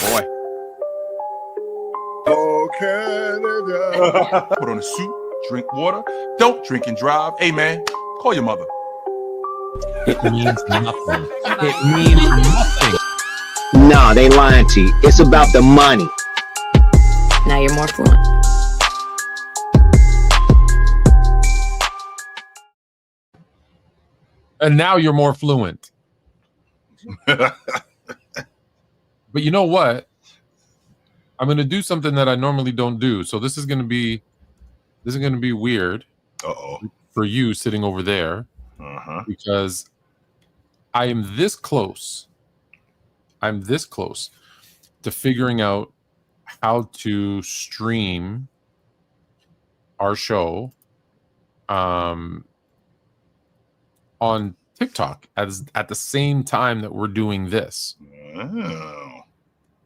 boy. Oh, Canada. Put on a suit, drink water, don't drink and drive. Hey, man, call your mother. It means nothing. It means nothing. Nah, they lying to you. It's about the money. Now you're more fluent. And now you're more fluent. But you know what? I'm going to do something that I normally don't do. So this is going to be weird for you sitting over there because I am this close. I'm this close to figuring out how to stream our show on TikTok at the same time that we're doing this. Oh.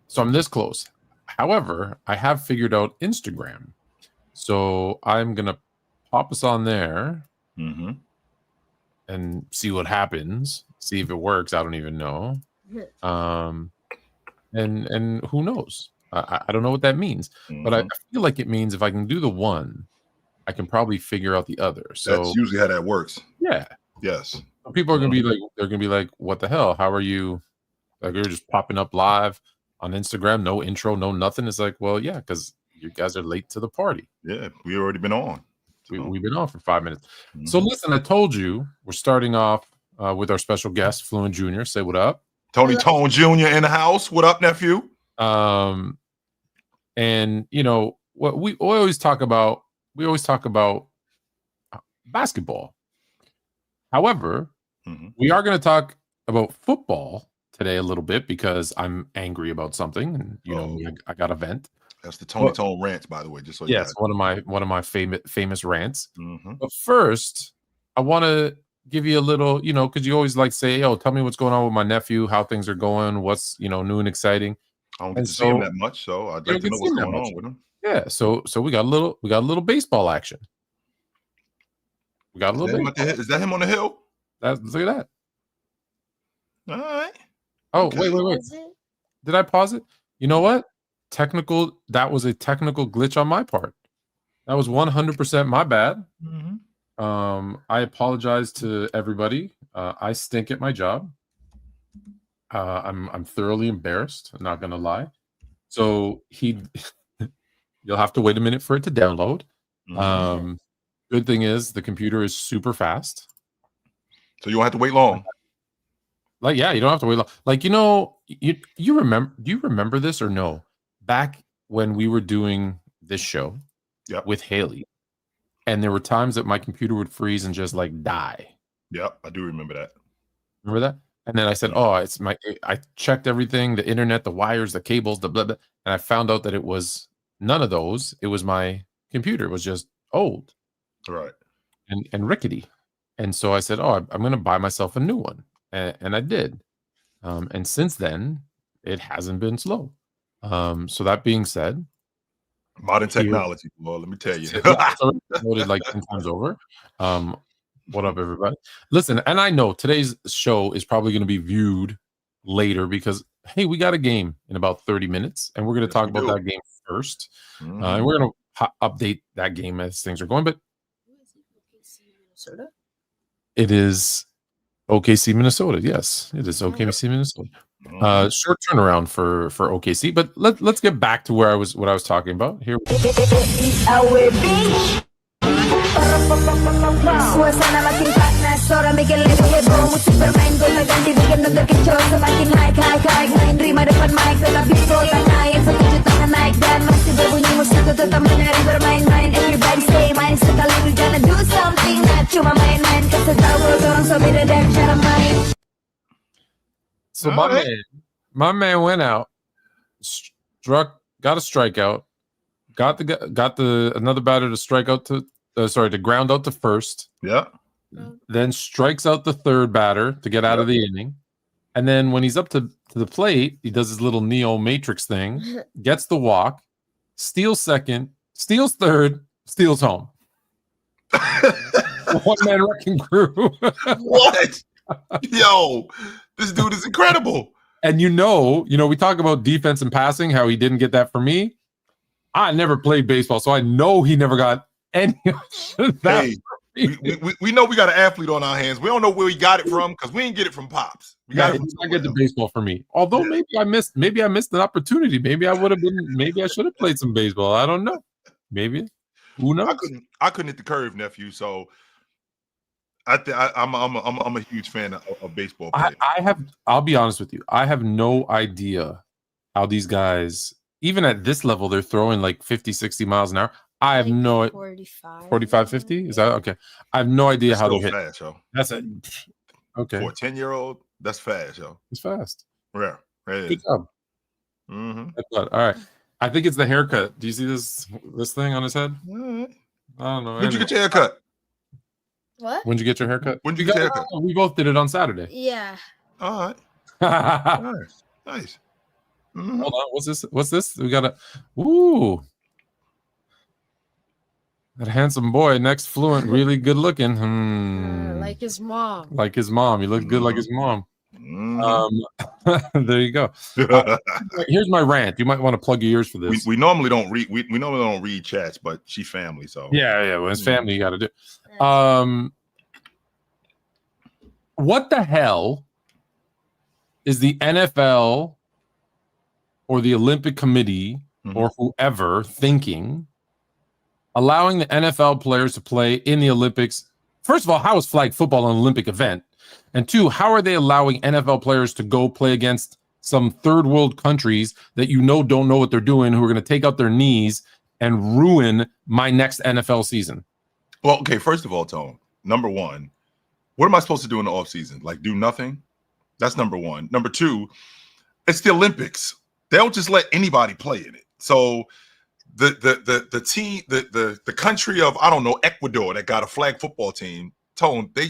So I'm this close. However, I have figured out Instagram. So I'm going to pop us on there and see what happens. See if it works. I don't even know. And who knows? I don't know what that means. But I feel like it means if I can do the one, I can probably figure out the other. So that's usually how that works. Yeah. Yes. People are going to be like, they're going to be like, what the hell? How are you? Like, you're just popping up live on Instagram, no intro, no nothing. It's like, well, yeah, because you guys are late to the party. Yeah, we already been on. So. We've been on for 5 minutes. So listen, I told you we're starting off with our special guest, Fluent Jr. Say what up. Tony Tone Jr. in the house. What up, nephew? And you know what we always talk about. We always talk about basketball. However, we are going to talk about football today a little bit because I'm angry about something, and you know I got a vent. That's the Tony Tone rants, by the way. Just so yes, one of my famous rants. But first, I want to give you a little, you know, because you always like say, "Yo, tell me what's going on with my nephew, how things are going, what's new and exciting." I don't get to see him that much, so I'd like to know what's going on with him. Yeah, so we got a little baseball action. We got a little bit. Is that him on the hill? Look at that. All right. Oh, okay. Wait. Did I pause it? You know what? That was a technical glitch on my part. That was 100% my bad. I apologize to everybody. I stink at my job. I'm thoroughly embarrassed. I'm not gonna lie. So you'll have to wait a minute for it to download. Good thing is the computer is super fast. So you don't have to wait long. Like, yeah, you don't have to wait long. Like, you remember? Do you remember this or no? Back when we were doing this show with Haley, and there were times that my computer would freeze and just like die. Yep, I do remember that. Remember that? And then I said, I checked everything, the internet, the wires, the cables, the blah, blah, and I found out that it was none of those. It was my computer. It was just old. Right. And rickety. And so I said, I'm going to buy myself a new one. And I did. And since then, it hasn't been slow. So that being said, modern technology, well, let me tell you. Voted like 10 times over. What up, everybody? Listen, and I know today's show is probably going to be viewed later because, hey, we got a game in about 30 minutes, and we're going to talk about that game first. And we're going to update that game as things are going. But it is OKC, Minnesota. Yes, it is OKC, Minnesota. Short turnaround for OKC, but let's get back to what I was talking about here. Suasana makin panas, orang bikin lebih heboh. Musik bermain, gonta ganti bikin nonton kicau. Semakin naik, main rima depan mic. Tetap beat bola naik, sekejut tangan naik. Dan masih berbunyi musik itu tetap menari bermain-main. Everybody say main sekali, we gonna do something. Not cuma main-main, kasih tahu orang so beda dan cara main. So my man went out, got a strikeout, got the another batter to strike out to ground out to first. Yeah. Then strikes out the third batter to get out of the inning. And then when he's up to the plate, he does his little Neo Matrix thing, gets the walk, steals second, steals third, steals home. One man wrecking crew. What? Yo, this dude is incredible. And we talk about defense and passing, how he didn't get that for me. I never played baseball, so I know he never got any of that. Hey, we know we got an athlete on our hands. We don't know where we got it from because we didn't get it from pops. We got it from I get the baseball for me. Although maybe I missed an opportunity. Maybe I should have played some baseball. I don't know. Maybe. Who knows? I couldn't hit the curve, nephew. So I'm a huge fan of baseball players. I'll be honest with you. I have no idea how these guys, even at this level, they're throwing like 50, 60 miles an hour. I have no 45, 50. Is that okay? I have no idea how they hit. Fast, yo. That's it. Okay. For a 10-year-old, that's fast, yo. It's fast. Yeah. Good job. All right. I think it's the haircut. Do you see this thing on his head? I don't know. When'd you get your haircut? What? When'd you get your haircut? When'd you get your haircut? We both did it on Saturday. Yeah. All right. Nice. Hold on. What's this? We got that handsome boy next Fluent, really good looking. Like his mom. Like his mom. He looks good like his mom. There you go. Here's my rant. You might want to plug your ears for this. We normally don't read. We normally don't read chats, but she family, so yeah. When it's family, you got to do. What the hell is the NFL or the Olympic Committee or whoever thinking, allowing the NFL players to play in the Olympics? First of all, how is flag football an Olympic event? And two, how are they allowing NFL players to go play against some third world countries that don't know what they're doing, who are going to take out their knees and ruin my next NFL season? Well, okay, first of all, Tone, number one, what am I supposed to do in the offseason? Like do nothing? That's number one. Number two, it's the Olympics. They don't just let anybody play in it. So the team, the country of, I don't know, Ecuador that got a flag football team, Tone, they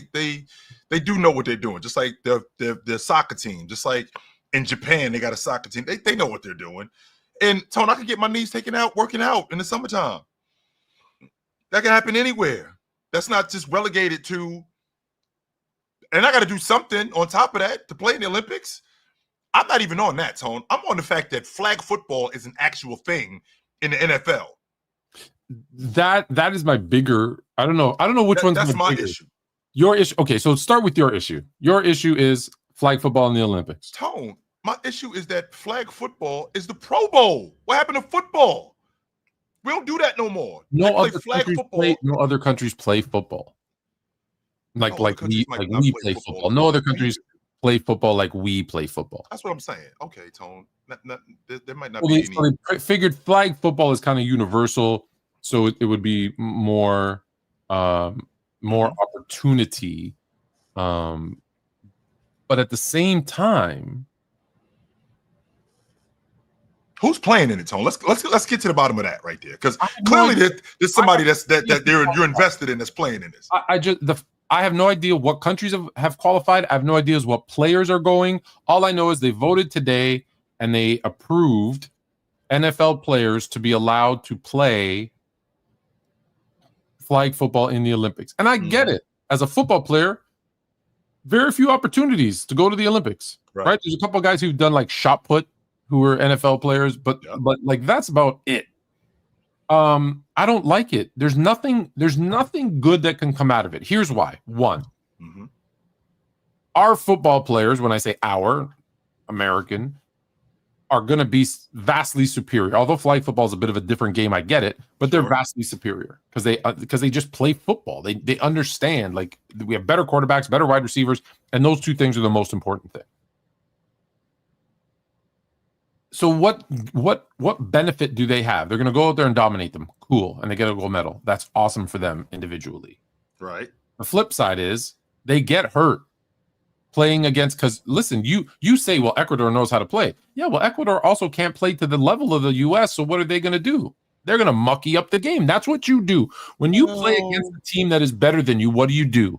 do know what they're doing. Just like their soccer team, just like in Japan, they got a soccer team. They know what they're doing. And Tone, I can get my knees taken out working out in the summertime. That can happen anywhere. That's not just relegated to, and I got to do something on top of that to play in the Olympics. I'm not even on that, Tone. I'm on the fact that flag football is an actual thing in the NFL. That is my bigger. I don't know which one's that's my bigger issue. Your issue. Okay, so start with your issue. Your issue is flag football in the Olympics. Tone, my issue is that flag football is the Pro Bowl. What happened to football? We don't do that no more. No other countries play football. Like we play football. No other countries play football like we play football. That's what I'm saying. Okay, Tone. There might not be any. So they figured flag football is kind of universal, so it would be more opportunity. But at the same time, who's playing in it, Tone? Let's get to the bottom of that right there, because clearly there's somebody you're invested in that's playing in this. I have no idea what countries have qualified. I have no idea what players are going. All I know is they voted today and they approved NFL players to be allowed to play flag football in the Olympics. And I get it. As a football player, very few opportunities to go to the Olympics. Right? There's a couple of guys who've done like shot put who were NFL players, but like that's about it. I don't like it. There's nothing good that can come out of it. Here's why. One, our football players, when I say our, American, are going to be vastly superior. Although flag football is a bit of a different game, I get it, but they're vastly superior because they just play football. They understand, like, we have better quarterbacks, better wide receivers, and those two things are the most important thing. So what benefit do they have? They're going to go out there and dominate them. Cool. And they get a gold medal. That's awesome for them individually. Right. The flip side is they get hurt playing against, because listen, you say, well, Ecuador knows how to play. Yeah, well, Ecuador also can't play to the level of the U.S., so what are they going to do? They're going to mucky up the game. That's what you do. When you play against a team that is better than you, what do?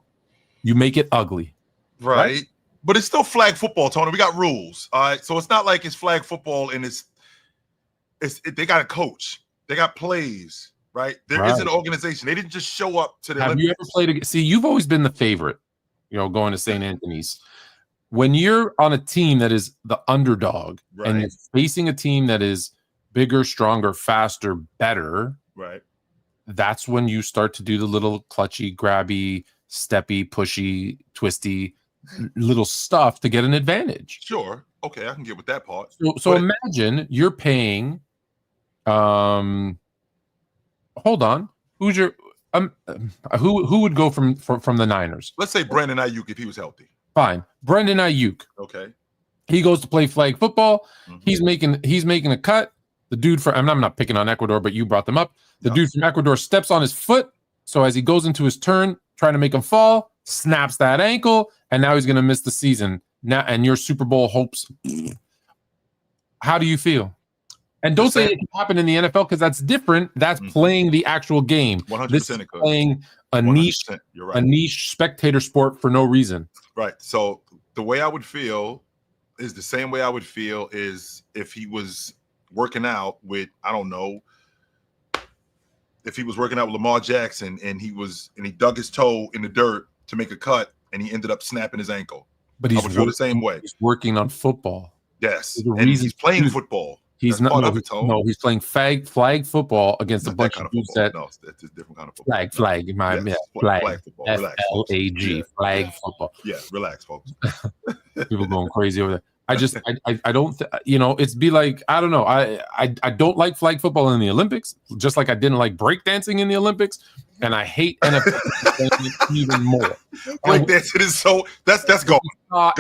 You make it ugly. Right? But it's still flag football, Tony. We got rules. All right. So it's not like it's flag football and they got a coach. They got plays, right? There is an organization. They didn't just show up to the Have Olympics. You ever played? See, you've always been the favorite, going to St. Anthony's. when you're on a team that is the underdog and you're facing a team that is bigger, stronger, faster, better, right? That's when you start to do the little clutchy, grabby, steppy, pushy, twisty little stuff to get an advantage. Sure. Okay, I can get with that part. So imagine you're paying hold on. Who's your who would go from the Niners? Let's say Brandon Ayuk if he was healthy. Fine. Brandon Ayuk. Okay. He goes to play flag football. He's making a cut. The dude from I'm not picking on Ecuador, but you brought them up. The dude from Ecuador steps on his foot. So as he goes into his turn, trying to make him fall, snaps that ankle, and now he's going to miss the season. Now, and your Super Bowl hopes. How do you feel? And don't say it can happen in the NFL because that's different. That's playing the actual game. 100% this is playing a niche, right. a niche spectator sport for no reason. Right. So the way I would feel is the same way I would feel is if he was working out with, I don't know, if he was working out with Lamar Jackson and he dug his toe in the dirt to make a cut and he ended up snapping his ankle. But I would feel the same way. He's working on football. Yes. And he's playing football. He's not. No, he's playing flag football against a bunch of dudes that. No, that's a different kind of football. Flag. Flag football. FLAG. Flag football. Yeah, relax, folks. People going crazy over there. I don't. It's be like I don't know. I don't like flag football in the Olympics, just like I didn't like breakdancing in the Olympics, and I hate NFL even more. Breakdancing is so that's going.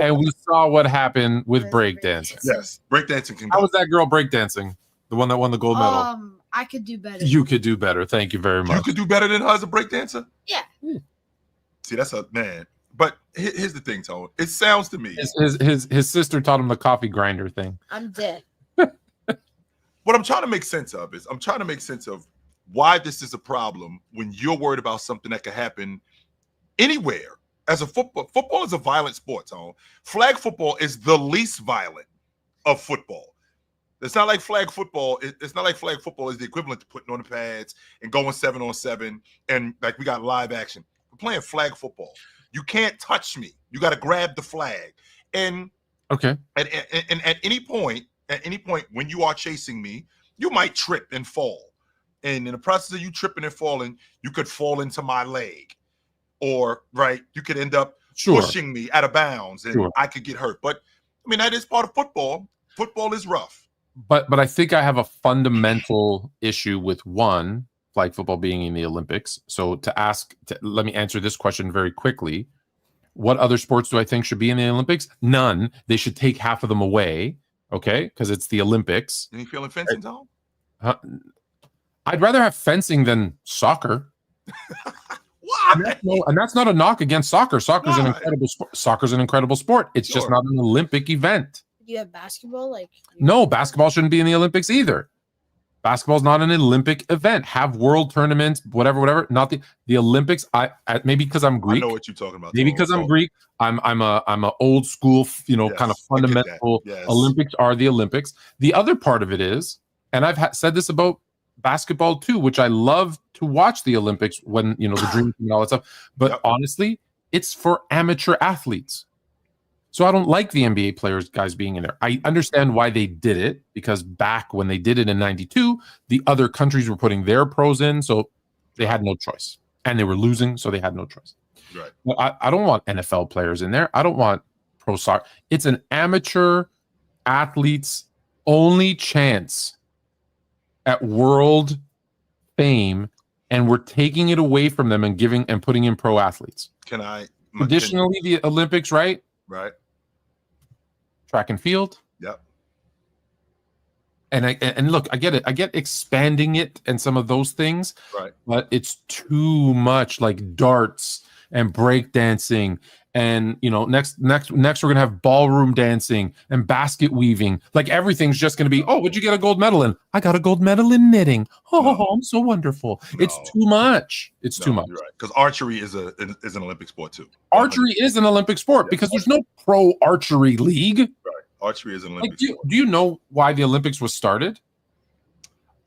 And we saw what happened with breakdancing. Yes, breakdancing can go. How was that girl breakdancing? The one that won the gold medal. I could do better. You could do better. Thank you very much. You could do better than her as a breakdancer? Yeah. See, that's a man. But here's the thing, Tone. It sounds to me. His sister taught him the coffee grinder thing. I'm dead. What I'm trying to make sense of is why this is a problem when you're worried about something that could happen anywhere. As a football is a violent sport, Tone. Flag football is the least violent of football. It's not like flag football. It's not like flag football is the equivalent to putting on the pads and going 7-on-7 and like we got live action. We're playing flag football. You can't touch me. You got to grab the flag. And okay. And at any point when you are chasing me, you might trip and fall. And in the process of you tripping and falling, you could fall into my leg. Or you could end up pushing me out of bounds and I could get hurt. But I mean, that is part of football. Football is rough. But I think I have a fundamental issue with flag football being in the Olympics. So let me answer this question very quickly. What other sports do I think should be in the Olympics? None. They should take half of them away. Okay, because it's the Olympics. Any feeling fencing, Tom? I'd rather have fencing than soccer. Why? And that's not a knock against soccer. Soccer's an incredible sport. Soccer's an incredible sport. It's just not an Olympic event. Do you have basketball? No, basketball shouldn't be in the Olympics either. Basketball's not an Olympic event. Have world tournaments, whatever. Not the Olympics. I maybe because I'm Greek. I know what you're talking about. Maybe because I'm Greek. I'm a old school, kind of fundamental. Yes. Olympics are the Olympics. The other part of it is, and I've said this about basketball too, which I love to watch the Olympics when the dream and all that stuff. But honestly, it's for amateur athletes. So I don't like the NBA guys being in there. I understand why they did it, because back when they did it in 92, the other countries were putting their pros in, so they had no choice. And they were losing, so they had no choice. Right. Well, I don't want NFL players in there. I don't want pro soccer. It's an amateur athlete's only chance at world fame, and we're taking it away from them and putting in pro athletes. Traditionally, the Olympics, right? Right. Track and field. Yep. And look, I get it. I get expanding it and some of those things. Right. But it's too much, like darts and breakdancing. And next we're gonna have ballroom dancing and basket weaving. Like everything's just gonna be, what'd you get a gold medal in? I got a gold medal in knitting. I'm so wonderful. No. It's too much. It's too much. You're right. Because archery is an Olympic sport too. Archery is an Olympic sport because there's no pro archery league. Right. Archery is an Olympic sport. Do you know why the Olympics was started?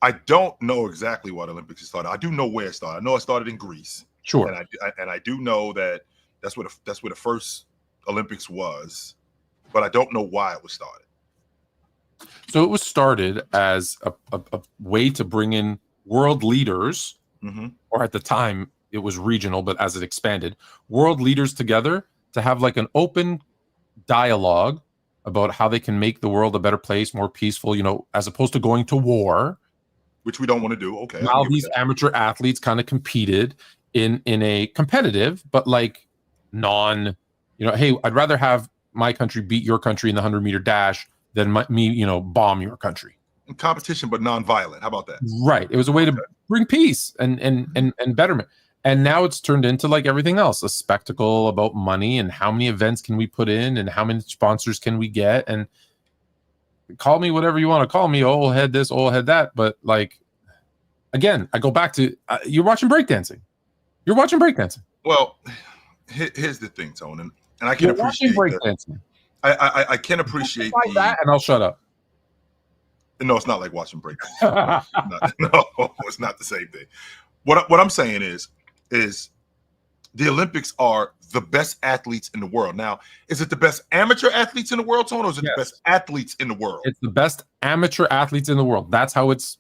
I don't know exactly why the Olympics started. I do know where it started. I know it started in Greece. Sure. And I do know that that's where the first Olympics was. but I don't know why it was started. So it was started as a way to bring in world leaders, or at the time it was regional, but as it expanded, world leaders together to have like an open dialogue about how they can make the world a better place, more peaceful, as opposed to going to war. Which we don't want to do. Okay. Now these amateur athletes kind of competed in a competitive, but like hey, I'd rather have my country beat your country in the 100-meter dash than me, bomb your country. Competition, but non-violent. How about that? Right. It was a way to bring peace and betterment. And now it's turned into like everything else, a spectacle about money and how many events can we put in and how many sponsors can we get. And call me whatever you want to call me, old head this, old head that. But like, again, I go back to you're watching breakdancing. You're watching breakdancing. Well, here's the thing, Tone, and I can appreciate breakdancing. I can appreciate that, and I'll shut up. No, it's not like watching breakdancing. No, it's not the same thing. What I'm saying is the Olympics are the best athletes in the world. Now, is it the best amateur athletes in the world, Tone, or is it the best athletes in the world? It's the best amateur athletes in the world. That's how it's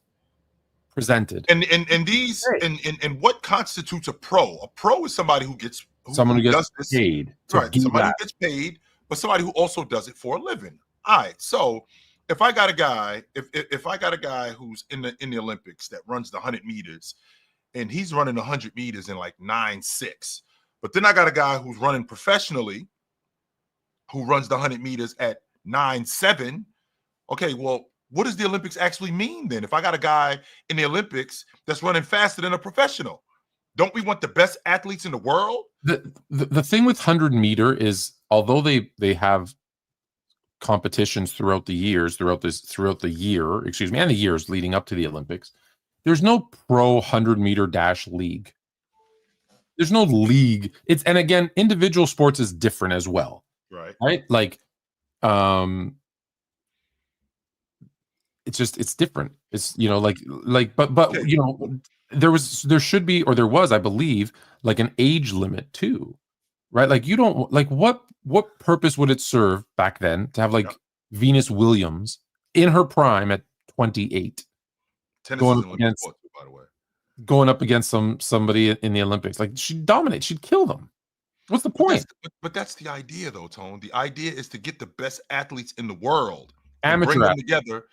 presented. And what constitutes a pro? A pro is somebody who gets someone who gets paid. Right. Somebody who gets paid, but somebody who also does it for a living. All right. So if I got a guy, if I got a guy who's in the Olympics that runs the 100 meters, and he's running 100 meters in like 9.6, but then I got a guy who's running professionally, who runs the 100 meters at 9.7. Okay, well, what does the Olympics actually mean then? If I got a guy in the Olympics that's running faster than a professional, don't we want the best athletes in the world? The thing with 100-meter is, although they have competitions throughout the year, and the years leading up to the Olympics, there's no pro 100-meter dash league. There's no league. And again, individual sports is different as well. Right? Like, it's different. It's, but okay. There should be, or there was, I believe, like an age limit too, right? Like you don't like what purpose would it serve back then to have like Venus Williams in her prime at 28 going up against somebody in the Olympics? Like she'd dominate, she'd kill them. What's the point? But that's the idea though, Tone. The idea is to get the best athletes in the world and bring them together.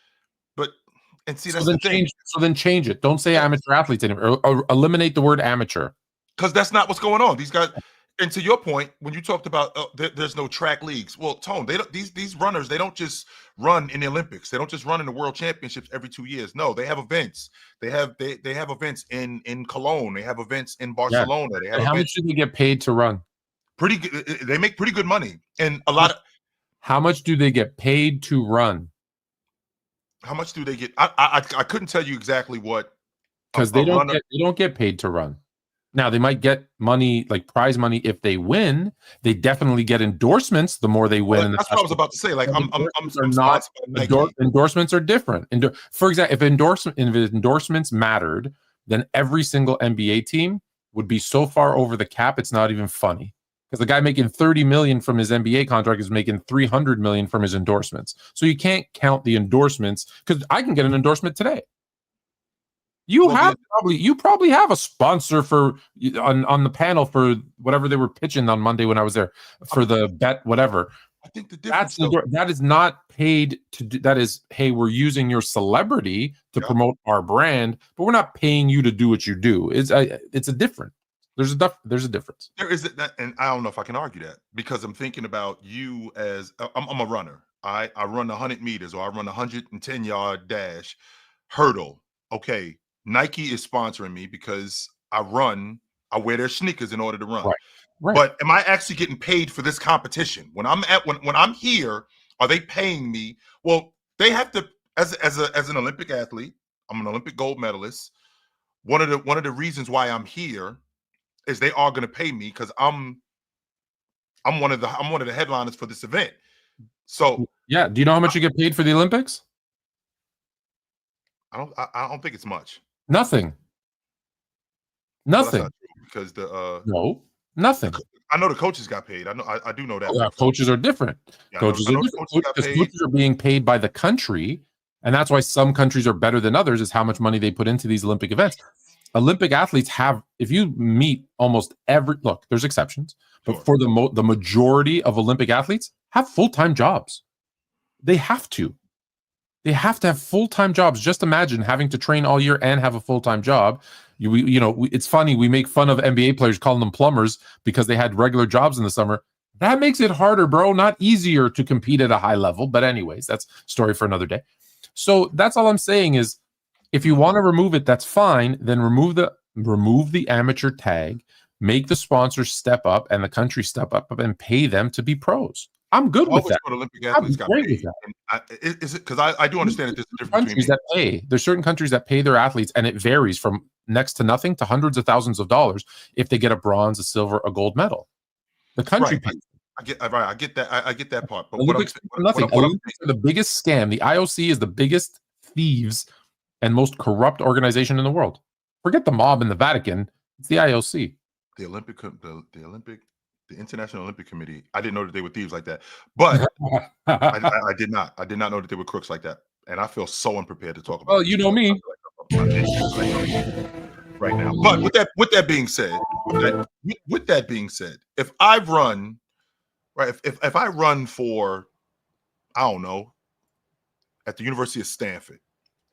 And see, that's the thing. So then change it. Don't say amateur athletes anymore. Or eliminate the word amateur. Because that's not what's going on. These guys, and to your point, when you talked about there's no track leagues. Well, Tone, they don't. These runners, they don't just run in the Olympics. They don't just run in the World Championships every 2 years. No, they have events. They have events in Cologne. They have events in Barcelona. Yeah. They have how much do they get paid to run? Pretty good. They make pretty good money, and a lot of. How much do they get paid to run? How much do they get? I couldn't tell you exactly what, because they don't get paid to run. Now they might get money, like prize money, if they win. They definitely get endorsements the more they win. Well, that's what I was about to say. Like endorsements are different. For example, if endorsements mattered, then every single NBA team would be so far over the cap, it's not even funny. Because the guy making $30 million from his NBA contract is making $300 million from his endorsements. So you can't count the endorsements, because I can get an endorsement today. You probably have a sponsor for on the panel for whatever they were pitching on Monday when I was there for the bet, whatever. I think the difference that is not paid to do. That is, hey, we're using your celebrity to promote our brand, but we're not paying you to do what you do. It's a different. There's a difference. There is that, and I don't know if I can argue that, because I'm thinking about you as I'm a runner. I run 100 meters, or I run 110-yard dash hurdle. Okay, Nike is sponsoring me because I wear their sneakers in order to run. Right. But am I actually getting paid for this competition? When I'm here, are they paying me? Well, they have to, as an Olympic athlete. I'm an Olympic gold medalist. One of the reasons why I'm here is they are going to pay me, because I'm one of the headliners for this event. So yeah, do you know how much you get paid for the Olympics? I don't think it's much. Nothing. Well, because no. Nothing. I know the coaches got paid. I do know that. Yeah, coaches are different. Yeah, Coaches I are know the different coaches got because paid. coaches are being paid by the country, and that's why some countries are better than others. Is how much money they put into these Olympic events. Olympic athletes have, if you meet almost every look, there's exceptions, but Sure. for the majority of Olympic athletes have full-time jobs. They have to. They have to have full-time jobs. Just imagine having to train all year and have a full-time job. It's funny. We make fun of NBA players calling them plumbers because they had regular jobs in the summer. That makes it harder, bro, not easier to compete at a high level. But anyways, that's a story for another day. So that's all I'm saying is if you want to remove it, that's fine. Then remove the amateur tag, make the sponsors step up and the country step up and pay them to be pros. I'm good with that. Olympic athletes got great paid. with that. And is it because I do understand that there's a difference Countries between that pay. There's certain countries that pay their athletes, and it varies from next to nothing to hundreds of thousands of dollars if they get a bronze, a silver, a gold medal. The country Right. pays. I get that. I get that part. But Olympics nothing. Olympics are the biggest scam. The IOC is the biggest thieves and most corrupt organization in the world. Forget the mob in the Vatican. It's the IOC. The International Olympic Committee. I didn't know that they were thieves like that. But I did not. I did not know that they were crooks like that. And I feel so unprepared to talk about. Well, you know me. Right now. But with that being said, if I run, right, if I run for, I don't know, at the University of Stanford,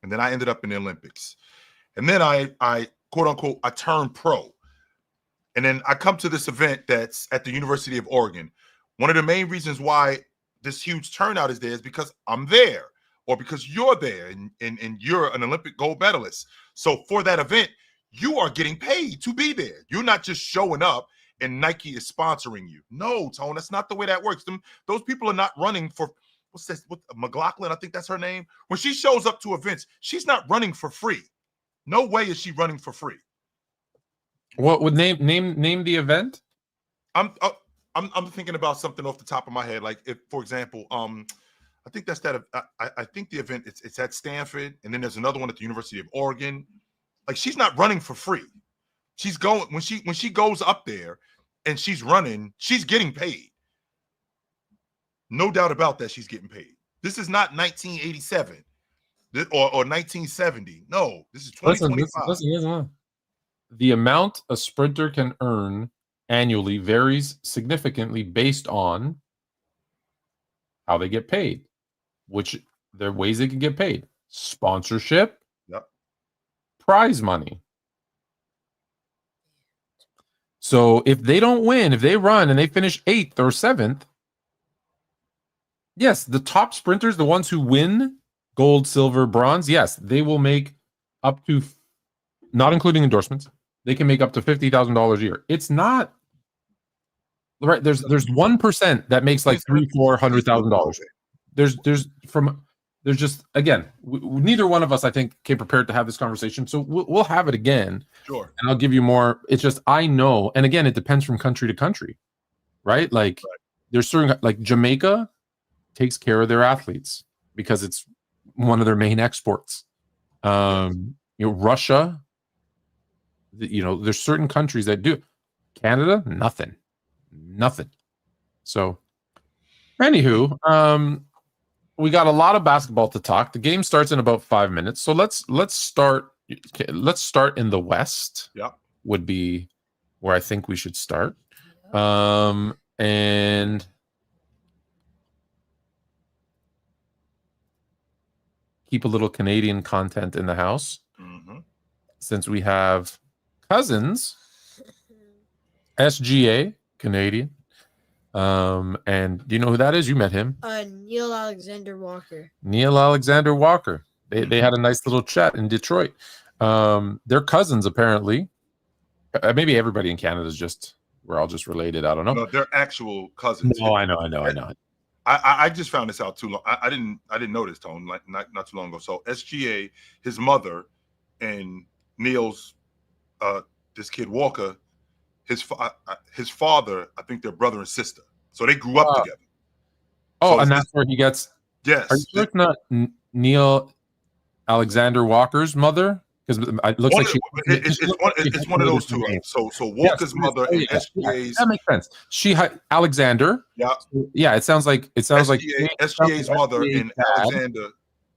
and then I ended up in the Olympics, and then I quote unquote I turn pro, and then I come to this event that's at the University of Oregon. One of the main reasons why this huge turnout is there is because I'm there, or because you're there, and you're an Olympic gold medalist. So for that event, you are getting paid to be there. You're not just showing up and Nike is sponsoring you. No, Tone, that's not the way that works. Those people are not running for, what's this? What, McLaughlin, I think that's her name. When she shows up to events, she's not running for free. No way is she running for free. What would name the event? I'm thinking about something off the top of my head. Like if, for example, I think that's that. I think the event it's at Stanford, and then there's another one at the University of Oregon. Like she's not running for free. She's going when she goes up there and she's running, she's getting paid. No doubt about that, she's getting paid. This is not 1987 or 1970. No, this is 2025. Listen. The amount a sprinter can earn annually varies significantly based on how they get paid, which there are ways they can get paid. Sponsorship, yep. Prize money. So if they don't win, if they run and they finish 8th or 7th, yes, the top sprinters, the ones who win gold, silver, bronze, yes, they will make up to, not including endorsements, they can make up to $50,000 a year. It's not right. There's 1% that makes like $300,000-$400,000. There's just again, neither one of us I think came prepared to have this conversation. So we'll have it again. Sure. And I'll give you more. It's just I know, and again, it depends from country to country, right? Like there's certain like Jamaica takes care of their athletes because it's one of their main exports. Russia. There's certain countries that do. Canada, nothing. So, anywho, we got a lot of basketball to talk. The game starts in about 5 minutes, so let's start. Let's start in the West. Yeah, would be where I think we should start. And keep a little Canadian content in the house, since we have cousins, SGA, Canadian. And do you know who that is? You met him. Neil Alexander Walker. They had a nice little chat in Detroit. They're cousins, apparently. Maybe everybody in Canada is we're all just related. I don't know. No, they're actual cousins. No, I know. I just found this out too long. I didn't know this, Tone, like not too long ago. So SGA, his mother, and Neil's this kid Walker, his father, I think they're brother and sister. So they grew up together. Oh, so and that's where he gets. Yes. Are you sure it's not Neil Alexander Walker's mother? because it looks One like of- she. it's one of those two. So Walker's mother and SGA's. That makes sense. Alexander. Yeah. Yeah, it sounds like SGA's mother and dad Alexander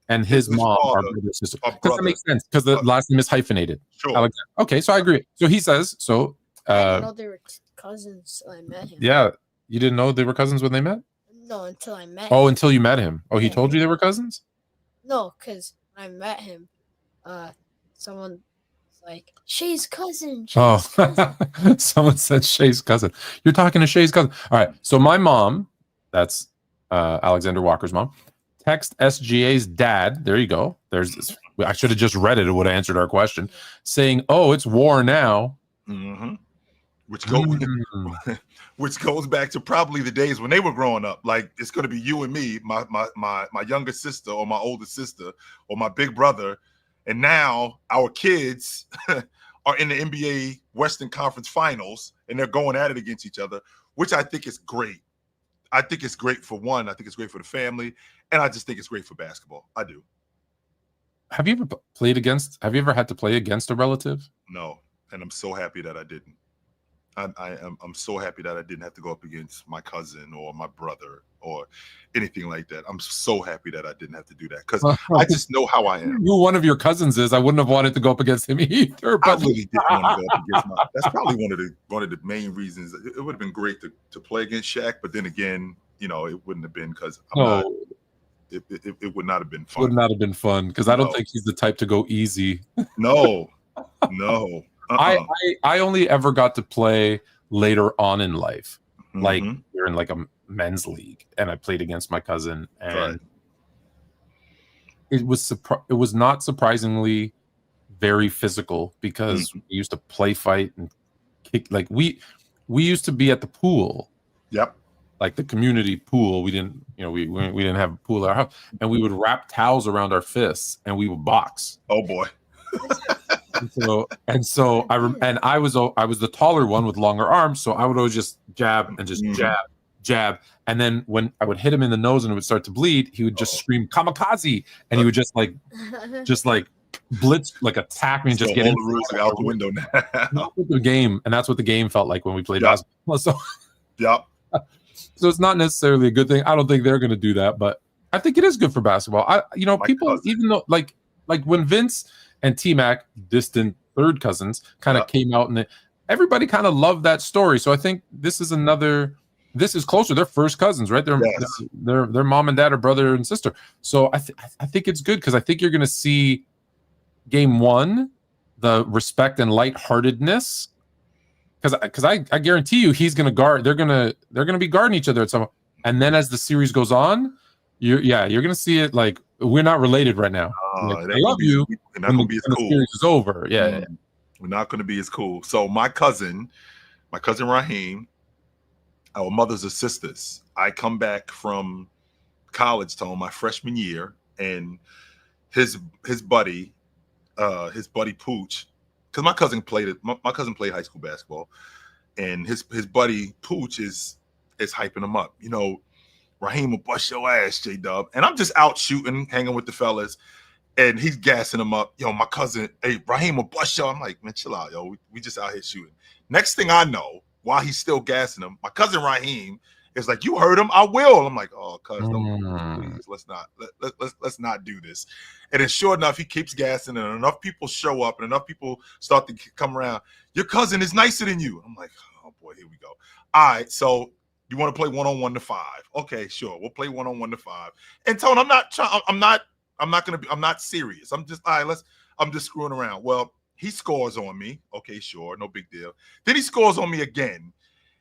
and his mom father are brother and sister. are Because that makes sense because the last name is hyphenated. Sure. Alexander. Okay, so I agree. So he says so. I didn't know they were cousins till I met him. Yeah, you didn't know they were cousins when they met? No, until I met Oh, him. until you met him. Oh, he Yeah. told you they were cousins? No, because when I met him, someone was like, Shay's cousin. Shay's cousin. Someone said Shay's cousin. You're talking to Shay's cousin. All right. So my mom, that's Alexander Walker's mom, text SGA's dad. There you go. There's this. I should have just read it. It would have answered our question, saying, "Oh, it's war now." Mm-hmm. Which goes back to probably the days when they were growing up. Like it's going to be you and me, my younger sister or my older sister or my big brother, and now our kids are in the NBA Western Conference Finals and they're going at it against each other, which I think is great. I think it's great for one. I think it's great for the family, and I just think it's great for basketball. I do. Have you ever had to play against a relative? No, and I'm so happy that I didn't. I'm so happy that I didn't have to go up against my cousin or my brother or anything like that. I'm so happy that I didn't have to do that because I just know how I am. Who one of your cousins is? I wouldn't have wanted to go up against him either. I But really didn't want to go up against my. That's probably one of the main reasons. It would have been great to play against Shaq, but then again, it wouldn't have been because it would not have been fun. Would not have been fun because I don't think he's the type to go easy. No. I only ever got to play later on in life. Mm-hmm. Like we're in like a men's league, and I played against my cousin, and it was not surprisingly very physical because we used to play fight and kick. Like we used to be at the pool. Yep. Like the community pool. We didn't, we didn't have a pool at our house, and we would wrap towels around our fists and we would box. Oh boy. So I was the taller one with longer arms, so I would always just jab and just jab, and then when I would hit him in the nose and it would start to bleed, he would just scream kamikaze, and he would just like blitz, like attack me and just get all the rules out the window now. The game, and that's what the game felt like when we played basketball. So so it's not necessarily a good thing. I don't think they're going to do that, but I think it is good for basketball. People cousin. Even though like when Vince and T-Mac, distant third cousins, kind of came out, and everybody kind of loved that story. So I think this is closer. They're first cousins, right? Their mom and dad are brother and sister. So I think it's good because I think you're going to see game one, the respect and lightheartedness. Because I guarantee you he's going to guard. They're going to be guarding each other at some point. And then as the series goes on, you're going to see it like we're not related right now. I love you. We're not going to be as cool. The series is over. Yeah. We're not going to be as cool. So my cousin Raheem, our mothers are sisters. I come back from college to my freshman year, and his buddy Pooch, because my cousin played high school basketball, and his buddy Pooch is hyping him up. Raheem will bust your ass, J-Dub. And I'm just out shooting, hanging with the fellas, and he's gassing him up. My cousin, hey, Raheem will bust you. I'm like, man, chill out, yo. We just out here shooting. Next thing I know, while he's still gassing him, my cousin Raheem is like, you heard him, I will. I'm like, oh, cuz, please, let's not do this. And then sure enough, he keeps gassing, and enough people show up, and enough people start to come around. Your cousin is nicer than you. I'm like, oh boy, here we go. All right, so you want to play 1-on-1 to 5? Okay, sure. We'll play 1-on-1 to 5. And Tone, I'm not serious. I'm just I'm just screwing around. Well, he scores on me. Okay, sure, no big deal. Then he scores on me again.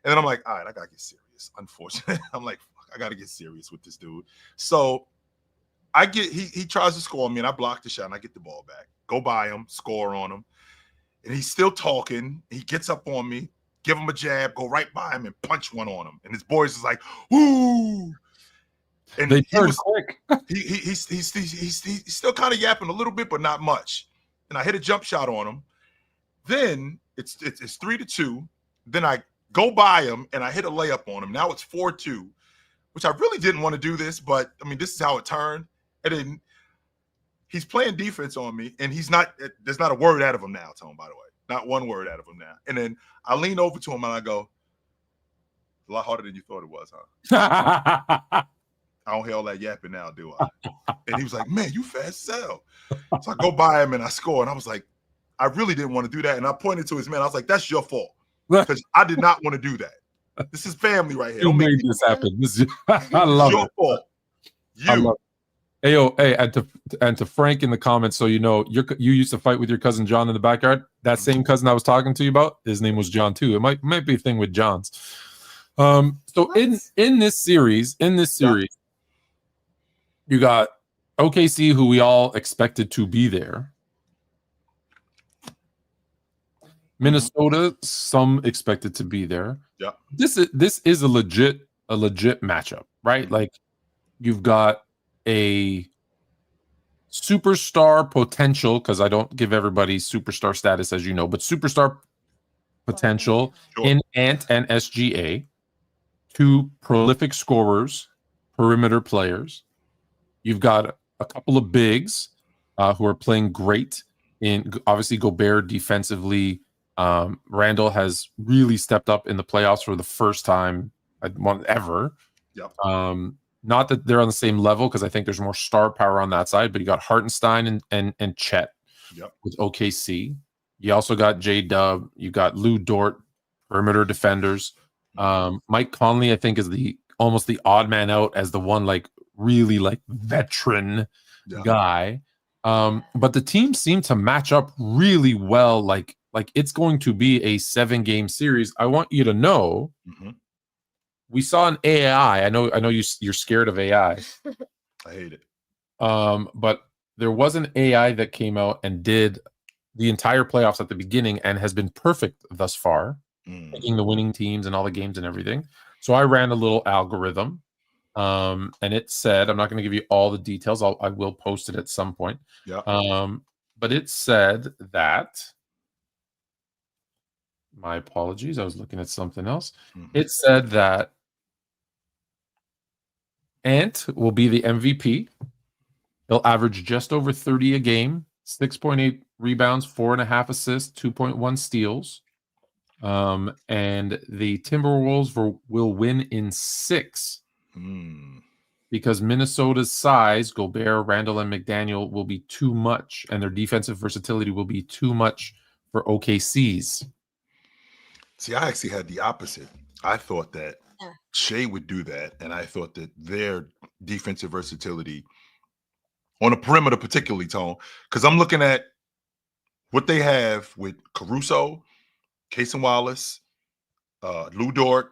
And then I'm like, all right, I gotta get serious. Unfortunately. I'm like, fuck, I gotta get serious with this dude. So he tries to score on me, and I block the shot, and I get the ball back. Go by him, score on him. And he's still talking. He gets up on me. Give him a jab, go right by him, and punch one on him. And his boys is like, "Ooh!" And they turned quick. He's still kind of yapping a little bit, but not much. And I hit a jump shot on him. Then it's 3-2. Then I go by him and I hit a layup on him. Now it's 4-2, which I really didn't want to do this, but I mean, this is how it turned. And then he's playing defense on me, and he's not. There's not a word out of him now, Tone. By the way, not one word out of him now. And then I lean over to him and I go, "A lot harder than you thought it was, huh?" I don't hear all that yapping now, do I? And he was like, "Man, you fast as hell." So I go by him and I score, and I was like, I really didn't want to do that. And I pointed to his man. I was like, "That's your fault, because I did not want to do that. This is family right here. You made this happen. I love your it. fault. I love it. Hey, yo, hey, and to Frank in the comments, so you know, you used to fight with your cousin John in the backyard. That same cousin I was talking to you about, his name was John too. It might be a thing with Johns. So What? in this series, you got OKC, who we all expected to be there. Minnesota, some expected to be there. Yeah. This is a legit matchup, right? Like, you've got a superstar potential, because I don't give everybody superstar status, as you know, but superstar potential in Ant and SGA, two prolific scorers, perimeter players. You've got a couple of bigs who are playing great. In obviously Gobert defensively, Randall has really stepped up in the playoffs for the first time ever. Yep. Not that they're on the same level, because I think there's more star power on that side, but you got Hartenstein and Chet with OKC. You also got J-Dub. You got Lou Dort, perimeter defenders. Mike Conley, I think, is almost the odd man out as the one really veteran guy. But the teams seem to match up really well. Like it's going to be a 7-game series. I want you to know, we saw an AI. I know you're scared of AI. I hate it. But there was an AI that came out and did the entire playoffs at the beginning and has been perfect thus far, picking the winning teams and all the games and everything. So I ran a little algorithm, and it said, I'm not going to give you all the details. I will post it at some point. Yeah. But it said that, my apologies, I was looking at something else. It said that Ant will be the MVP. He'll average just over 30 a game, 6.8 rebounds, 4.5 assists, 2.1 steals. And the Timberwolves will win in 6. Because Minnesota's size, Gobert, Randall, and McDaniel, will be too much, and their defensive versatility will be too much for OKC's. See, I actually had the opposite. I thought that Shea would do that, and I thought that their defensive versatility on the perimeter, particularly, Tone, because I'm looking at what they have with Caruso, Cason Wallace, Lou Dort.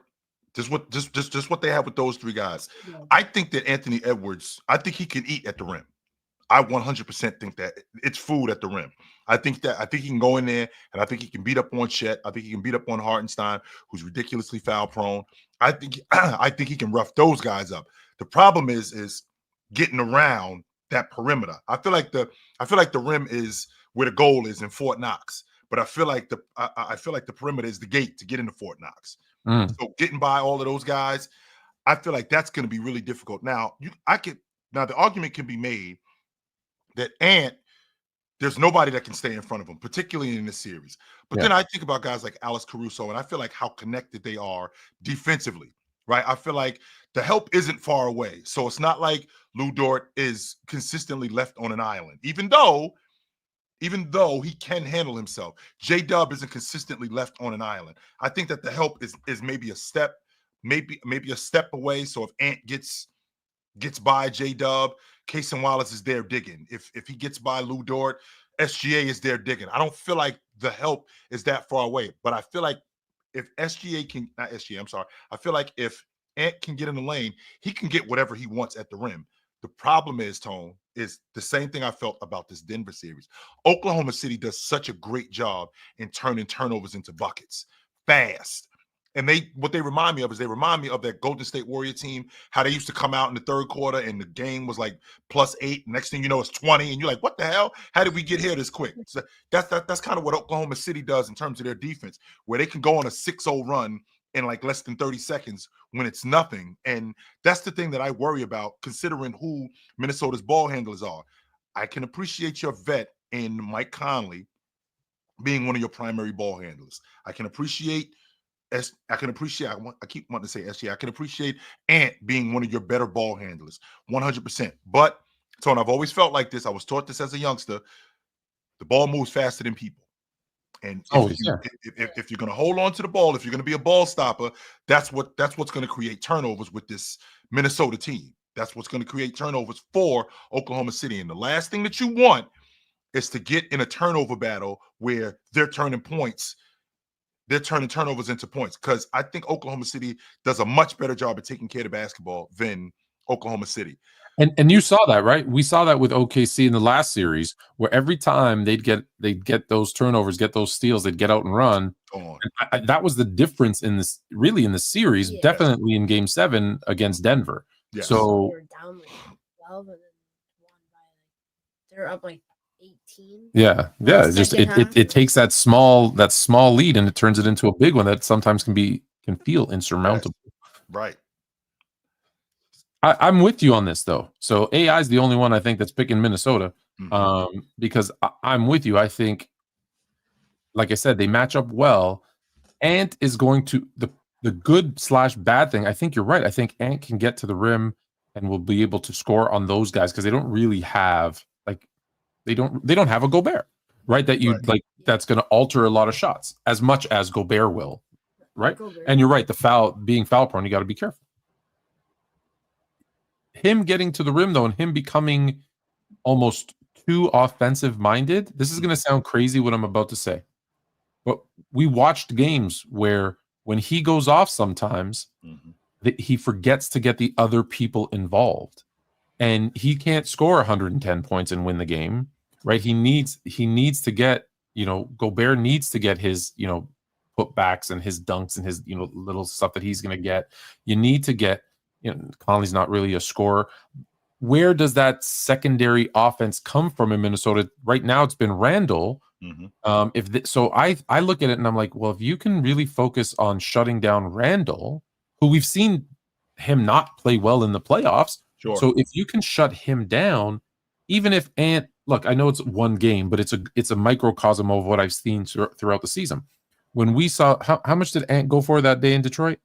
Just what they have with those 3 guys. I think that Anthony Edwards, I think he can eat at the rim. I 100% think that it's food at the rim. I think he can go in there, and I think he can beat up on Chet. I think he can beat up on Hartenstein, who's ridiculously foul prone. I think he can rough those guys up. The problem is getting around that perimeter. I feel like the rim is where the goal is in Fort Knox, but I feel like the perimeter is the gate to get into Fort Knox. So getting by all of those guys, I feel like that's going to be really difficult. Now the argument can be made that Ant, there's nobody that can stay in front of him, particularly in this series. But then I think about guys like Alex Caruso, and I feel like how connected they are defensively, right? I feel like the help isn't far away. So it's not like Lou Dort is consistently left on an island, even though he can handle himself. J-Dub isn't consistently left on an island. I think that the help is maybe a step, maybe a step away. So if Ant gets by J-Dub, Cason Wallace is there digging. If he gets by Lou Dort, SGA is there digging. I don't feel like the help is that far away, but I feel like if I feel like if Ant can get in the lane, he can get whatever he wants at the rim. The problem is, Tone, is the same thing I felt about this Denver series. Oklahoma City does such a great job in turning turnovers into buckets fast. And what they remind me of is that Golden State Warrior team, how they used to come out in the third quarter and the game was like +8. Next thing you know, it's 20. And you're like, what the hell? How did we get here this quick? So that's kind of what Oklahoma City does in terms of their defense, where they can go on a 6-0 run in like less than 30 seconds when it's nothing. And that's the thing that I worry about, considering who Minnesota's ball handlers are. I can appreciate your vet in Mike Conley being one of your primary ball handlers. I can appreciate I keep wanting to say SG. I can appreciate Ant being one of your better ball handlers, 100%. But Tone, I've always felt like this. I was taught this as a youngster. The ball moves faster than people. And if you're going to hold on to the ball, if you're going to be a ball stopper, that's what's going to create turnovers with this Minnesota team. That's what's going to create turnovers for Oklahoma City. And the last thing that you want is to get in a turnover battle where they're turning turnovers into points, because I think Oklahoma City does a much better job of taking care of basketball than Oklahoma City. And you saw that, right? We saw that with OKC in the last series, where every time they'd get those turnovers, get those steals, they'd get out and run. And that was the difference in this, really, in the series, definitely in Game 7 against Denver. Yes. So they were down like 12 and then won by they're up like 18. Yeah. Just it takes that small lead and it turns it into a big one that sometimes can feel insurmountable. Right. I'm with you on this though. So AI is the only one I think that's picking Minnesota, because I'm with you. I think, like I said, they match up well. Ant is going to the good/bad thing. I think you're right. I think Ant can get to the rim and will be able to score on those guys because they don't really have they don't have a Gobert, right? That's going to alter a lot of shots as much as Gobert will, right? And you're right. Being foul prone, you got to be careful. Him getting to the rim, though, and him becoming almost too offensive minded. This is going to sound crazy what I'm about to say, but we watched games where when he goes off sometimes, he forgets to get the other people involved, and he can't score 110 points and win the game, right? He needs to get, Gobert needs to get his, putbacks and his dunks and his, little stuff that he's going to get. You need to get. Conley's not really a scorer. Where does that secondary offense come from in Minnesota? Right now, it's been Randall. So I look at it and I'm like, well, if you can really focus on shutting down Randall, who we've seen him not play well in the playoffs. Sure. So if you can shut him down, even if Ant, look, I know it's one game, but it's a microcosm of what I've seen throughout the season. When we saw how much did Ant go for that day in Detroit?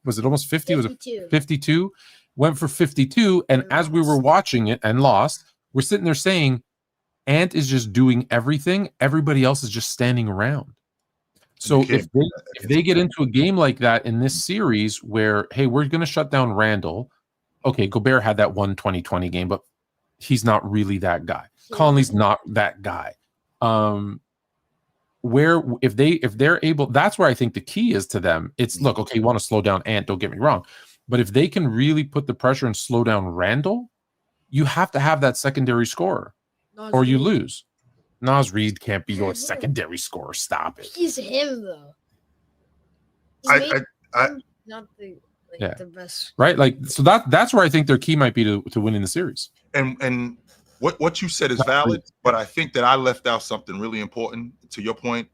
Was it almost 50? 52. Was it 52? Went for 52. And as we were watching it and lost, we're sitting there saying, Ant is just doing everything. Everybody else is just standing around. So if they get into a game like that in this series where, hey, we're going to shut down Randall. Okay, Gobert had that one 20-20 game, but he's not really that guy. Conley's not that guy. Where if they're able, that's where I think the key is to them. It's look, okay, you want to slow down Ant, don't get me wrong, but if they can really put the pressure and slow down Randall, you have to have that secondary scorer, or you lose. Naz Reid can't be your secondary scorer. Stop it. He's him though. Not the best, right? So that's where I think their key might be to winning the series. And what you said is valid, but I think that I left out something really important. To your point,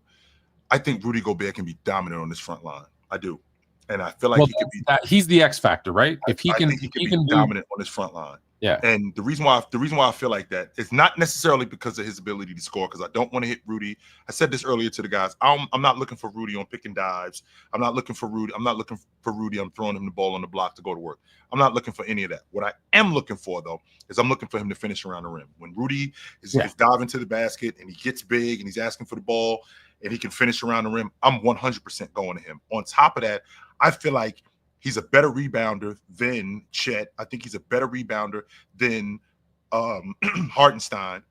I think Rudy Gobert can be dominant on this front line. I do, and I feel like he could be. He's the X factor, right? If he can be dominant on his front line. Yeah. And the reason why I feel like that is not necessarily because of his ability to score, because I don't want to hit Rudy. I said this earlier to the guys. I'm not looking for Rudy on pick and dives. I'm not looking for Rudy. I'm throwing him the ball on the block to go to work. I'm not looking for any of that. What I am looking for, though, is I'm looking for him to finish around the rim. When Rudy is diving to the basket and he gets big and he's asking for the ball and he can finish around the rim, I'm 100% going to him. On top of that, I feel like he's a better rebounder than Chet. I think he's a better rebounder than Hartenstein.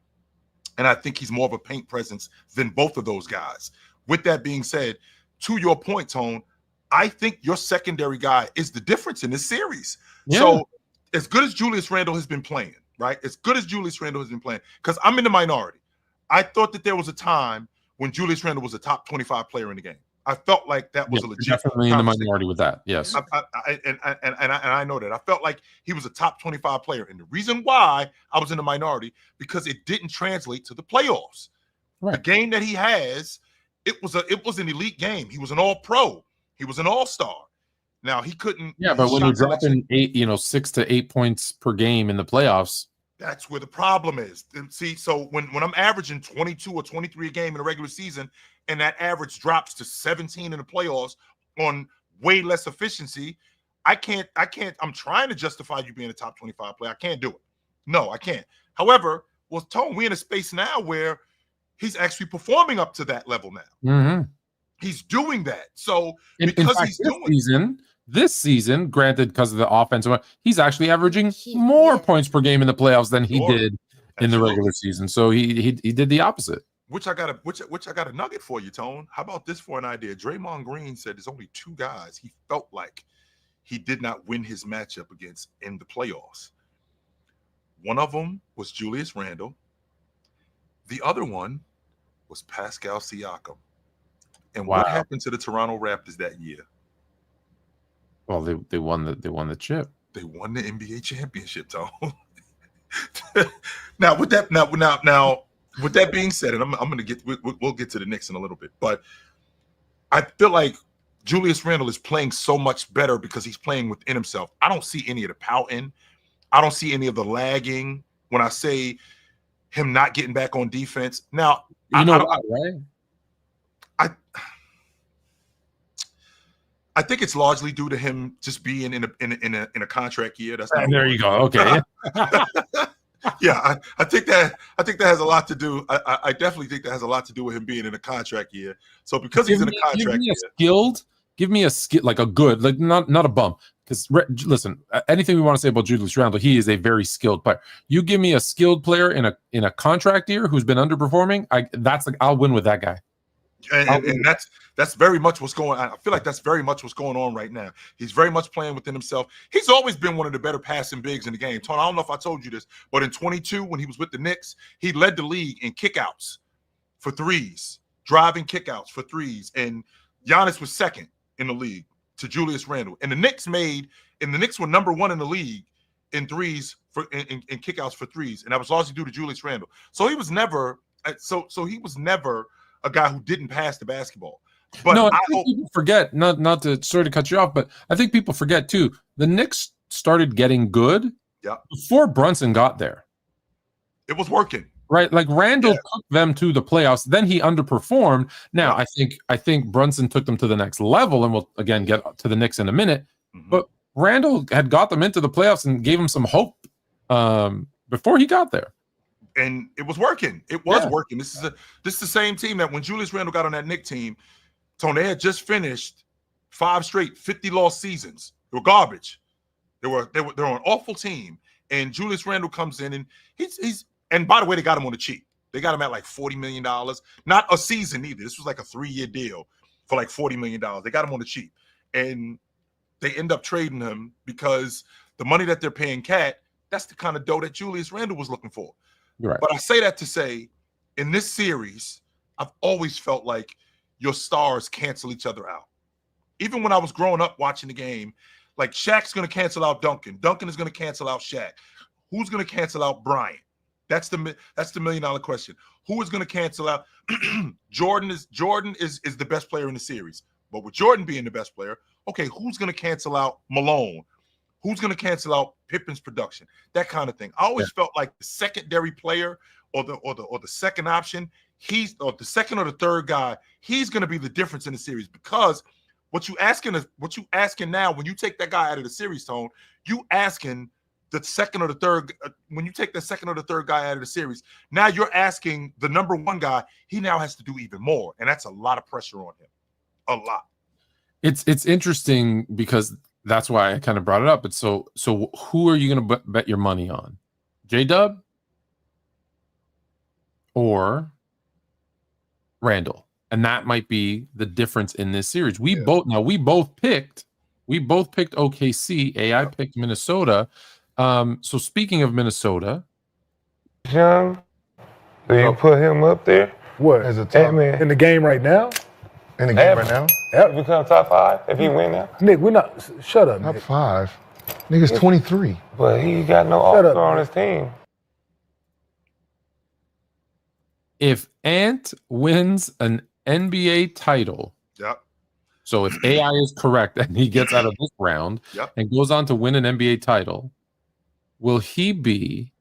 And I think he's more of a paint presence than both of those guys. With that being said, to your point, Tone, I think your secondary guy is the difference in this series. Yeah. So as good as Julius Randle has been playing, right? As good as Julius Randle has been playing, because I'm in the minority. I thought that there was a time when Julius Randle was a top 25 player in the game. I felt like that was a legit. Definitely in the minority with that. Yes, I know that. I felt like he was a top 25 player, and the reason why I was in the minority because it didn't translate to the playoffs. Right. The game that he has, it was an elite game. He was an All-Pro. He was an All-Star. Now he couldn't. Yeah, but when you're dropping 6 to 8 points per game in the playoffs, That's where the problem is. See, so when I'm averaging 22 or 23 a game in a regular season, and that average drops to 17 in the playoffs on way less efficiency, I can't. I'm trying to justify you being a top 25 player. I can't do it. No, I can't. However, well, Tone, we're in a space now where he's actually performing up to that level now. Mm-hmm. He's doing that. So In because fact, he's doing this season, granted, because of the offensive, he's actually averaging more points per game in the playoffs than he did in the regular season. So he did the opposite. Which I got a nugget for you, Tone. How about this for an idea? Draymond Green said there's only 2 guys he felt like he did not win his matchup against in the playoffs. One of them was Julius Randle. The other one was Pascal Siakam. And what happened to the Toronto Raptors that year? Well, they won the chip. They won the NBA championship, Tone. Now with that being said, and we'll get to the Knicks in a little bit, but I feel like Julius Randle is playing so much better because he's playing within himself. I don't see any of the pouting. I don't see any of the lagging when I say him not getting back on defense. Now, you know why, right? I think it's largely due to him just being in a contract year. That's there you go. Okay. Yeah, I think that has a lot to do. I definitely think that has a lot to do with him being in a contract year. So because he's in a contract year, give me a skill, like a good, like not a bum. Because listen, anything we want to say about Julius Randle, he is a very skilled player. You give me a skilled player in a contract year who's been underperforming, I'll win with that guy. And that's very much what's going on. I feel like that's very much what's going on right now. He's very much playing within himself. He's always been one of the better passing bigs in the game. Tony, I don't know if I told you this, but in 22, when he was with the Knicks, he led the league in kickouts for threes, driving kickouts for threes. And Giannis was second in the league to Julius Randle. And the Knicks were number 1 in the league in threes in kickouts for threes. And that was largely due to Julius Randle. So he was never a guy who didn't pass the basketball. But no, I think people forget, not to sort of cut you off, but I think people forget too, the Knicks started getting good before Brunson got there. It was working. Right? Like Randall took them to the playoffs, then he underperformed. Now I think Brunson took them to the next level, and we'll again get to the Knicks in a minute. Mm-hmm. But Randall had got them into the playoffs and gave them some hope before he got there. And it was working. It was working. This is the same team that when Julius Randle got on that Knicks team, Tony, they had just finished 5 straight 50-loss seasons. They were garbage. They were an awful team. And Julius Randle comes in and he's and by the way, they got him on the cheap. They got him at like $40 million. Not a season either. This was like a 3-year deal for like $40 million. They got him on the cheap. And they end up trading him because the money that they're paying Cat, that's the kind of dough that Julius Randle was looking for. Right. But I say that to say, in this series, I've always felt like your stars cancel each other out. Even when I was growing up watching the game, like Shaq's going to cancel out Duncan. Duncan is going to cancel out Shaq. Who's going to cancel out Bryant? That's the $1 million question. Who is going to cancel out? Jordan is the best player in the series. But with Jordan being the best player, okay, who's going to cancel out Malone? Who's going to cancel out Pippen's production? That kind of thing. I always felt like the secondary player or the second option, or the second or the third guy, he's going to be the difference in the series, because what you asking now, when you take that guy out of the series, Tone, you asking the second or the third. When you take the second or the third guy out of the series, now you're asking the number 1 guy. He now has to do even more, and that's a lot of pressure on him. A lot. It's interesting because that's why I kind of brought it up. But so who are you going to bet your money on? J-Dub or Randall? And that might be the difference in this series. We both picked OKC. AI picked Minnesota. So speaking of Minnesota, Young, do you put him up there? What? As a top man in the game right now? In the game right now? Yep. Become top 5 if he win now? Nick, we're not. Shut up, Top Nick. 5. Nigga's 23. But he got no all-star on his team. if Ant wins an NBA title, so if AI is correct and he gets out of this round and goes on to win an NBA title, will he be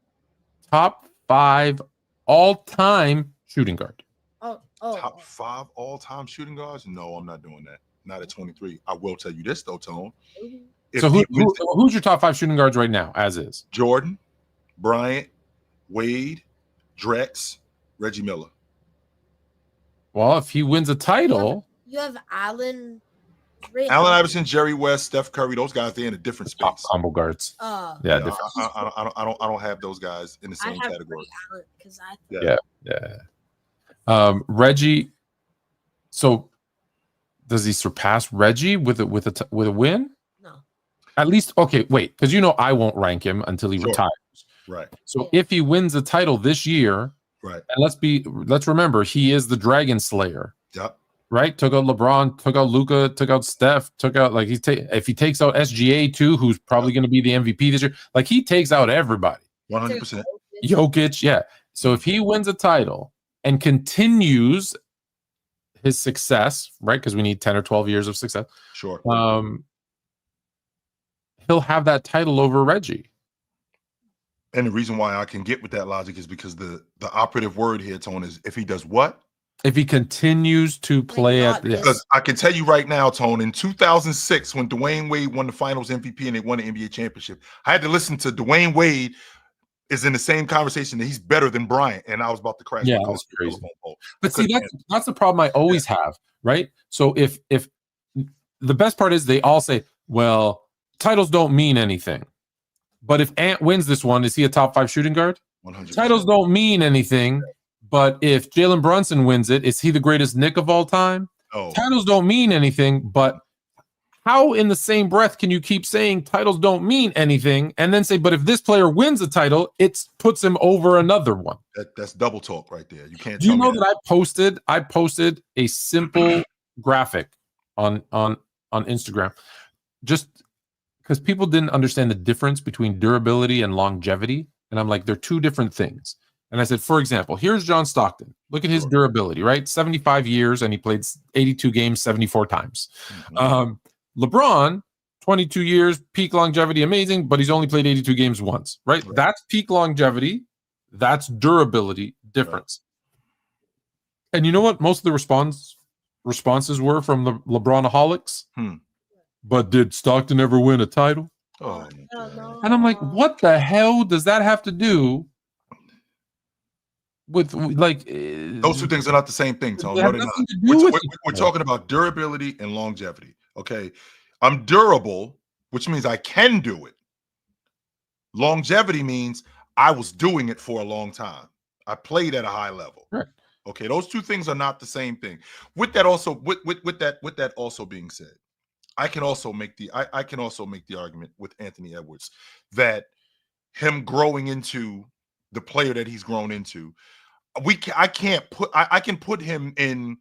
top 5 all-time shooting guard. Top 5 all-time shooting guards? No, I'm not doing that. Not at 23. I will tell you this though, Tone. So who's your top 5 shooting guards right now, as is? Jordan, Bryant, Wade, Drex, Reggie Miller. Well, if he wins a title, you have Allen Iverson, Jerry West, Steph Curry, those guys, they're in a different space. top combo guards. I don't have those guys in the same category. Reggie. So, does he surpass Reggie with a win? No. At least, okay. Wait, because I won't rank him until he retires. Right. So if he wins a title this year, right, and let's remember he is the Dragon Slayer. Yep. Right. Took out LeBron, took out Luka, took out Steph, took out if he takes out SGA too, who's probably going to be the MVP this year. Like he takes out everybody. 100%. Jokic, yeah. So if he wins a title and continues his success, right? Because we need 10 or 12 years of success. Sure. He'll have that title over Reggie. And the reason why I can get with that logic is because the operative word here, Tone, is if he does what? If he continues to play at this. Because I can tell you right now, Tone, in 2006, when Dwayne Wade won the finals MVP and they won the NBA championship, I had to listen to Dwayne Wade is in the same conversation that he's better than Bryant, and I was about to crash. Yeah, that's crazy. But see, that's the problem I always have, right? So if the best part is they all say, well, titles don't mean anything. But if Ant wins this one, is he a top 5 shooting guard? 100%. Titles don't mean anything. But if Jalen Brunson wins it, is he the greatest Knick of all time? Oh. Titles don't mean anything, but how in the same breath can you keep saying titles don't mean anything and then say, but if this player wins a title, it puts him over another one? That's double talk right there. You can't. Do you know that I posted a simple graphic on Instagram, just because people didn't understand the difference between durability and longevity, and I'm like, they're two different things. And I said, for example, here's John Stockton. Look at his durability, right? 75 years, and he played 82 games 74 times. Mm-hmm. LeBron, 22 years, peak longevity, amazing, but he's only played 82 games once, right? That's peak longevity. That's durability difference. Right. And you know what most of the responses were from the LeBronaholics? But did Stockton ever win a title? Oh, and I'm like, what the hell does that have to do with those two things are not the same thing, Tony. No, they're not. We're talking about durability and longevity. Okay, I'm durable, which means I can do it. Longevity means I was doing it for a long time. I played at a high level. Right. Okay, those two things are not the same thing. With that also, with that also being said, I can also make the argument with Anthony Edwards that him growing into the player that he's grown into, I can put him in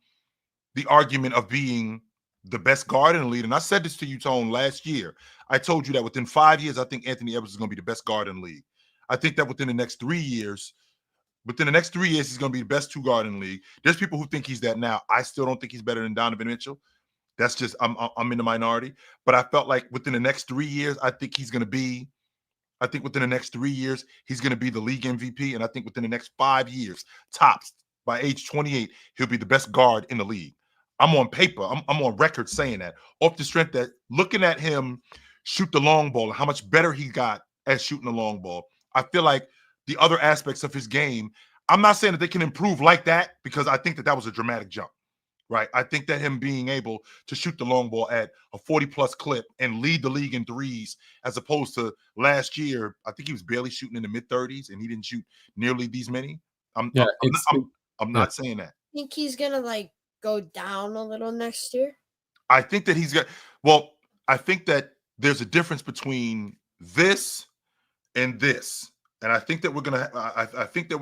the argument of being the best guard in the league. And I said this to you, Tone, last year. I told you that within 5 years, I think Anthony Edwards is going to be the best guard in the league. I think that within the next 3 years, he's going to be the best 2 guard in the league. There's people who think he's that now. I still don't think he's better than Donovan Mitchell. That's just I'm in the minority. But I felt like within the next 3 years, I think within the next 3 years, he's going to be the league MVP. And I think within the next 5 years, tops, by age 28, he'll be the best guard in the league. I'm on paper. I'm on record saying that. Off the strength that looking at him shoot the long ball and how much better he got at shooting the long ball, I feel like the other aspects of his game, I'm not saying that they can improve like that because I think that was a dramatic jump. Right. I think that him being able to shoot the long ball at a 40-plus clip and lead the league in threes, as opposed to last year, I think he was barely shooting in the mid-30s and he didn't shoot nearly these many. I'm not saying that. I think he's going to go down a little next year. I think that I think that there's a difference between this and this. And I think that we're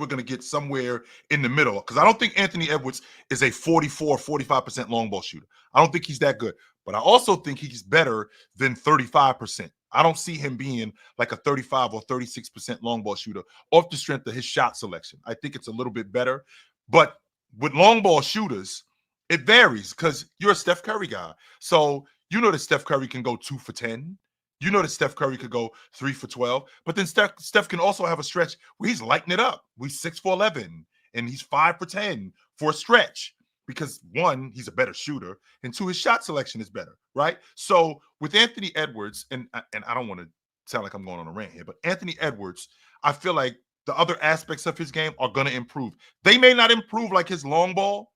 gonna get somewhere in the middle, because I don't think Anthony Edwards is a 45% long ball shooter. I don't think he's that good, but I also think he's better than 35%. I don't see him being like a 35 or 36% long ball shooter off the strength of his shot selection. I think it's a little bit better, but with long ball shooters, it varies because you're a Steph Curry guy. So you know that Steph Curry can go 2 for 10. You know that Steph Curry could go 3 for 12, but then Steph can also have a stretch where he's lighting it up. He's 6 for 11, and he's 5 for 10 for a stretch because one, he's a better shooter, and two, his shot selection is better, right? So with Anthony Edwards, and I don't want to sound like I'm going on a rant here, but Anthony Edwards, I feel like the other aspects of his game are going to improve. They may not improve like his long ball.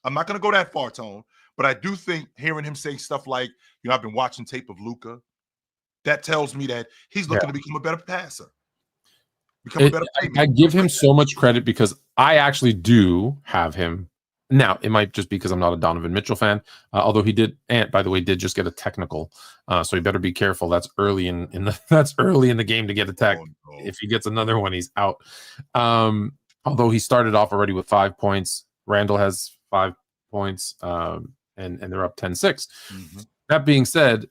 I'm not going to go that far, Tone, but I do think hearing him say stuff like, I've been watching tape of Luka, that tells me that he's looking to become a better passer. I give him so much credit because I actually do have him. Now, it might just be because I'm not a Donovan Mitchell fan, although Ant, by the way, did just get a technical. So he better be careful. That's early in the game to get a tech. Oh, no. If he gets another one, he's out. Although he started off already with 5 points. Randall has 5 points, and they're up 10-6. Mm-hmm. That being said,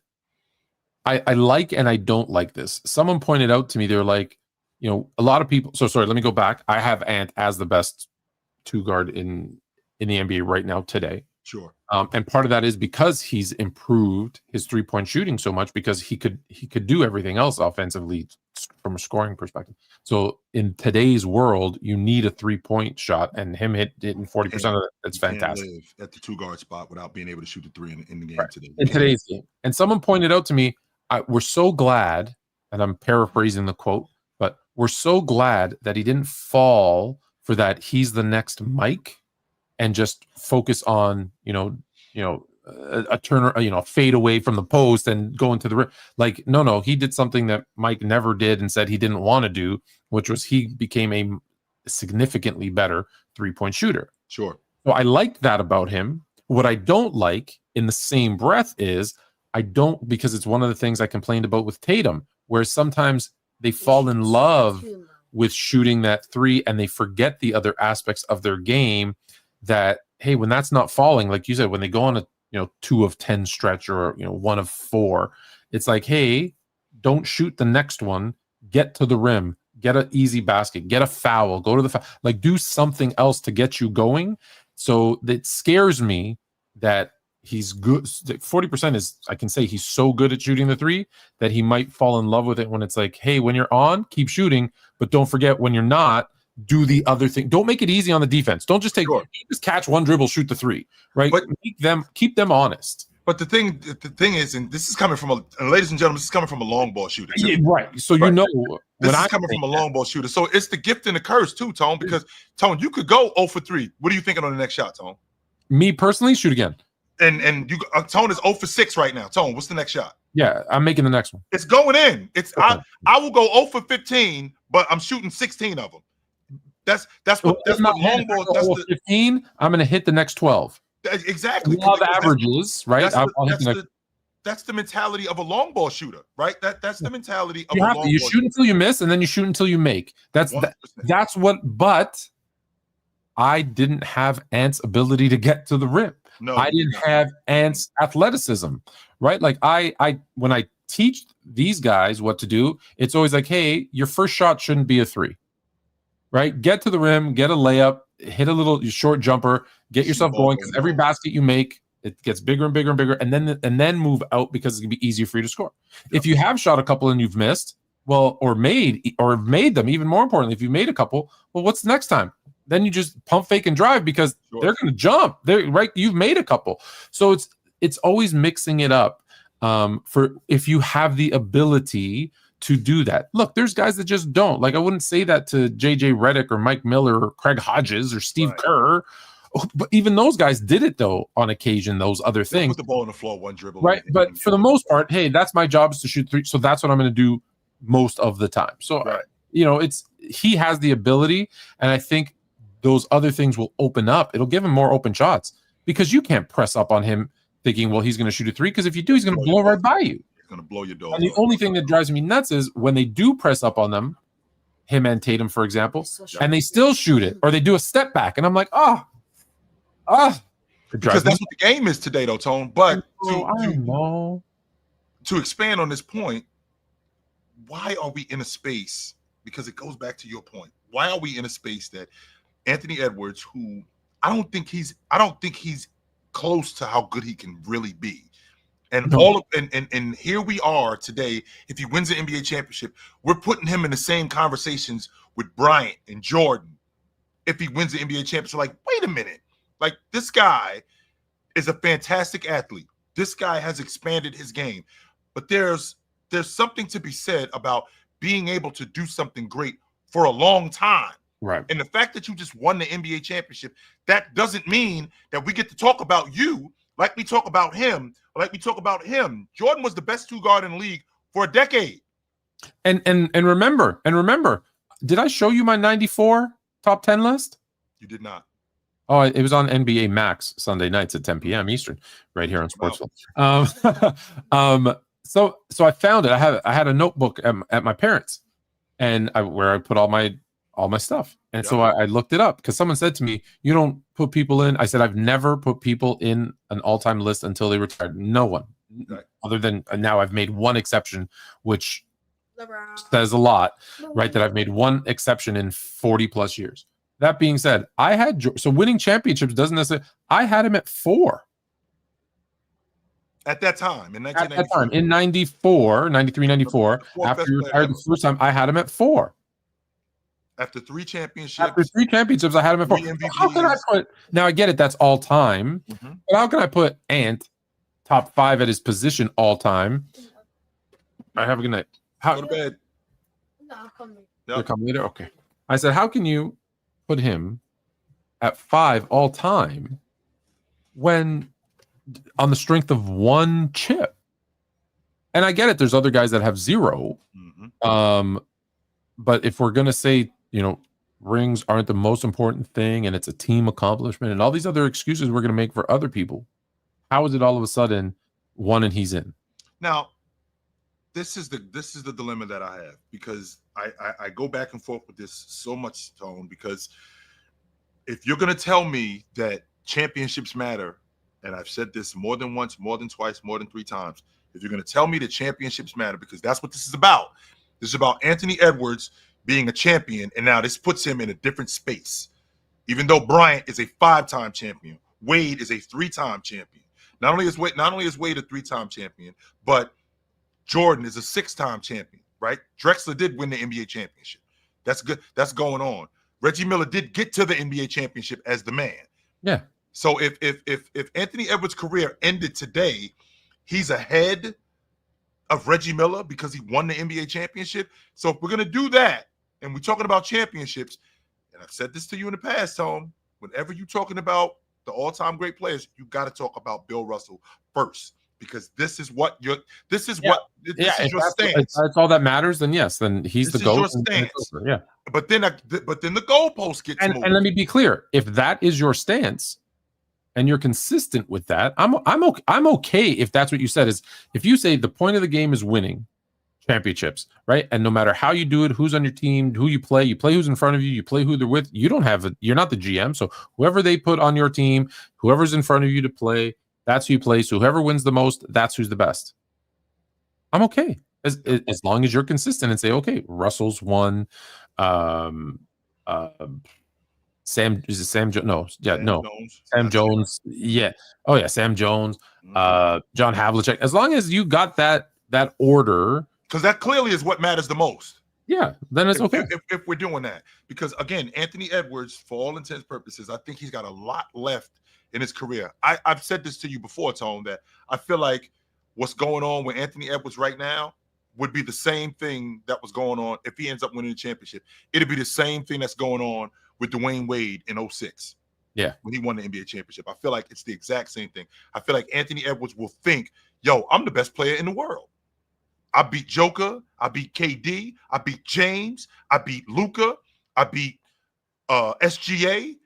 I like and I don't like this. Someone pointed out to me, they're like, a lot of people. So sorry, let me go back. I have Ant as the best 2 guard in the NBA right now today. Sure. And part of that is because he's improved his 3-point shooting so much because he could do everything else offensively from a scoring perspective. So in today's world, you need a 3-point shot, and him hitting 40% of it, that's fantastic. Can't live at the 2 guard spot without being able to shoot the 3 in the game today. In today's game. And someone pointed out to me, we're so glad, and I'm paraphrasing the quote, but we're so glad that he didn't fall for that he's the next Mike and just focus on, a turner, a fade away from the post and go into the rim. Like, no, he did something that Mike never did and said he didn't want to do, which was he became a significantly better 3-point shooter. Sure. So I like that about him. What I don't like in the same breath is because it's one of the things I complained about with Tatum, where sometimes they fall in love with shooting that 3 and they forget the other aspects of their game that, hey, when that's not falling, like you said, when they go on a 2 of 10 stretch or 1 of 4, it's like, hey, don't shoot the next one, get to the rim, get an easy basket, get a foul, go to the foul, like do something else to get you going. So that scares me that he's good. 40% is, I can say he's so good at shooting the 3 that he might fall in love with it when it's like, hey, when you're on, keep shooting, but don't forget when you're not, do the other thing. Don't make it easy on the defense. Don't just just catch one dribble, shoot the 3, right? But keep them honest. But the thing is, and this is coming from ladies and gentlemen, this is coming from a long ball shooter. Yeah, right. So right. This is coming from a long ball shooter. So it's the gift and the curse too, Tone, because Tone, you could go 0 for 3. What are you thinking on the next shot, Tone? Me personally, shoot again. And you Tone is 0 for 6 right now. Tone, what's the next shot? Yeah, I'm making the next one. It's going in. I will go 0 for 15, but I'm shooting 16 of them. That's what long ball. That's 15. I'm going to hit the next 12. Exactly. Love averages, right? That's the mentality of a long ball shooter, right? That's the mentality of you shoot until you miss, and then you shoot until you make. That's what. But I didn't have Ant's ability to get to the rim. No, I didn't have Ant's athleticism, right? Like I when I teach these guys what to do, it's always like, hey, your first shot shouldn't be a 3. Right? Get to the rim, get a layup, hit a little short jumper, get yourself going, because every basket you make, it gets bigger and bigger and bigger, and then move out because it's gonna be easier for you to score. Yep. If you have shot a couple and you've missed, or made them, even more importantly, if you made a couple, well, what's the next time? Then you just pump, fake, and drive because they're gonna jump. You've made a couple. So it's always mixing it up for if you have the ability to do that. Look, there's guys that just don't. Like, I wouldn't say that to JJ Redick or Mike Miller or Craig Hodges or Steve Kerr. But even those guys did it, though, on occasion, those other things. Put the ball on the floor, one dribble. Right, but for the most part, hey, that's my job is to shoot 3, so that's what I'm going to do most of the time. So, he has the ability, and I think those other things will open up. It'll give him more open shots because you can't press up on him thinking, well, he's going to shoot a 3, because if you do, he's going to blow right by you. Going to blow your door. And the only thing that drives me nuts is when they do press up on them, him and Tatum, for example, and they still shoot it, or they do a step back, and I'm like, because that's what the game is today, though, Tone. But to expand on this point, why are we in a space? Because it goes back to your point. Why are we in a space that Anthony Edwards, who I don't think he's close to how good he can really be. And and here we are today. If he wins the NBA championship, we're putting him in the same conversations with Bryant and Jordan. If he wins the NBA championship, like, wait a minute, like this guy is a fantastic athlete. This guy has expanded his game, but there's something to be said about being able to do something great for a long time. Right. And the fact that you just won the NBA championship, that doesn't mean that we get to talk about you like we talk about him, or like we talk about him. Jordan was the best two guard in the league for a decade. And remember, did I show you my 94 top 10 list? You did not. Oh, it was on NBA Max Sunday nights at 10 p.m. Eastern, right here on Sportsville. So I found it. I had a notebook at my parents', and where I put all my stuff. And so I looked it up because someone said to me, "You don't put people in." I said, "I've never put people in an all-time list until they retired. No one, other than now. I've made one exception, which says a lot, right? That I've made one exception in 40 plus years." That being said, I had so winning championships doesn't necessarily. I had him at 4 at that time in 1994. At that time in 94, 93, 94. After he retired the first time, I had him at 4. After 3 championships. After 3 championships, I had him at 4. How can I put? Now I get it. That's all time. But how can I put Ant top 5 at his position all time? I have a good night. Go to bed. No, I'll come later. You'll come later. Okay. I said, how can you put him at 5 all time when on the strength of 1 chip? And I get it. There's other guys that have 0. But if we're gonna say, rings aren't the most important thing, and it's a team accomplishment, and all these other excuses we're gonna make for other people, how is it all of a sudden 1 and he's in? Now, this is the dilemma that I have, because I go back and forth with this so much, Tone, because if you're going to tell me that championships matter, and I've said this more than once, more than twice, more than 3 times, if you're going to tell me that championships matter, because that's what this is about. This is about Anthony Edwards being a champion, and now this puts him in a different space. Even though Bryant is a 5-time champion, Wade is a 3-time champion. Not only is Wade a 3-time champion, but Jordan is a 6-time champion, right? Drexler did win the NBA championship. That's good. That's going on. Reggie Miller did get to the NBA championship as the man. Yeah. So if Anthony Edwards' career ended today, he's ahead of Reggie Miller because he won the NBA championship. So if we're gonna do that, and we're talking about championships, and I've said this to you in the past, Tom, whenever you're talking about the all-time great players, you got to talk about Bill Russell first. Because this is your stance. That's all that matters. Then yes, then he's the GOAT. Yeah. But then the goalposts get moved. And let me be clear: if that is your stance, and you're consistent with that, I'm okay if that's what you said. Is if you say the point of the game is winning championships, right? And no matter how you do it, who's on your team, who you play who's in front of you play who they're with. You're not the GM, so whoever they put on your team, whoever's in front of you to play. That's who you play. So whoever wins the most, that's who's the best. I'm okay as long as you're consistent and say, okay, Russell's won. Sam Jones. Sam Jones. Yeah. Oh yeah, Sam Jones. John Havlicek. As long as you got that order, because that clearly is what matters the most. Yeah, then it's okay if we're doing that. Because again, Anthony Edwards, for all intents and purposes, I think he's got a lot left in his career. I've said this to you before, Tone, that I feel like what's going on with Anthony Edwards right now would be the same thing that was going on if he ends up winning the championship. It'd be the same thing that's going on with Dwayne Wade in 2006. Yeah. When he won the NBA championship. I feel like it's the exact same thing. I feel like Anthony Edwards will think, yo, I'm the best player in the world. I beat Joker. I beat KD. I beat James. I beat Luka. I beat SGA.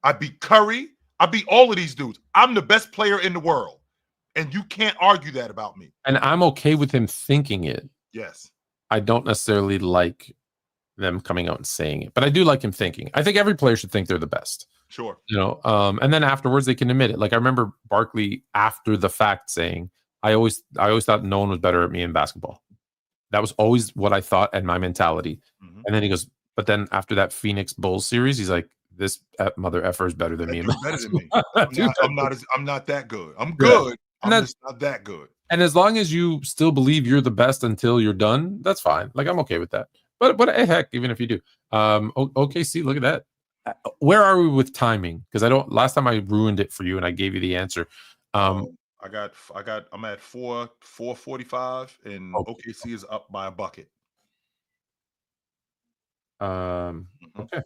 I beat Curry. I beat all of these dudes. I'm the best player in the world. And you can't argue that about me. And I'm okay with him thinking it. Yes. I don't necessarily like them coming out and saying it, but I do like him thinking. I think every player should think they're the best. Sure. And then afterwards they can admit it. Like I remember Barkley after the fact saying, I always thought no one was better at me in basketball. That was always what I thought and my mentality. And then he goes, but then after that Phoenix Bulls series, he's like, this mother effer is better than me. Better than me. I'm not that good. I'm good. I'm just not that good. And as long as you still believe you're the best until you're done, that's fine. Like, I'm okay with that. But heck, even if you do. OKC, look at that. Where are we with timing? Because last time I ruined it for you and I gave you the answer. I'm at 4:45 and OKC is up by a bucket. Okay.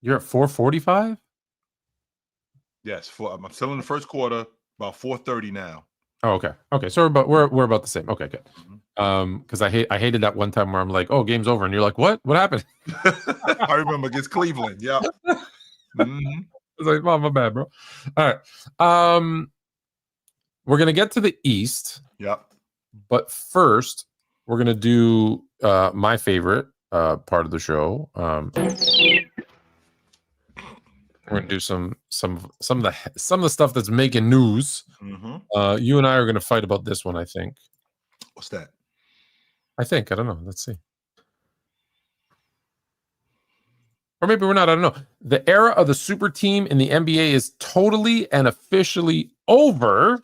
You're at 4:45? Yes, I'm still in the first quarter, about 4:30 now. Oh, okay. Okay. So we're about the same. Okay, good. Because I hated that one time where I'm like, oh, game's over, and you're like, what? What happened? I remember against Cleveland. Yeah. I was like, oh, my bad, bro. All right. We're gonna get to the East. Yep. But first, we're gonna do my favorite part of the show. We're gonna do some of the stuff that's making news. You and I are gonna fight about this one, I think. What's that? I don't know. Let's see. Or maybe we're not. I don't know. The era of the super team in the NBA is totally and officially over.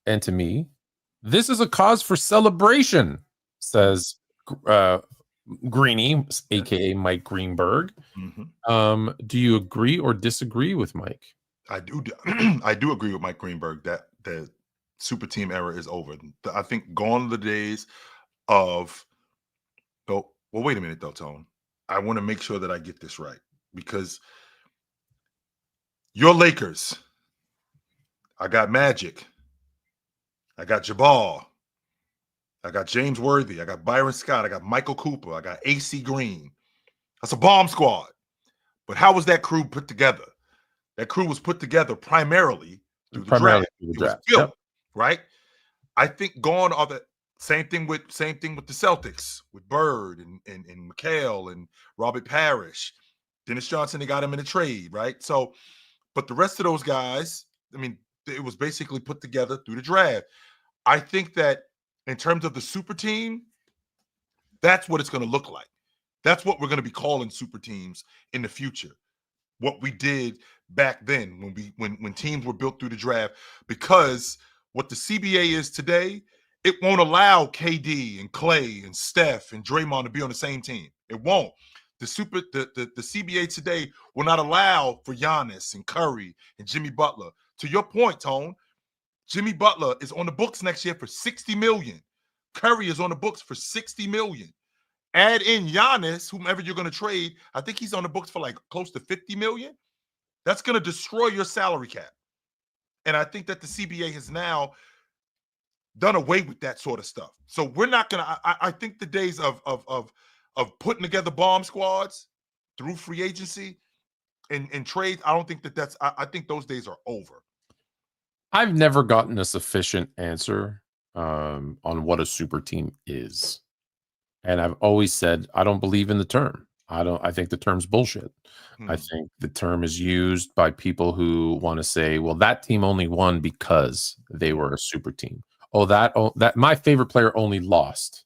To me, this is a cause for celebration, says Greeny, aka Mike Greenberg. Do you agree or disagree with Mike? I do. I do agree with Mike Greenberg that the super team era is over. I think gone are the days of. Oh, well, wait a minute, though, Tone. I want to make sure that I get this right because your Lakers. I got Magic. I got Jabal. I got James Worthy. I got Byron Scott. I got Michael Cooper. I got AC Green. That's a bomb squad. But how was that crew put together? That crew was put together primarily through the draft. It was built, right? I think gone are the same thing with the Celtics with Bird and McHale and Robert Parrish, Dennis Johnson. They got him in a trade, right? So, but the rest of those guys, I mean, it was basically put together through the draft. I think that in terms of the super team, that's what it's going to look like. That's what we're going to be calling super teams in the future. What we did back then when teams were built through the draft, because what the CBA is today, it won't allow KD and Clay and Steph and Draymond to be on the same team. It won't. The CBA today will not allow for Giannis and Curry and Jimmy Butler. To your point, Tone, Jimmy Butler is on the books next year for $60 million. Curry is on the books for $60 million. Add in Giannis, whomever you're going to trade. I think he's on the books for like close to $50 million. That's going to destroy your salary cap. And I think that the CBA has now done away with that sort of stuff. So we're not going to. I think the days of putting together bomb squads through free agency and trades, I don't think that's. I think those days are over. I've never gotten a sufficient answer on what a super team is. And I've always said, I don't believe in the term. I think the term's bullshit. I think the term is used by people who want to say, well, that team only won because they were a super team. Oh, that my favorite player only lost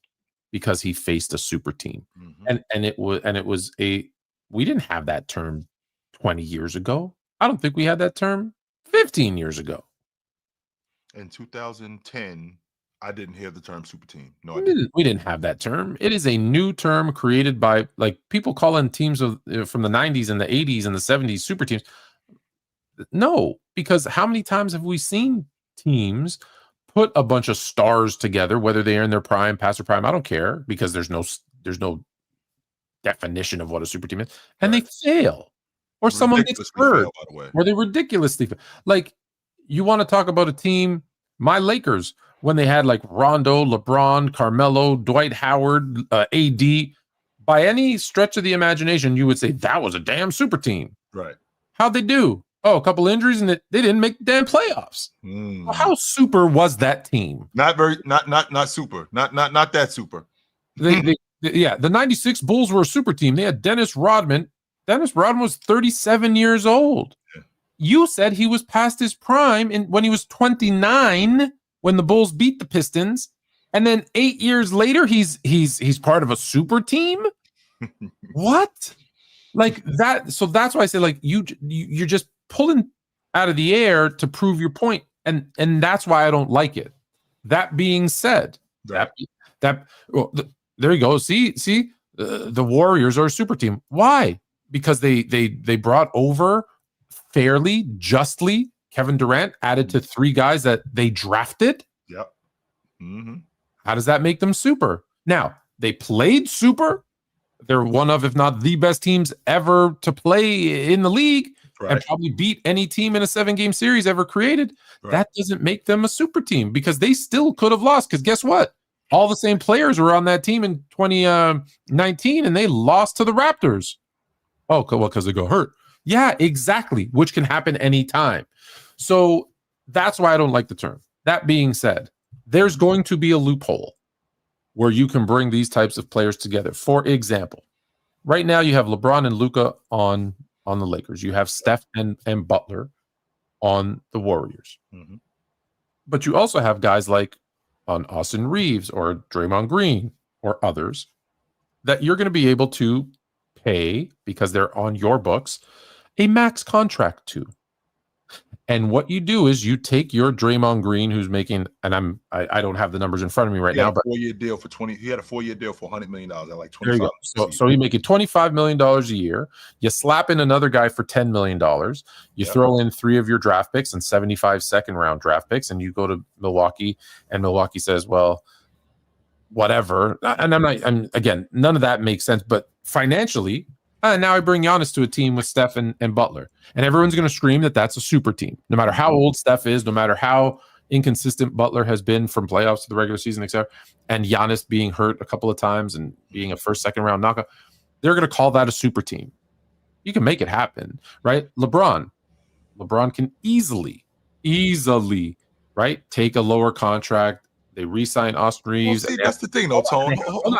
because he faced a super team. And it was we didn't have that term 20 years ago. I don't think we had that term 15 years ago. In 2010, I didn't hear the term super team. No, I didn't. We didn't have that term. It is a new term created by people calling teams from the 90s and the 80s and the 70s super teams. No, because how many times have we seen teams put a bunch of stars together, whether they are in their prime, past or prime? I don't care, because there's no definition of what a super team is, and they fail, or someone gets hurt, or they ridiculously fail. Like, you want to talk about a team, my Lakers, when they had like Rondo, LeBron, Carmelo, Dwight Howard, AD, by any stretch of the imagination, you would say that was a damn super team. Right. How'd they do? Oh, a couple injuries, and they didn't make the damn playoffs. Well, how super was that team? Not super. Not that super. The 96 Bulls were a super team. They had Dennis Rodman. Dennis Rodman was 37 years old. Yeah. You said he was past his prime when he was 29 when the Bulls beat the Pistons, and then 8 years later he's part of a super team. What? Like that? So that's why I say, like, you're just pulling out of the air to prove your point. and that's why I don't like it. That being said, Right. there you go. See, the Warriors are a super team. Why? Because they brought over fairly, justly Kevin Durant, added to 3 guys that they drafted. Yep. Mm-hmm. How does that make them super? Now, they played super. They're one of, if not the best teams ever to play in the league, and probably beat any team in a 7-game series ever created. Right. That doesn't make them a super team because they still could have lost. Because guess what? All the same players were on that team in 2019, and they lost to the Raptors. Oh, well, because they got hurt. Yeah, exactly, which can happen anytime. So that's why I don't like the term. That being said, there's going to be a loophole where you can bring these types of players together. For example, right now you have LeBron and Luka on the Lakers. You have Steph and Butler on the Warriors. Mm-hmm. But you also have guys like on Austin Reeves or Draymond Green or others that you're going to be able to pay because they're on your books a max contract to. And what you do is you take your Draymond Green, who's making, and I don't have the numbers in front of me right now, but 4-year deal for 20. He had a 4-year deal for $100 million at like 25. there you go. So you make it $25 million a year. You slap in another guy for $10 million. You throw in 3 of your draft picks and 75 second-round draft picks, and you go to Milwaukee, and Milwaukee says, well, whatever. And again, none of that makes sense, but financially, now I bring Giannis to a team with Steph and Butler. And everyone's going to scream that that's a super team. No matter how old Steph is, no matter how inconsistent Butler has been from playoffs to the regular season, etc., and Giannis being hurt a couple of times and being a first, second round knockout, they're going to call that a super team. You can make it happen, right? LeBron can easily, right, take a lower contract. They re-sign Austin Reeves. Well, see, that's the thing, though, Tone.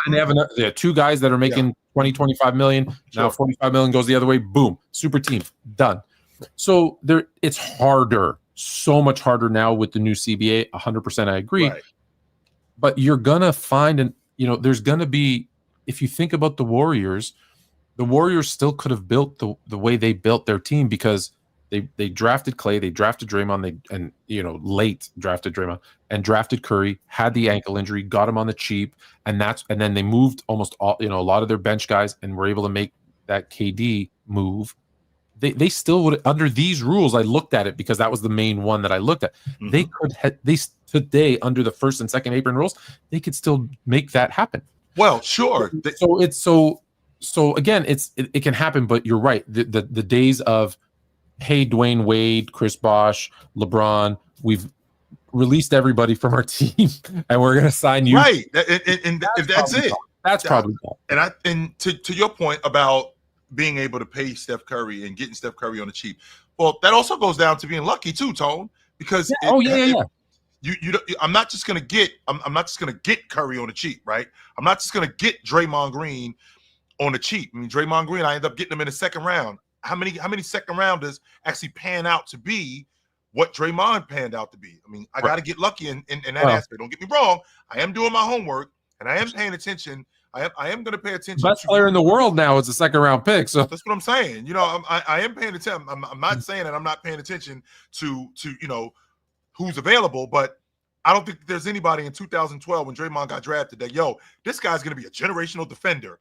And they have 2 guys that are making 20-25 million. Now 45 million goes the other way. Boom, super team done. So it's harder, so much harder now with the new CBA. 100%, I agree. Right. But you're gonna find, there's gonna be. If you think about the Warriors still could have built the way they built their team because they drafted Clay, they drafted Draymond, late drafted Draymond and drafted Curry, had the ankle injury, got him on the cheap, and then they moved almost all, a lot of their bench guys and were able to make that KD move. They still would, under these rules, I looked at it because that was the main one that I looked at. Mm-hmm. They could today under the first and second apron rules, they could still make that happen. Well, sure. So again, it can happen, but you're right. The days of, hey, Dwayne Wade, Chris Bosh, LeBron, we've released everybody from our team, and we're going to sign you. Right, and if that's it, that's probably gone. And to your point about being able to pay Steph Curry and getting Steph Curry on the cheap, well, that also goes down to being lucky too, Tone. Because I'm not just going to get Curry on the cheap, right? I'm not just going to get Draymond Green on the cheap. I mean, Draymond Green, I end up getting him in the second round. How many second rounders actually pan out to be what Draymond panned out to be? I mean, I got to get lucky in that aspect. Don't get me wrong. I am doing my homework and I am paying attention. I am going to pay attention. Best player in the world now is a second round pick. So that's what I'm saying. I am paying attention. I'm not saying that I'm not paying attention to who's available, but I don't think there's anybody in 2012 when Draymond got drafted that, this guy's going to be a generational defender.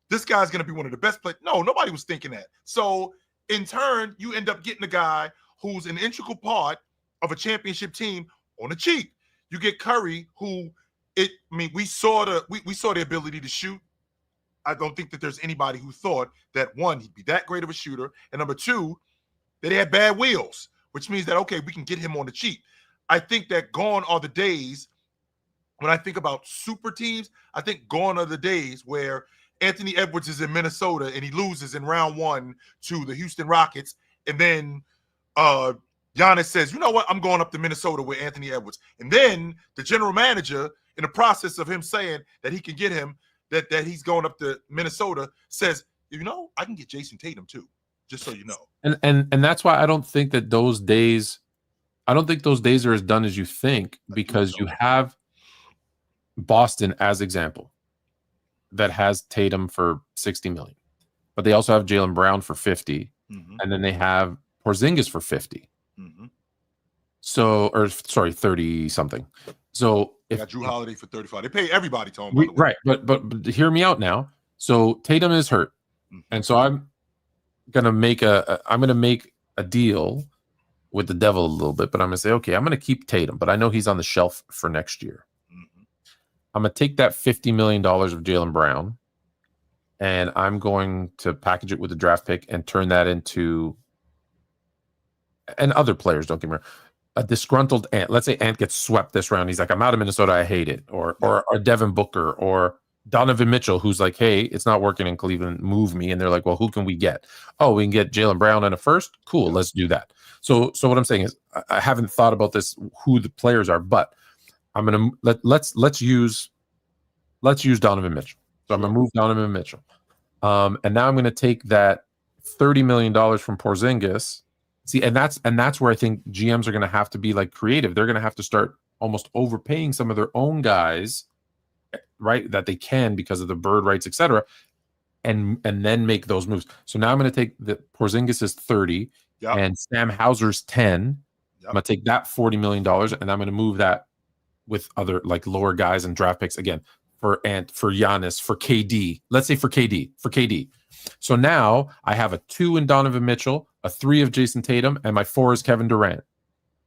This guy's going to be one of the best players. No, nobody was thinking that. So in turn, you end up getting a guy who's an integral part of a championship team on the cheap. You get Curry, we saw the ability to shoot. I don't think that there's anybody who thought that, one, he'd be that great of a shooter, and number two, that he had bad wheels, which means that, okay, we can get him on the cheap. I think that gone are the days, when I think about super teams, I think gone are the days where Anthony Edwards is in Minnesota and he loses in round 1 to the Houston Rockets. And then Giannis says, you know what? I'm going up to Minnesota with Anthony Edwards. And then the general manager, in the process of him saying that he can get him, that he's going up to Minnesota, says, I can get Jason Tatum too, just so you know. And that's why I don't think that those days are as done as you think, because you have Boston as example that has Tatum for $60 million, but they also have Jaylen Brown for $50, and then they have Porzingis for $50. So, or sorry, 30 something. So They if got Drew Holiday for 35. They pay everybody, Tone, by the way. right, but hear me out now. So Tatum is hurt, and so I'm gonna make a deal with the devil a little bit. But I'm gonna say, okay, I'm gonna keep Tatum, but I know he's on the shelf for next year. I'm gonna take that $50 million of Jaylen Brown, and I'm going to package it with a draft pick and turn that into, and other players, don't get me wrong, a disgruntled Ant. Let's say Ant gets swept this round. He's like, I'm out of Minnesota. I hate it. Or Devin Booker or Donovan Mitchell, who's like, hey, it's not working in Cleveland. Move me. And they're like, well, who can we get? Oh, we can get Jaylen Brown in a first. Cool. Let's do that. So what I'm saying is, I haven't thought about this, who the players are, but I'm gonna let's use Donovan Mitchell. So I'm gonna move Donovan Mitchell. And now I'm gonna take that $30 million from Porzingis. See, and that's where I think GMs are going to have to be like creative. They're going to have to start almost overpaying some of their own guys, right? That they can because of the bird rights, etc., and then make those moves. So now I'm going to take the Porzingis is 30 and Sam Hauser's 10. I'm going to take that $40 million and I'm going to move that with other like lower guys and draft picks again for Giannis, for KD. Let's say for KD. So now I have a 2 in Donovan Mitchell, a 3 of Jason Tatum, and my 4 is Kevin Durant.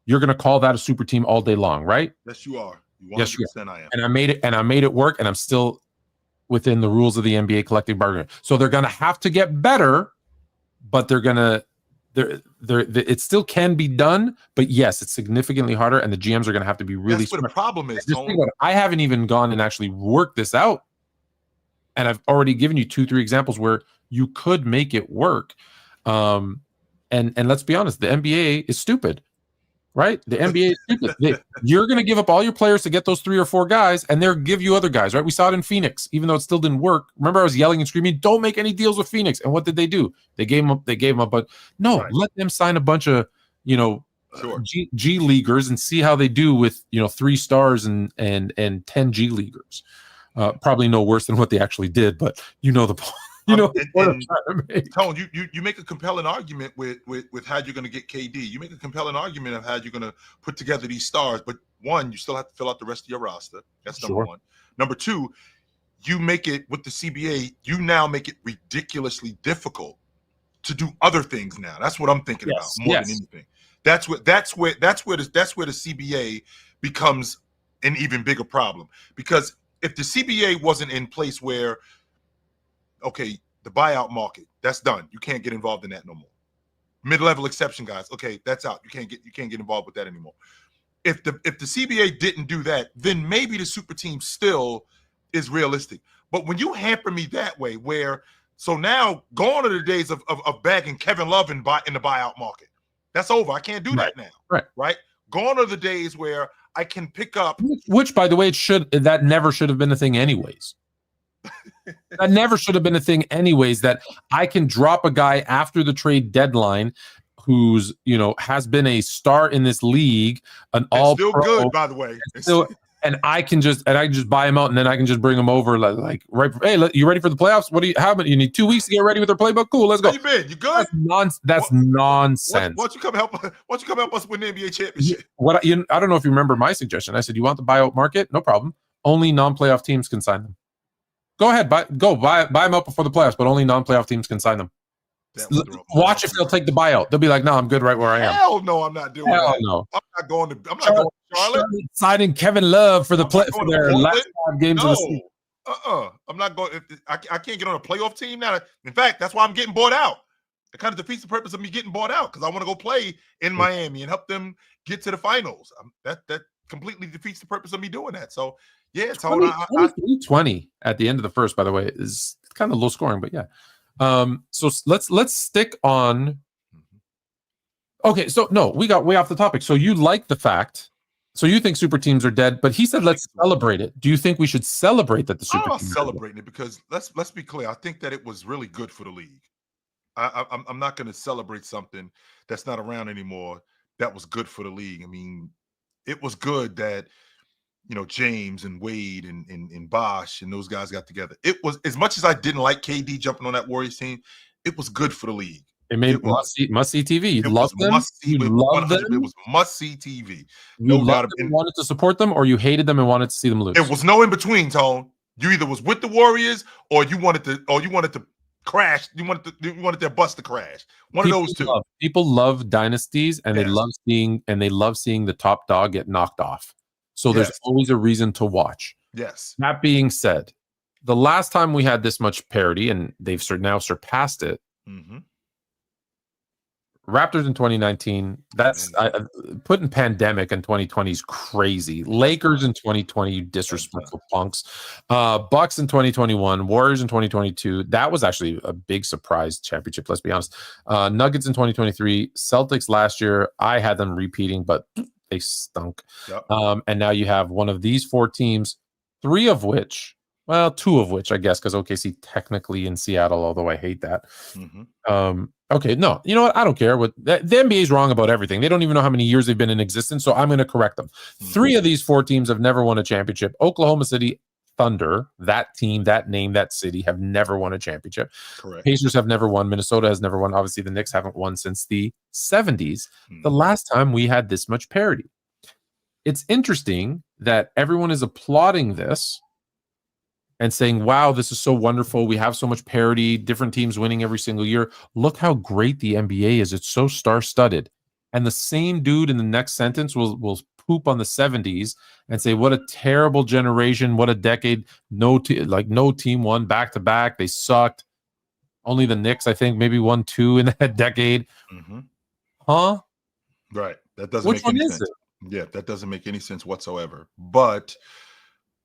You're going to call that a super team all day long, right? Yes, you are. 100% Yes, you are. I am. And I made it work, and I'm still within the rules of the NBA collective bargaining. So they're going to have to get better, but it still can be done. But yes, it's significantly harder, and the GMs are going to have to be really. That's what the problem is. I haven't even gone and actually worked this out, and I've already given you 2-3 examples where you could make it work. And let's be honest, the NBA is stupid, right? The NBA is stupid. You're going to give up all your players to get those 3 or 4 guys, and they'll give you other guys, right? We saw it in Phoenix, even though it still didn't work. Remember, I was yelling and screaming, "Don't make any deals with Phoenix." And what did they do? They gave them up, but no, let them sign a bunch of G leaguers and see how they do with 3 stars and 10 G leaguers. Probably no worse than what they actually did, but the point. Tone, you make a compelling argument with how you're going to get KD. You make a compelling argument of how you're going to put together these stars. But one, you still have to fill out the rest of your roster. That's number one. Number two, you make it with the CBA. You now make it ridiculously difficult to do other things. Now that's what I'm thinking about more than anything. That's where the CBA becomes an even bigger problem, because if the CBA wasn't in place where, okay, the buyout market, that's done. You can't get involved in that no more. Mid-level exception guys, okay, that's out. You can't get involved with that anymore. If the CBA didn't do that, then maybe the super team still is realistic. But when you hamper me that way, so now gone are the days of bagging Kevin Love in the buyout market. That's over. I can't do that now. Right? Gone are the days where I can pick up, which by the way, that never should have been a thing anyways. That never should have been a thing anyways, that I can drop a guy after the trade deadline who's has been a star in this league, an all still good, by the way. And I can just buy him out, and then I can just bring him over right. Hey, you ready for the playoffs? You need 2 weeks to get ready with their playbook? Cool, let's go. How you been? You good? That's nonsense. Why don't you come help us win the NBA championship? I don't know if you remember my suggestion. I said, you want the buyout market? No problem. Only non-playoff teams can sign them. Go ahead, buy them out before the playoffs, but only non-playoff teams can sign them. Watch if they'll take the buyout. They'll be like, "No, I'm good right where I am." Hell no, I'm not doing that. No. I'm not going to Charlotte. Signing Kevin Love for their last 5 games of the season. I'm not going. I can't get on a playoff team now. In fact, that's why I'm getting bought out. It kind of defeats the purpose of me getting bought out, because I want to go play in Miami and help them get to the finals. That completely defeats the purpose of me doing that. So yeah, it's 20 at the end of the first, by the way, is kind of low scoring, but yeah. So let's stick on. Okay, so no, we got way off the topic. So you like the fact. So you think super teams are dead, but he said let's celebrate it. Do you think we should celebrate that the super teams? I'm celebrating it because let's be clear. I think that it was really good for the league. I'm not going to celebrate something that's not around anymore. That was good for the league. I mean, it was good that James and Wade and Bosh and those guys got together. It was, as much as I didn't like KD jumping on that Warriors team, it was good for the league. It made It was. must see TV. You It love was them. must-see. You love them. It was must-see TV. You No doubt. loved them and wanted to support them, or you hated them and wanted to see them lose. It was no in between, Tone. You either was with the Warriors or you wanted to crash. You wanted their bus to crash. One of those two. People love dynasties, and Yes. they love seeing the top dog get knocked off. So there's Yes. always a reason to watch. Yes. That being said, the last time we had this much parity, and they've now surpassed it, Mm-hmm. Raptors in 2019. That's putting pandemic in 2020 is crazy. Lakers in 2020, you disrespectful punks. Bucks in 2021, Warriors in 2022. That was actually a big surprise championship. Let's be honest. Nuggets in 2023, Celtics last year. I had them repeating, but they stunk. Yep. And now you have one of these four teams, two of which, I guess, because OKC technically in Seattle, although I hate that. Mm-hmm. Okay, no, you know what? I don't care. The NBA is wrong about everything. They don't even know how many years they've been in existence, so I'm going to correct them. Mm-hmm. Three of these four teams have never won a championship. Oklahoma City Thunder, that team, that name, that city, have never won a championship. Correct. Pacers have never won. Minnesota has never won. Obviously, the Knicks haven't won since the 70s. Mm-hmm. The last time we had this much parity. It's interesting that everyone is applauding this and saying, wow, this is so wonderful. We have so much parity, different teams winning every single year. Look how great the NBA is. It's so star-studded. And the same dude in the next sentence will poop on the 70s and say, what a terrible generation, what a decade. No team won back-to-back. They sucked. Only the Knicks, I think, maybe won 2 in that decade. Mm-hmm. Huh? Right. That doesn't Which make any one is sense. it? Yeah, that doesn't make any sense whatsoever. But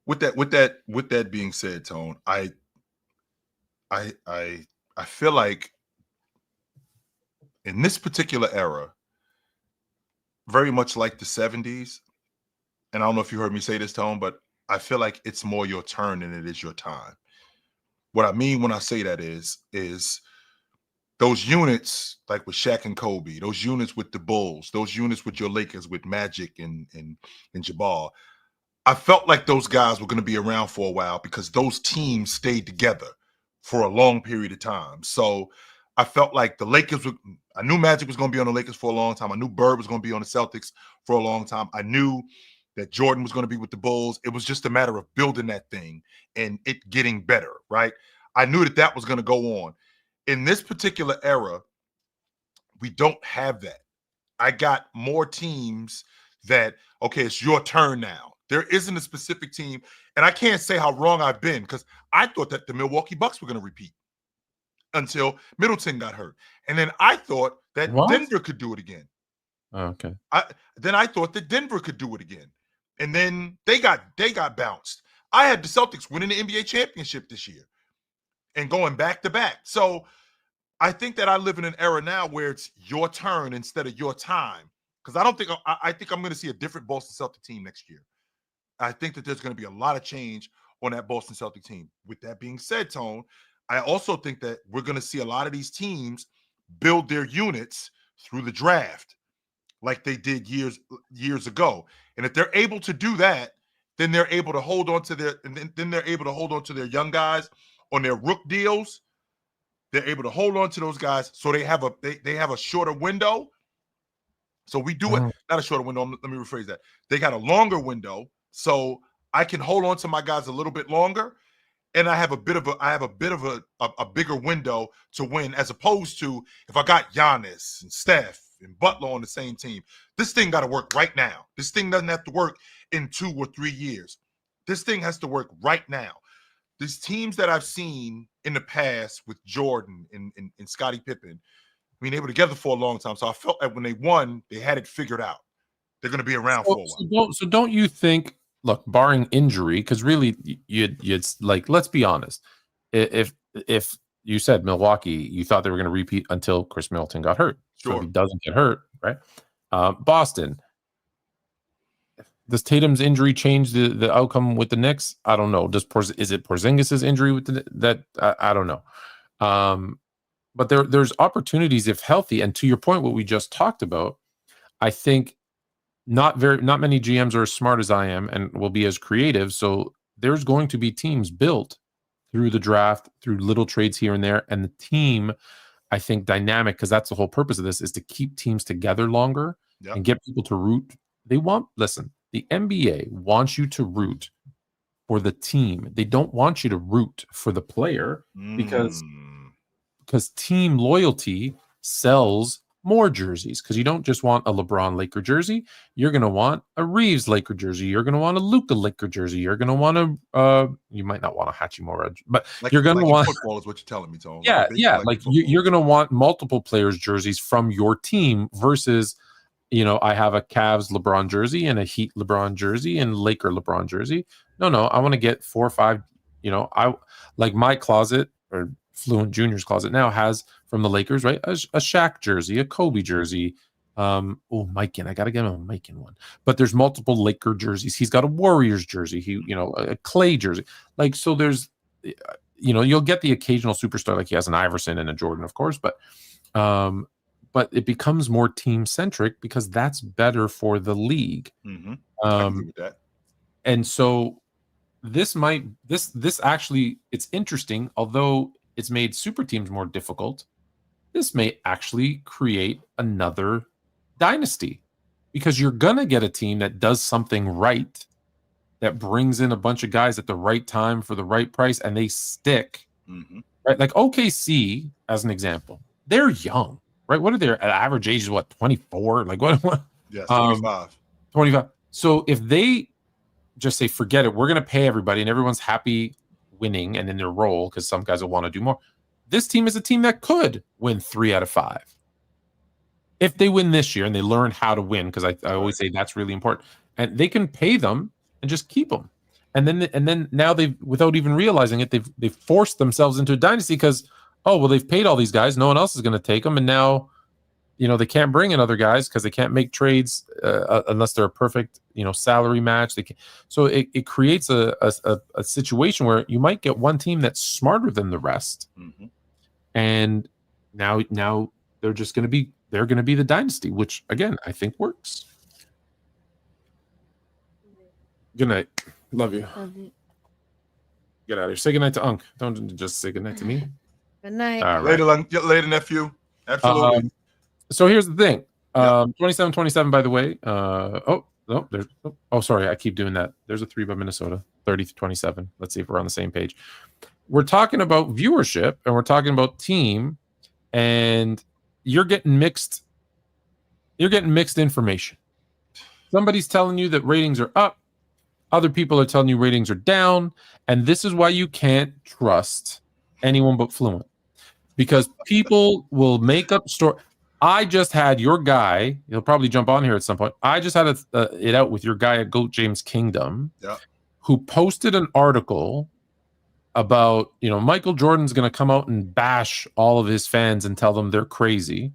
with that being said, Tone, I feel like in this particular era, very much like the 70s, and I don't know if you heard me say this, Tone, but I feel like it's more your turn than it is your time. What I mean when I say that is those units like with Shaq and Kobe, those units with the Bulls, those units with your Lakers, with Magic and Jabbar. I felt like those guys were going to be around for a while because those teams stayed together for a long period of time. So I felt like the Lakers I knew Magic was going to be on the Lakers for a long time. I knew Bird was going to be on the Celtics for a long time. I knew that Jordan was going to be with the Bulls. It was just a matter of building that thing and it getting better, right? I knew that was going to go on. In this particular era, we don't have that. I got more teams that, okay, it's your turn now. There isn't a specific team, and I can't say how wrong I've been because I thought that the Milwaukee Bucks were going to repeat until Middleton got hurt. And then I thought that Denver could do it again. Oh, okay. Then I thought that Denver could do it again. And then they got bounced. I had the Celtics winning the NBA championship this year and going back to back. So I think that I live in an era now where it's your turn instead of your time. Because I think I'm going to see a different Boston Celtic team next year. I think that there's going to be a lot of change on that Boston Celtic team. With that being said, Tone, I also think that we're going to see a lot of these teams build their units through the draft like they did years ago. And if they're able to do that, then they're able to hold on to their young guys on their rook deals. They're able to hold on to those guys so they have a shorter window. So we do it, not a shorter window. Let me rephrase that. They got a longer window. So I can hold on to my guys a little bit longer, and I have a bigger window to win, as opposed to if I got Giannis and Steph and Butler on the same team. This thing got to work right now. This thing doesn't have to work in 2 or 3 years. This thing has to work right now. These teams that I've seen in the past with Jordan and Scottie Pippen, I mean, they were together for a long time. So I felt like when they won, they had it figured out. They're going to be around for a while. So don't you think? Look, barring injury, because really, it's like, let's be honest. If you said Milwaukee, you thought they were going to repeat until Chris Middleton got hurt. Sure. So if he doesn't get hurt, right? Boston. Does Tatum's injury change the outcome with the Knicks? I don't know. Is it Porzingis' injury with that? I don't know. But there's opportunities if healthy. And to your point, what we just talked about, I think not many GMs are as smart as I am and will be as creative. So there's going to be teams built through the draft, through little trades here and there, and the team I think, dynamic, because that's the whole purpose of this, is to keep teams together longer and get people to root. Listen, the NBA wants you to root for the team. They don't want you to root for the player because team loyalty sells more jerseys, because you don't just want a LeBron Laker jersey. You're going to want a Reeves Laker jersey. You're going to want a Luka Laker jersey. You're going to want you might not want a Hachimura, but you're going to want football is what you're telling me, Tone. You're going to want multiple players' jerseys from your team versus, I have a Cavs LeBron jersey and a Heat LeBron jersey and Laker LeBron jersey. No, I want to get 4 or 5. I like my closet, or Fluent Junior's closet now, has from the Lakers, right? A Shaq jersey, a Kobe jersey. Mikan. I got to get him a Mikan one. But there's multiple Laker jerseys. He's got a Warriors jersey. A Clay jersey. Like, so there's, you'll get the occasional superstar, like he has an Iverson and a Jordan, of course, but it becomes more team centric because that's better for the league. I agree with that. And so this actually, it's interesting, although it's made super teams more difficult. This may actually create another dynasty, because you're going to get a team that does something right, that brings in a bunch of guys at the right time for the right price, and they stick. Right? Like OKC, as an example, they're young, right? What are their average ages? What, 24? Like what? Yes, 25. 25. So if they just say, forget it, we're going to pay everybody, and everyone's happy winning and in their role, because some guys will want to do more. This team is a team that could win 3 out of 5 if they win this year and they learn how to win, because I always say that's really important. And they can pay them and just keep them. And then now they've, without even realizing it, they've forced themselves into a dynasty because, they've paid all these guys, no one else is going to take them, and now they can't bring in other guys because they can't make trades unless they're a perfect salary match. They can, so it creates a situation where you might get one team that's smarter than the rest, and now they're going to be the dynasty, which again I think works. Good night. Love you. Get out of here. Say goodnight to Unc. Don't just say goodnight to me. Good night. All right. Later, nephew. Absolutely. So here's the thing. 27-27, by the way. Sorry, I keep doing that. There's a 3 by Minnesota, 30-27. Let's see if we're on the same page. We're talking about viewership, and we're talking about team, and you're getting mixed information. Somebody's telling you that ratings are up. Other people are telling you ratings are down. And this is why you can't trust anyone but Fluent, because people will make up story. I just had your guy, he'll probably jump on here at some point. I just had it out with your guy at Goat James Kingdom, who posted an article about, Michael Jordan's going to come out and bash all of his fans and tell them they're crazy,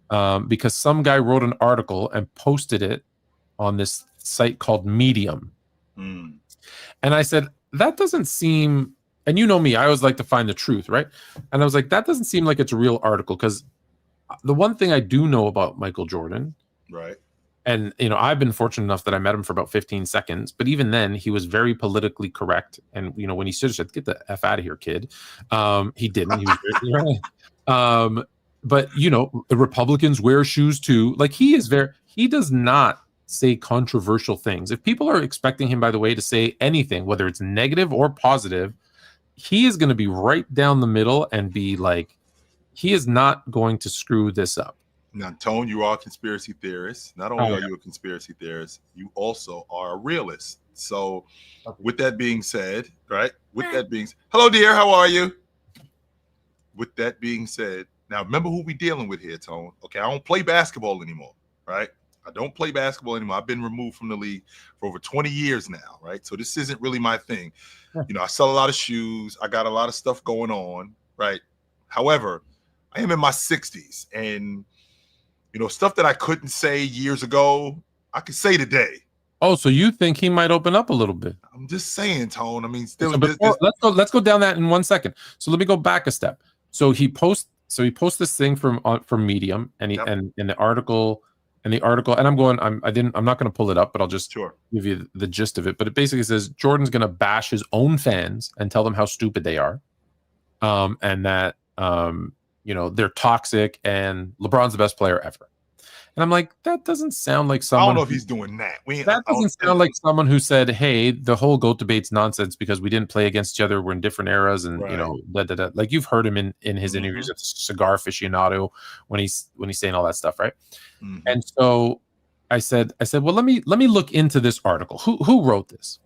because some guy wrote an article and posted it on this site called Medium. And I said, that doesn't seem, and you know me, I always like to find the truth, right? And I was like, that doesn't seem like it's a real article, because the one thing I do know about Michael Jordan, right? And I've been fortunate enough that I met him for about 15 seconds, but even then he was very politically correct. And when he should have said, "Get the F out of here, kid," he didn't. He was very, but the Republicans wear shoes too. Like, he does not say controversial things. If people are expecting him, by the way, to say anything, whether it's negative or positive, he is going to be right down the middle and be like, he is not going to screw this up. Now, Tone, you are a conspiracy theorist. Not only are you a conspiracy theorist, you also are a realist. So with that being said, right? Hello, dear. How are you? With that being said, now remember who we dealing with here, Tone. Okay, I don't play basketball anymore, right? I don't play basketball anymore. I've been removed from the league for over 20 years now, right? So this isn't really my thing. I sell a lot of shoes. I got a lot of stuff going on, right? However, I am in my 60s, and stuff that I couldn't say years ago, I can say today. Oh, so you think he might open up a little bit? I'm just saying, Tone. I mean, still, let's go down that in 1 second. So let me go back a step. So he posts this thing from Medium, and the article, and I'm not going to pull it up, but I'll just give you the gist of it. But it basically says Jordan's going to bash his own fans and tell them how stupid they are, and that they're toxic and LeBron's the best player ever. And I'm like, that doesn't sound like I someone. don't know if he's doing that. That doesn't sound like someone who said, "Hey, the whole GOAT debate's nonsense because we didn't play against each other. We're in different eras, and like you've heard him in his interviews at Cigar Aficionado when he's saying all that stuff, right?" And so I said, well, let me look into this article. Who wrote this?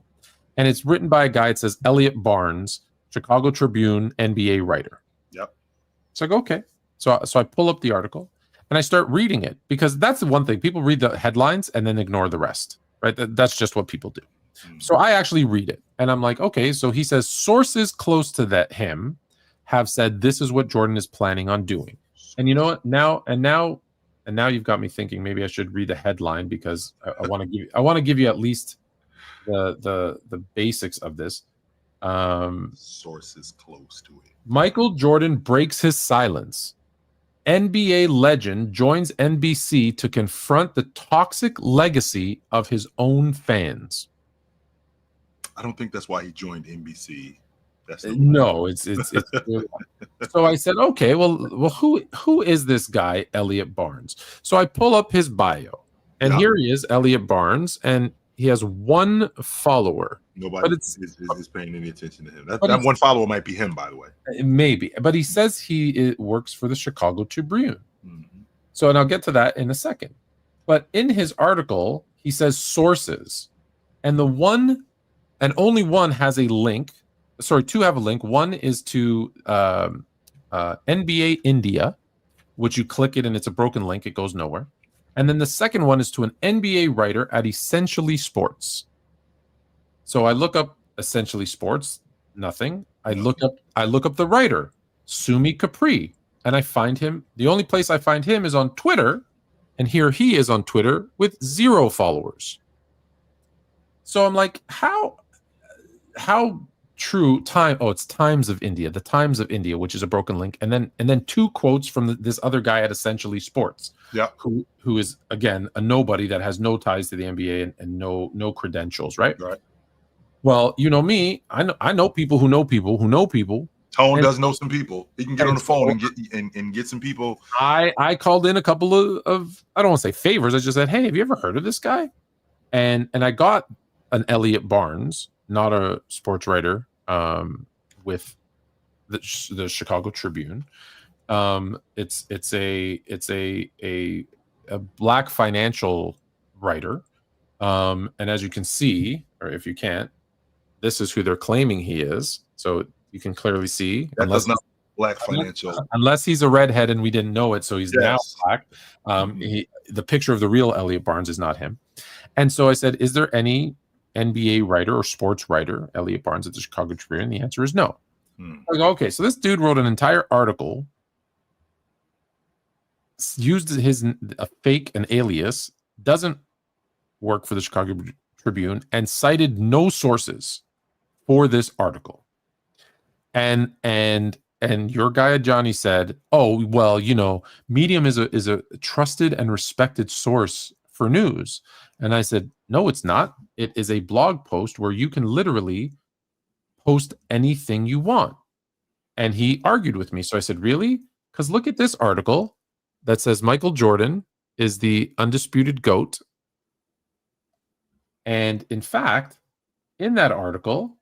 And it's written by a guy. It says Elliot Barnes, Chicago Tribune NBA writer. Yep. So I go, okay. So I pull up the article. And I start reading it because that's the one thing. People read the headlines and then ignore the rest, right? That's just what people do. So I actually read it and I'm like, okay, so he says sources close to him have said this is what Jordan is planning on doing. And you know what? Now you've got me thinking maybe I should read the headline because I want to give you at least the basics of this. Sources close to it. Michael Jordan breaks his silence. NBA legend joins NBC to confront the toxic legacy of his own fans. I don't think that's why he joined NBC. No, it's So I said, okay, well, who is this guy, Elliot Barnes? So I pull up his bio, and here he is, Elliot Barnes, and he has one follower. Nobody is paying any attention to him. That one follower might be him, by the way. Maybe, but he says he works for the Chicago Tribune. So, and I'll get to that in a second. But in his article, he says sources, and the one and only one has a link. Sorry, two have a link. One is to NBA India, which you click it and it's a broken link. It goes nowhere. And then the second one is to an NBA writer at Essentially Sports. So I look up Essentially Sports, nothing. I look up the writer, Sumi Capri, and I find him. The only place I find him is on Twitter, and here he is on Twitter with 0 followers. So I'm like, how true time? Oh, it's Times of India, the Times of India, which is a broken link, and then 2 quotes from this other guy at Essentially Sports, who is again a nobody that has no ties to the NBA and no credentials, right? Right. Well, you know me, I know people who know people who know people. Tone does know some people. He can get on the phone and get some people. I called in a couple of I don't want to say favors. I just said, hey, have you ever heard of this guy? And I got an Elliot Barnes, not a sports writer, with the Chicago Tribune. It's a black financial writer, and as you can see, or if you can't, this is who they're claiming he is. So you can clearly see that does not black financial, unless he's a redhead and we didn't know it, so he's now black. The picture of the real Elliot Barnes is not him. And so I said, is there any NBA writer or sports writer, Elliot Barnes at the Chicago Tribune? And the answer is no. I go, okay, so this dude wrote an entire article, used a fake, an alias, doesn't work for the Chicago Tribune, and cited no sources for this article. And your guy Johnny said, oh, well, Medium is a trusted and respected source for news. And I said, no, it's not. It is a blog post where you can literally post anything you want. And he argued with me. So I said, really? Because look at this article that says Michael Jordan is the undisputed GOAT. And in fact, in that article,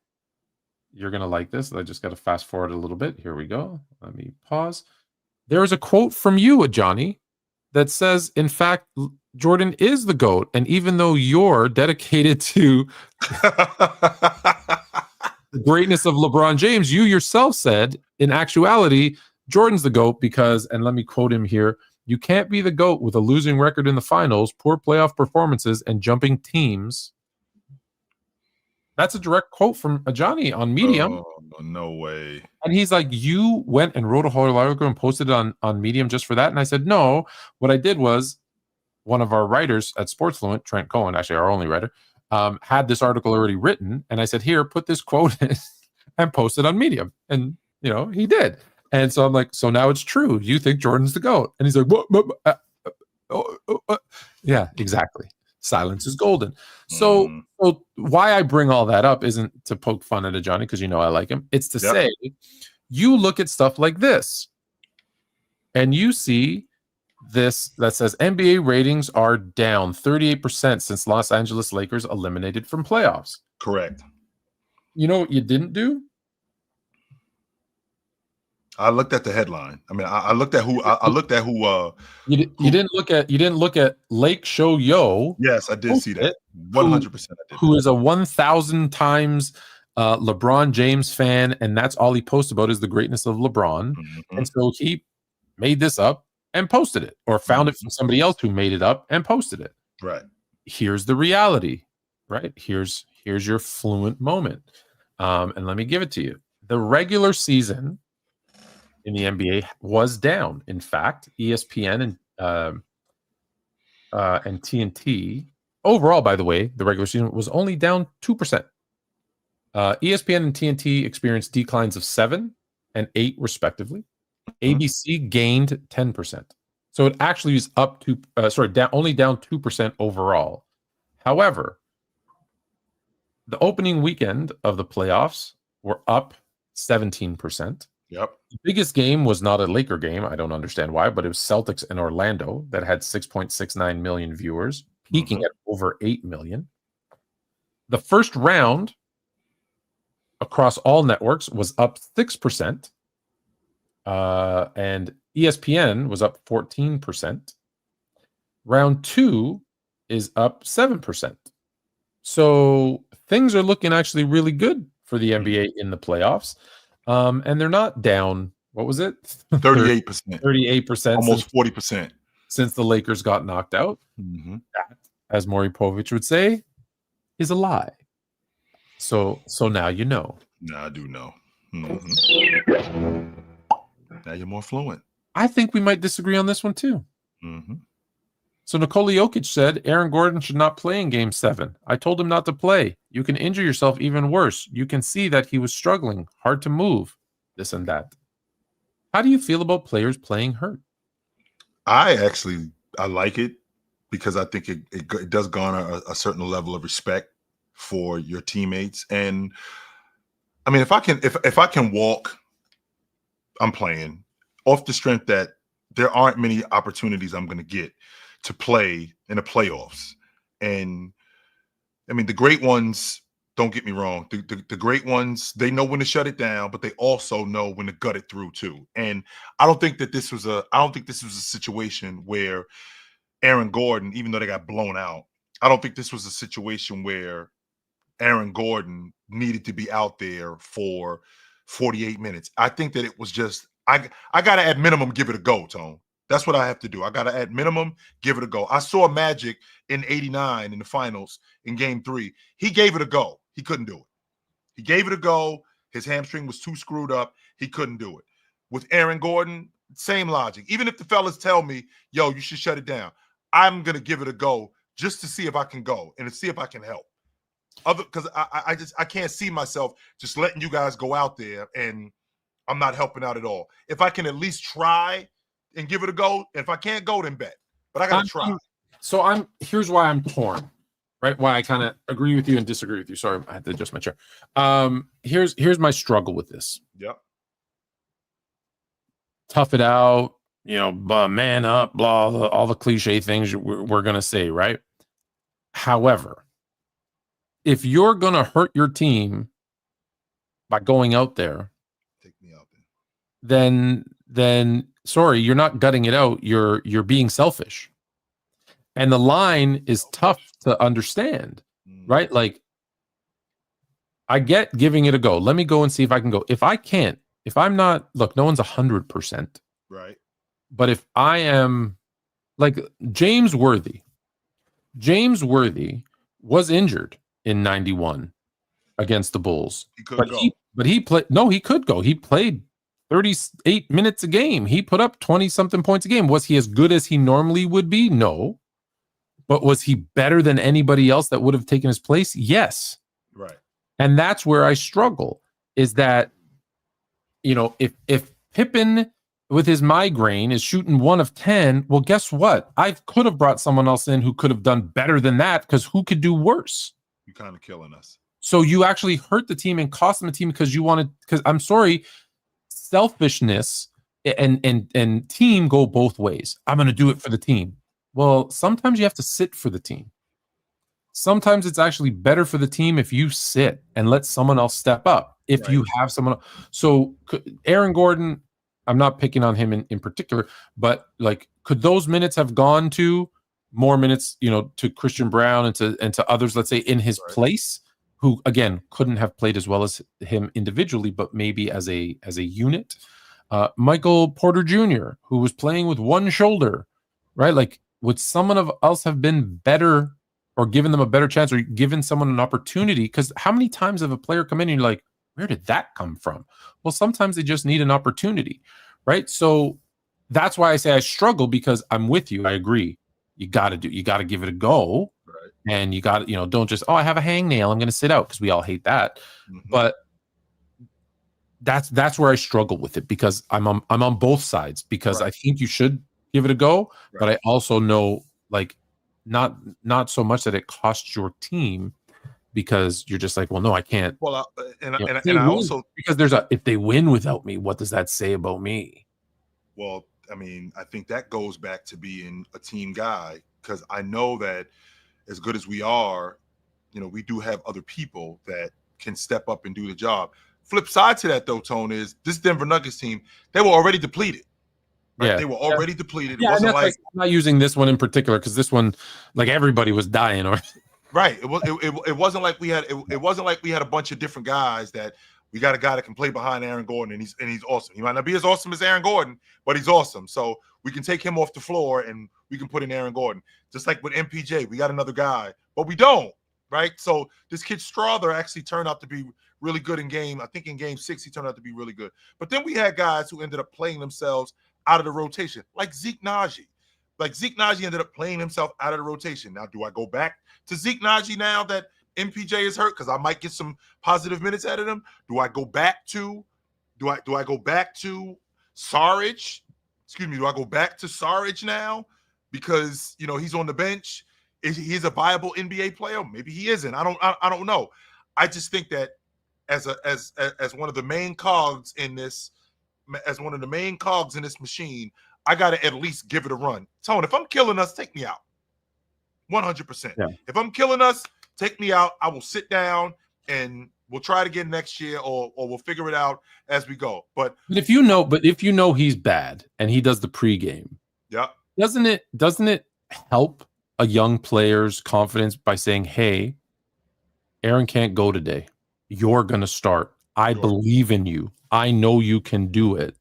you're going to like this. I just got to fast forward a little bit. Here we go. Let me pause. There is a quote from you, Johnny, that says, in fact, Jordan is the GOAT. And even though you're dedicated to the greatness of LeBron James, you yourself said, in actuality, Jordan's the GOAT because, and let me quote him here, you can't be the GOAT with a losing record in the finals, poor playoff performances, and jumping teams. That's a direct quote from Johnny on Medium. Oh, no way. And he's like, you went and wrote a whole article and posted it on Medium just for that? And I said, no. What I did was, one of our writers at Sports Fluent, Trent Cohen, actually our only writer, had this article already written. And I said, here, put this quote in and post it on Medium. And, he did. And so I'm like, so now it's true. You think Jordan's the GOAT? And he's like, yeah, exactly. Silence is golden. So why I bring all that up isn't to poke fun at Johnny, because I like him. It's to say, you look at stuff like this. and you see this that says NBA ratings are down 38% since Los Angeles Lakers eliminated from playoffs. Correct. You know what you didn't do? I looked at the headline. I mean, I looked at who. I looked at who. You didn't look at Lake Show Yo. Yes, I did see that. 100%. Who is a 1,000 times LeBron James fan, and that's all he posts about is the greatness of LeBron. Mm-hmm. And so he made this up and posted it, or found it from somebody else who made it up and posted it. Right. Here's the reality, right? Here's your Fluent moment. And let me give it to you. The regular season in the NBA was down. In fact, ESPN and TNT overall, by the way, the regular season was only down 2%. ESPN and TNT experienced declines of 7 and 8 respectively. ABC gained 10%. So it actually is up to only down 2% overall. However, the opening weekend of the playoffs were up 17%. Yep. The biggest game was not a Laker game. I don't understand why, but it was Celtics and Orlando that had 6.69 million viewers, peaking at over 8 million. The first round across all networks was up 6%. And ESPN was up 14%. Round 2 is up 7%. So things are looking actually really good for the NBA in the playoffs. And they're not down. What was it? 38%. 38%. Almost 40%. Since the Lakers got knocked out. Mm-hmm. That, as Maury Povich would say, is a lie. So now you know. Now I do know. Mm-hmm. Now you're more fluent. I think we might disagree on this one too. Mm-hmm. So Nikola Jokic said Aaron Gordon should not play in Game 7. I told him not to play. You can injure yourself even worse. You can see that he was struggling, hard to move, this and that. How do you feel about players playing hurt? I like it because I think it does garner a certain level of respect for your teammates. And I mean, if I can walk, I'm playing off the strength that there aren't many opportunities I'm going to get to play in the playoffs. And I mean, the great ones, don't get me wrong, the great ones, they know when to shut it down, but they also know when to gut it through too. And I don't think this was a situation where Aaron Gordon, even though they got blown out, I don't think this was a situation where Aaron Gordon needed to be out there for 48 minutes. I think that it was just, I got to at minimum give it a go, Tone. That's what I have to do. I got to at minimum give it a go. I saw Magic in 89 in the finals in Game 3. He gave it a go. He couldn't do it. He gave it a go. His hamstring was too screwed up. He couldn't do it. With Aaron Gordon, same logic. Even if the fellas tell me, yo, you should shut it down, I'm going to give it a go just to see if I can go and to see if I can help. Because I can't see myself just letting you guys go out there and I'm not helping out at all. If I can at least try and give it a go, if I can't go, then bet. But I got to try. So here's why I'm torn, right? Why I kind of agree with you and disagree with you. Sorry, I had to adjust my chair. Here's my struggle with this. Yep. Tough it out, man up, blah, all the cliche things we're going to say, right? However, if you're going to hurt your team by going out there, take me out there. Then sorry, you're not gutting it out. You're being selfish. And the line is tough to understand, right? Like, I get giving it a go. Let me go and see if I can go. If I can't, if I'm not, look, no one's 100%. Right. But if I am like James Worthy was injured in 91 against the Bulls. He could go. He could go. He played 38 minutes a game. He put up 20-something points a game. Was he as good as he normally would be? No. But was he better than anybody else that would have taken his place? Yes. Right. And that's where I struggle, is that, if Pippen with his migraine is shooting 1 of 10, well, guess what? I could have brought someone else in who could have done better than that, because who could do worse? You're kind of killing us. So you actually hurt the team and cost them a team because I'm sorry, selfishness and team go both ways. I'm going to do it for the team. Well, sometimes you have to sit for the team. Sometimes it's actually better for the team if you sit and let someone else step up. If you have someone, so Aaron Gordon, I'm not picking on him in particular, but like, could those minutes have gone to more minutes, to Christian Brown and to others, let's say in his place, who again couldn't have played as well as him individually, but maybe as a unit. Michael Porter Jr., who was playing with one shoulder, right? Like, would someone else have been better or given them a better chance or given someone an opportunity? Because how many times have a player come in and you're like, where did that come from? Well, sometimes they just need an opportunity, right? So that's why I say I struggle, because I'm with you. I agree. You got to give it a go. Right. And you got to, don't just, I have a hangnail, I'm going to sit out, because we all hate that. Mm-hmm. But that's where I struggle with it, because I'm on both sides, because I think you should give it a go, but I also know, like, not so much that it costs your team, because you're just like, well, no, I can't. Well, I also, because if they win without me, what does that say about me? Well, I mean, I think that goes back to being a team guy, because I know that as good as we are, we do have other people that can step up and do the job. Flip side to that, though, Tone, is this Denver Nuggets team, they were already depleted. Right? Yeah, they were already depleted. Yeah, it wasn't like, I'm not using this one in particular, because this one, like, everybody was dying. Right. It wasn't like we had a bunch of different guys that we got a guy that can play behind Aaron Gordon, and he's awesome. He might not be as awesome as Aaron Gordon, but he's awesome. So we can take him off the floor and we can put in Aaron Gordon. Just like with MPJ, we got another guy, but we don't. Right. So this kid Strother actually turned out to be really good in game 6, he turned out to be really good. But then we had guys who ended up playing themselves out of the rotation, like Zeke Naji. Like Zeke Naji ended up playing himself out of the rotation. Now, do I go back to Zeke Naji now that MPJ is hurt, because I might get some positive minutes out of him? Do I go back to Saric? Excuse me. Do I go back to Saric now because he's on the bench? He's a viable NBA player? Maybe he isn't. I don't know. I just think that as one of the main cogs in this, machine, I got to at least give it a run. Tone, if I'm killing us, take me out. 100%. Yeah. If I'm killing us, take me out. I will sit down and we'll try it again next year, or we'll figure it out as we go. But if you know he's bad and he does the pregame, doesn't it help a young player's confidence by saying, hey, Aaron can't go today. You're going to start. I believe in you. I know you can do it.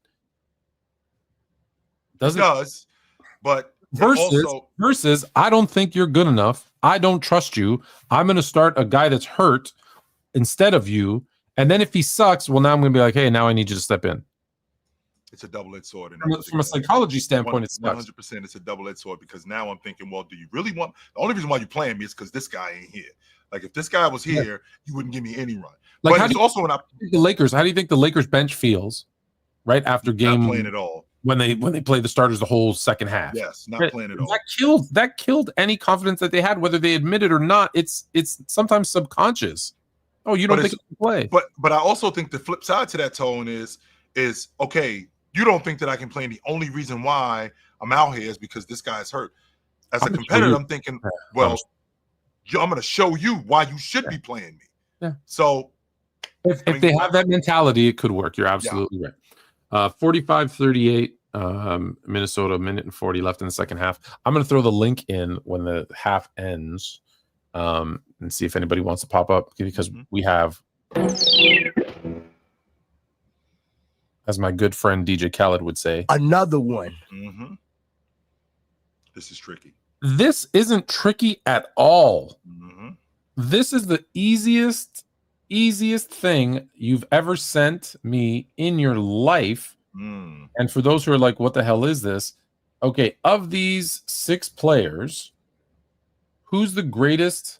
But versus I don't think you're good enough. I don't trust you. I'm going to start a guy that's hurt instead of you. And then if he sucks, well, now I'm going to be like, hey, now I need you to step in. It's a double-edged sword. From a psychology standpoint, it's 100%. It's a double-edged sword, because now I'm thinking, well, do you really want? The only reason why you're playing me is because this guy ain't here. Like, if this guy was here, you wouldn't give me any run. Like, but it's also when the Lakers. How do you think the Lakers bench feels right after game? Not playing at all. When they play the starters the whole second half. Yes, not playing at all. That killed any confidence that they had, whether they admit it or not. It's sometimes subconscious. Oh, you don't think it can play. But I also think the flip side to that, Tone, is okay, you don't think that I can play, and the only reason why I'm out here is because this guy's hurt. As a competitor, I'm thinking, well, I'm going to show you why you should be playing me. Yeah. So if they have that mentality, it could work. You're absolutely right. 45-38, Minnesota, 1:40 left in the second half. I'm going to throw the link in when the half ends, and see if anybody wants to pop up, because we have, as my good friend DJ Khaled would say, another one. Mm-hmm. This is tricky. This isn't tricky at all. Mm-hmm. This is the easiest thing you've ever sent me in your life. And for those who are like, what the hell is this? Okay, of these 6 players, who's the greatest?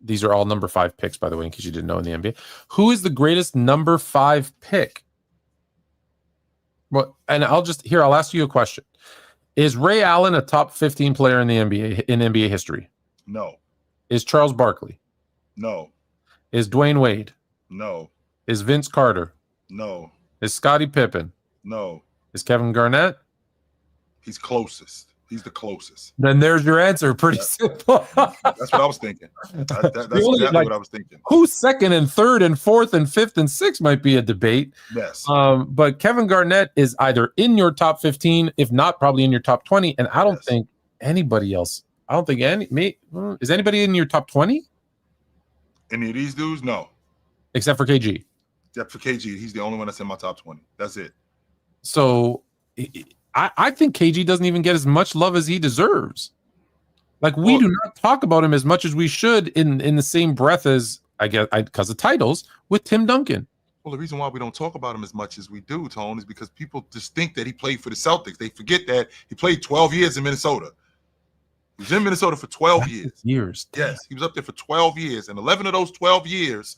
These are all number 5 picks, by the way, in case you didn't know, in the NBA. Who is the greatest number 5 pick? Well, and I'll ask you a question. Is Ray Allen a top 15 player in the NBA, in NBA history? No. Is Charles Barkley? No. Is Dwayne Wade? No. Is Vince Carter? No. Is Scottie Pippen? No. is Kevin Garnett. He's closest. He's the closest. Then there's your answer. Pretty simple. That's what I was thinking. That's exactly what I was thinking. Who's second and third and fourth and fifth and sixth might be a debate. Yes. But Kevin Garnett is either in your top 15, if not probably in your top 20. And I don't think anybody else. I don't think is anybody in your top 20? Any of these dudes? No. Except for KG. Except for KG. He's the only one that's in my top 20. That's it. So I think KG doesn't even get as much love as he deserves. Like, we do not talk about him as much as we should in the same breath as, I guess, because of titles, with Tim Duncan. Well, the reason why we don't talk about him as much as we do, Tone, is because people just think that he played for the Celtics. They forget that he played 12 years in Minnesota. He was in Minnesota for 12 years. Yes, he was up there for 12 years. And 11 of those 12 years,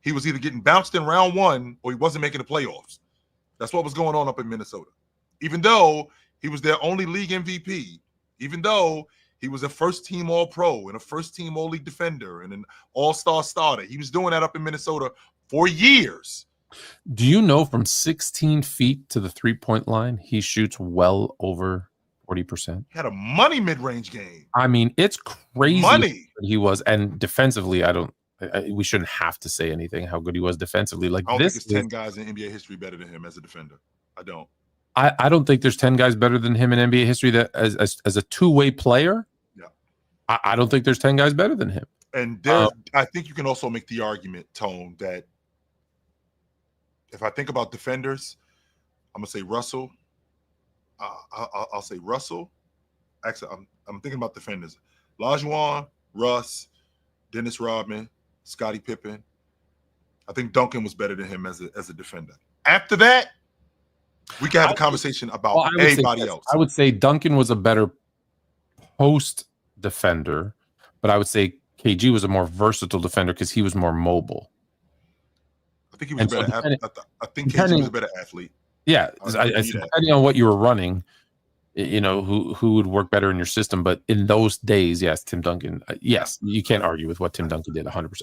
he was either getting bounced in round one or he wasn't making the playoffs. That's what was going on up in Minnesota. Even though he was their only league MVP, even though he was a first-team All-Pro and a first-team All-League defender and an All-Star starter, he was doing that up in Minnesota for years. Do you know from 16 feet to the three-point line, he shoots well over 40%? He had a money mid-range game. I mean, it's crazy. Money. He was, and defensively, we shouldn't have to say anything how good he was defensively. Like, I don't this think there's 10 guys in NBA history better than him as a defender. I don't. I don't think there's 10 guys better than him in NBA history that as a two-way player. Yeah. I don't think there's 10 guys better than him. And there's, I think you can also make the argument, Tone, that if I think about defenders, I'm gonna say Russell. I'll say Russell. Actually, I'm thinking about defenders: Lajuan, Russ, Dennis Rodman, Scottie Pippen. I think Duncan was better than him as a defender. After that, we can have a conversation about everybody else. I would say Duncan was a better post defender, but I would say KG was a more versatile defender because he was more mobile. I think he was better. I think KG was a better athlete. Yeah, depending on what you were running, you know, who would work better in your system. But in those days, yes, Tim Duncan. Yes, you can't argue with what Tim Duncan did 100%.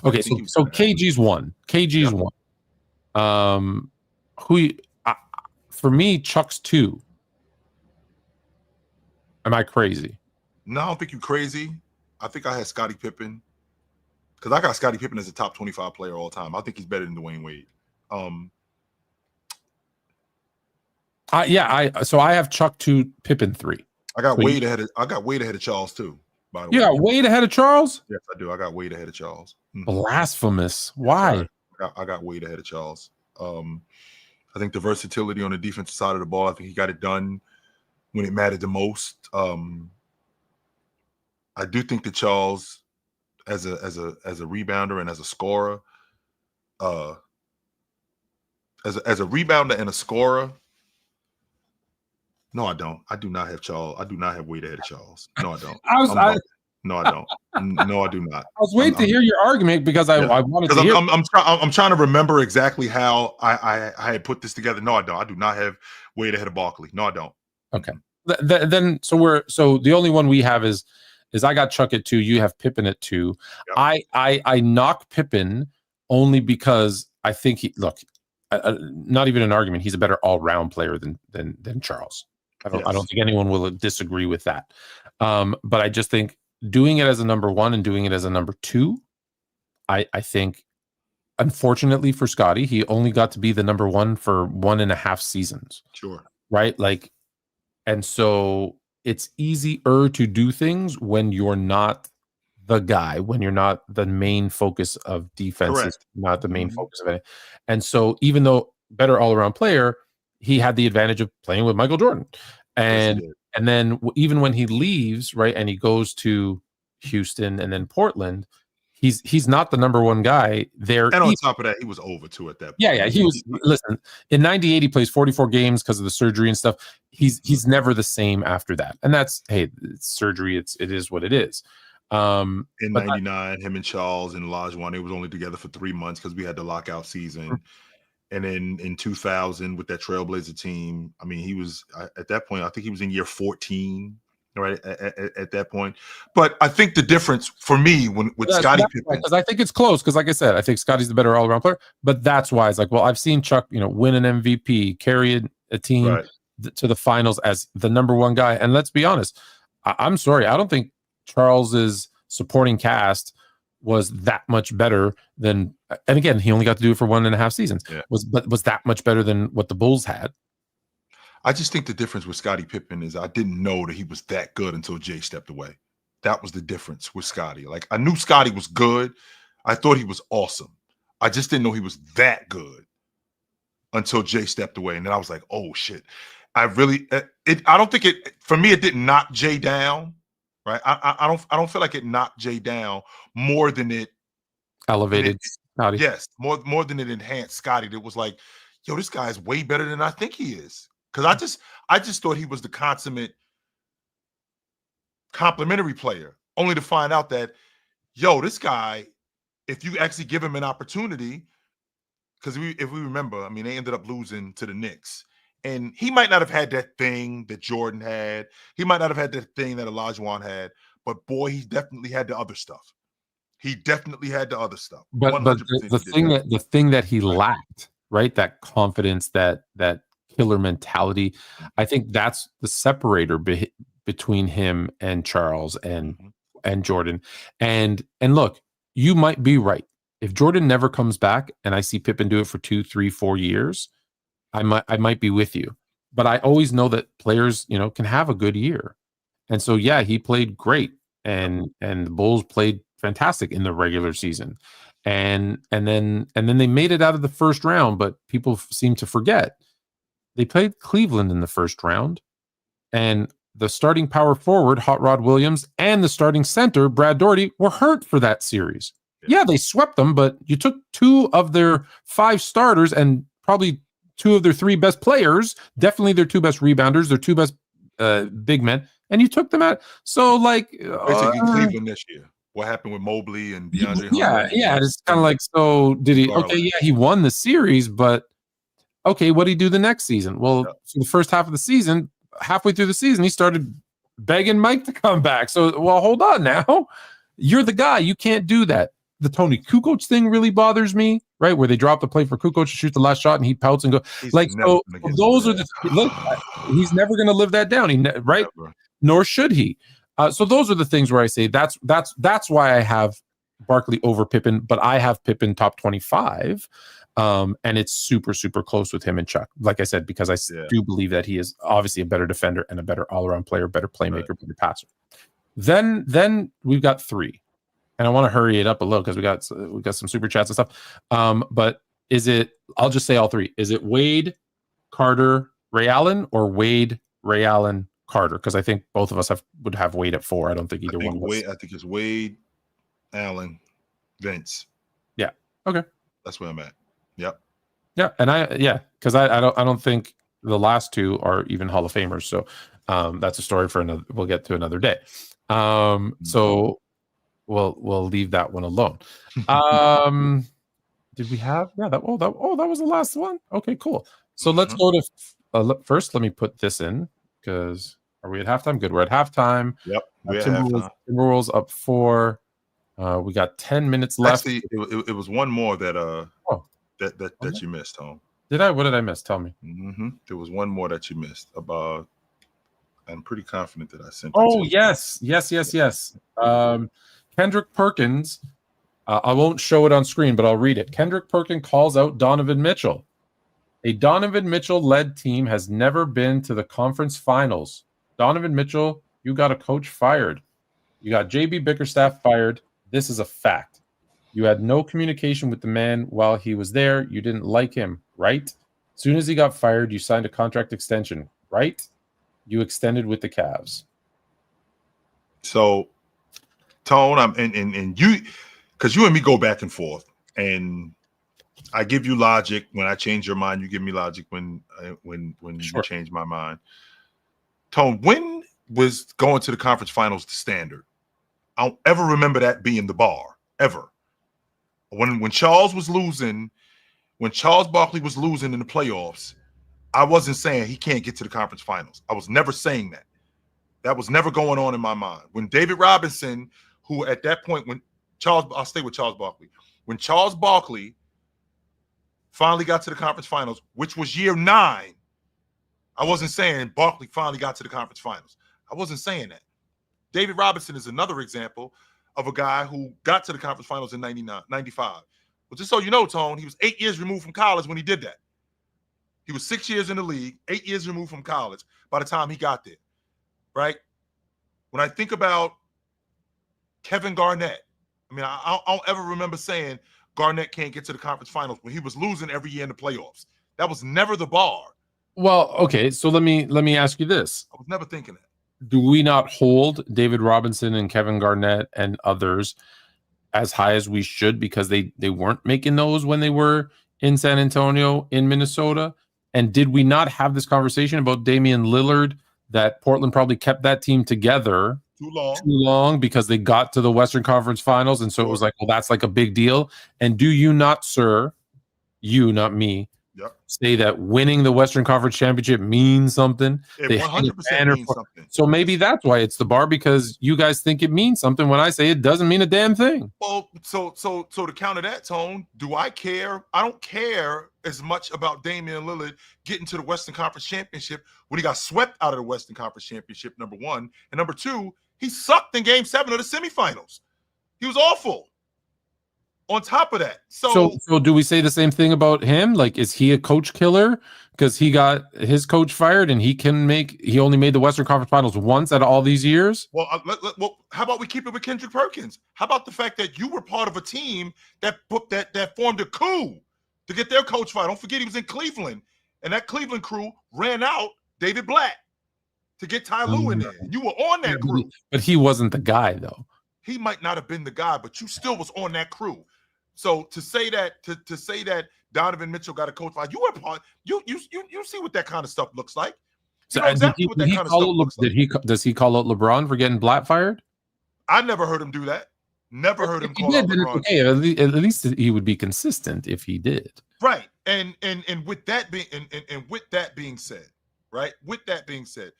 Okay, so KG's one. KG's one. For me, Chuck's two. Am I crazy? No, I don't think you're crazy. I think I had Scottie Pippen because I got Scottie Pippen as a top 25 player all time. I think he's better than Dwayne Wade. So I have Chuck 2, Pippen 3. I got Wade ahead of Charles too. By the way, you got Wade ahead of Charles? Yes, I do. I got Wade ahead of Charles. Blasphemous. Why? I got Wade ahead of Charles. I think the versatility on the defensive side of the ball, I think he got it done when it mattered the most. I do think that Charles, as a rebounder and as a scorer, as a rebounder and a scorer. No, I don't. I do not have Charles. I do not have Wade ahead of Charles. No, I don't. No, I don't. No, I do not. I was waiting to hear your argument because I wanted to hear. I'm trying to remember exactly how I had put this together. No, I don't. I do not have Wade ahead of Barkley. No, I don't. Okay. Then so the only one we have is I got Chuck at 2. You have Pippen at 2. Yep. I knock Pippen only because I think not even an argument. He's a better all-round player than Charles. I don't think anyone will disagree with that. But I just think doing it as a number 1 and doing it as a number 2, I think, unfortunately for Scotty, he only got to be the number 1 for 1.5 seasons. Sure. Right? Like, and so it's easier to do things when you're not the guy, when you're not the main focus of defense, not the main focus of it. And so even though better all-around player, he had the advantage of playing with Michael Jordan. And then even when he leaves, right, and he goes to Houston and then Portland, he's not the number 1 guy there. And on top of that, he was over too at that point. Yeah, he was. Listen, in 98, he plays 44 games because of the surgery and stuff. He's never the same after that. And that's, hey, it's surgery. It is what it is. In 99, him and Charles and Olajuwon, they was only together for 3 months because we had the lockout season. And then in 2000 with that Trailblazer team, I mean, he was at that point, I think he was in year 14, right, at that point. But I think the difference for me with Scottie Pippen, because I think it's close, because like I said, I think Scotty's the better all-around player. But that's why it's like, well, I've seen Chuck, win an MVP, carry a team Right. to the finals as the number one guy. And let's be honest, I'm sorry, I don't think Charles's supporting cast was that much better than. And again, he only got to do it for 1.5 seasons. Yeah. Was that much better than what the Bulls had? I just think the difference with Scottie Pippen is I didn't know that he was that good until Jay stepped away. That was the difference with Scottie. Like, I knew Scottie was good. I thought he was awesome. I just didn't know he was that good until Jay stepped away. And then I was like, oh shit. I really I don't think it, for me, it didn't knock Jay down. Right. I don't feel like it knocked Jay down more than it Elevated Scottie. Yes, more than it enhanced Scottie. It was like, yo, this guy's way better than I think he is. Because I just thought he was the consummate complimentary player, only to find out that, yo, this guy, if you actually give him an opportunity, because if we remember, I mean, they ended up losing to the Knicks. And he might not have had that thing that Jordan had. He might not have had that thing that Olajuwon had. But boy, he definitely had the other stuff. He definitely had the other stuff. But the thing that he lacked, right? That confidence, that killer mentality. I think that's the separator between him and Charles and Jordan. And look, you might be right. If Jordan never comes back and I see Pippen do it for 2, 3, 4 years, I might be with you. But I always know that players, can have a good year. And so yeah, he played great, and the Bulls played fantastic in the regular season. And then they made it out of the first round, but people seem to forget they played Cleveland in the first round, and the starting power forward, Hot Rod Williams, and the starting center, Brad Daugherty, were hurt for that series. Yeah, they swept them, but you took 2 of their 5 starters and probably 2 of their 3 best players, definitely their 2 best rebounders, their 2 best big men, and you took them out. So, like, basically Cleveland this year. What happened with Mobley and DeAndre Hunter? Yeah, it's kind of like, so did he? Okay, yeah, he won the series, but okay, what did he do the next season? Well, for the first half of the season, halfway through the season, he started begging Mike to come back. So, well, hold on now. You're the guy. You can't do that. The Tony Kukoc thing really bothers me, right? Where they drop the play for Kukoc to shoot the last shot and he pouts and goes. Like, so those are the look, he's never going to live that down. Right? Never. Nor should he. So those are the things where I say that's why I have Barkley over Pippen, but I have Pippen top 25. And it's super, super close with him and Chuck. Like I said, because I do believe that he is obviously a better defender and a better all-around player, better playmaker, better passer. Then we've got 3. And I want to hurry it up a little because we got some super chats and stuff. But is it? I'll just say all 3. Is it Wade, Carter, Ray Allen, or Wade, Ray Allen, Carter? Because I think both of us would have Wade at 4. I don't think either one of us. I think it's Wade, Allen, Vince. Yeah. Okay. That's where I'm at. Yep. Yeah, and because I don't think the last 2 are even Hall of Famers. So that's a story for another. We'll get to another day. So. We'll leave that one alone. Did we have? Yeah. That was the last one. Okay, cool. So let's go to first. Let me put this in because are we at halftime? Good. We're at halftime. Yep. Timberwolves up 4. We got 10 minutes left. Actually, it was one more that that you missed, Tom. Did I? What did I miss? Tell me. There was one more that you missed. I'm pretty confident that I sent. Oh yes. Kendrick Perkins, I won't show it on screen, but I'll read it. Kendrick Perkins calls out Donovan Mitchell. A Donovan Mitchell-led team has never been to the conference finals. Donovan Mitchell, you got a coach fired. You got JB Bickerstaff fired. This is a fact. You had no communication with the man while he was there. You didn't like him, right? As soon as he got fired, you signed a contract extension, right? You extended with the Cavs. So, Tone, and you, because you and me go back and forth, and I give you logic when I change your mind. You give me logic when you change my mind. Tone, when was going to the conference finals the standard? I don't ever remember that being the bar ever. When Charles was losing, when Charles Barkley was losing in the playoffs, I wasn't saying he can't get to the conference finals. I was never saying that. That was never going on in my mind. When David Robinson, who at that point, I'll stay with Charles Barkley. When Charles Barkley finally got to the conference finals, which was year 9 I wasn't saying Barkley finally got to the conference finals. I wasn't saying that. David Robinson is another example of a guy who got to the conference finals in 95. But just so you know, Tone, he was 8 years removed from college when he did that. He was 6 years in the league, 8 years removed from college by the time he got there, right? When I think about Kevin Garnett, I mean, I don't ever remember saying Garnett can't get to the conference finals when he was losing every year in the playoffs. That was never the bar. Well, okay, so let me ask you this. I was never thinking that. Do we not hold David Robinson and Kevin Garnett and others as high as we should because they weren't making those when they were in San Antonio, in Minnesota? And did we not have this conversation about Damian Lillard that Portland probably kept that team together too long because they got to the Western Conference Finals? And so it was like, well, that's like a big deal. And do you not, sir, you, not me, say that winning the Western Conference Championship means something? It 100% means something. So maybe that's why it's the bar, because you guys think it means something when I say it doesn't mean a damn thing. Well, so to counter that, Tone, do I care? I don't care as much about Damian Lillard getting to the Western Conference Championship when he got swept out of the Western Conference Championship, number one. And number two, he sucked in Game 7 of the semifinals. He was awful. On top of that, so do we say the same thing about him? Like, is he a coach killer because he got his coach fired and he only made the Western Conference Finals once out of all these years? Well, how about we keep it with Kendrick Perkins? How about the fact that you were part of a team that formed a coup to get their coach fired? Don't forget he was in Cleveland, and that Cleveland crew ran out David Blatt to get Ty Lue in there. You were on that crew, but he wasn't the guy, though. He might not have been the guy, but you still was on that crew. So to say that Donovan Mitchell got a coach fired, you were part. You see what that kind of stuff looks like. You know exactly what that kind of stuff looks like. Does he call out LeBron for getting Blatt fired? I never heard him do that. Never heard him call out LeBron. Okay, at least he would be consistent if he did. Right. And with that being said, right? With that being said,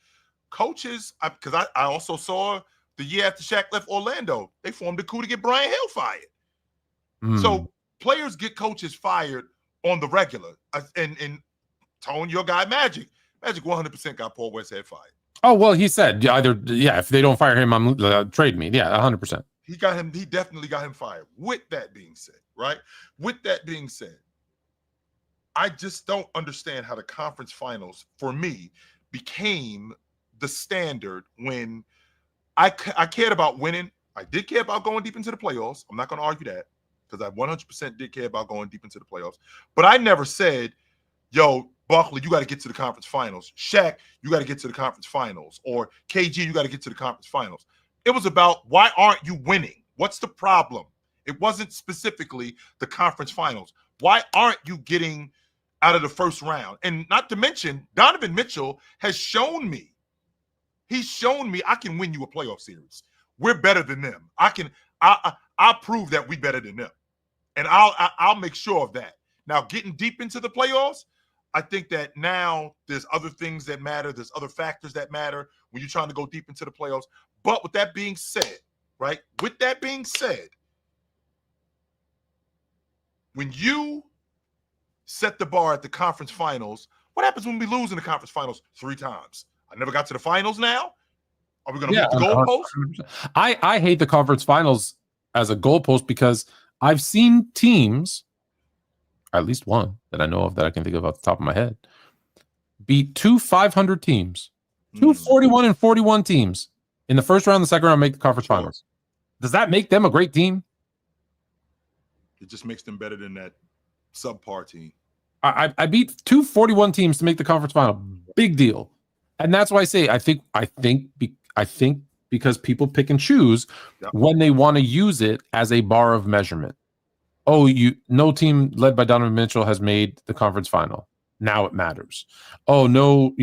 coaches, because I also saw the year after Shaq left Orlando, they formed a coup to get Brian Hill fired. So players get coaches fired on the regular. And Tone, your guy Magic 100% got Paul Westhead fired. Oh, well, he said if they don't fire him, I'm trade me. Yeah, 100%. He definitely got him fired. With that being said, right? With that being said, I just don't understand how the conference finals for me became the standard when I cared about winning. I did care about going deep into the playoffs. I'm not going to argue that, because I 100% did care about going deep into the playoffs. But I never said, yo, Barkley, you got to get to the conference finals. Shaq, you got to get to the conference finals. Or KG, you got to get to the conference finals. It was about, why aren't you winning? What's the problem? It wasn't specifically the conference finals. Why aren't you getting out of the first round? And not to mention, Donovan Mitchell has shown me, I can win you a playoff series. We're better than them. I'll prove that we better than them. And I'll make sure of that. Now, getting deep into the playoffs, I think that now there's other things that matter. There's other factors that matter when you're trying to go deep into the playoffs. But with that being said, right? With that being said, when you set the bar at the conference finals, what happens when we lose in the conference finals 3 times? I never got to the finals now? Are we going to move the goalpost? I hate the conference finals as a goalpost because I've seen teams, at least one that I know of that I can think of off the top of my head, beat 2 500 teams, 2 41-41 teams in the first round, the second round, make the conference finals. Does that make them a great team? It just makes them better than that subpar team. I beat 2 41 teams to make the conference final. Big deal. And that's why I say I think because people pick and choose when they want to use it as a bar of measurement. Oh, no team led by Donovan Mitchell has made the conference final. Now it matters. Oh, no,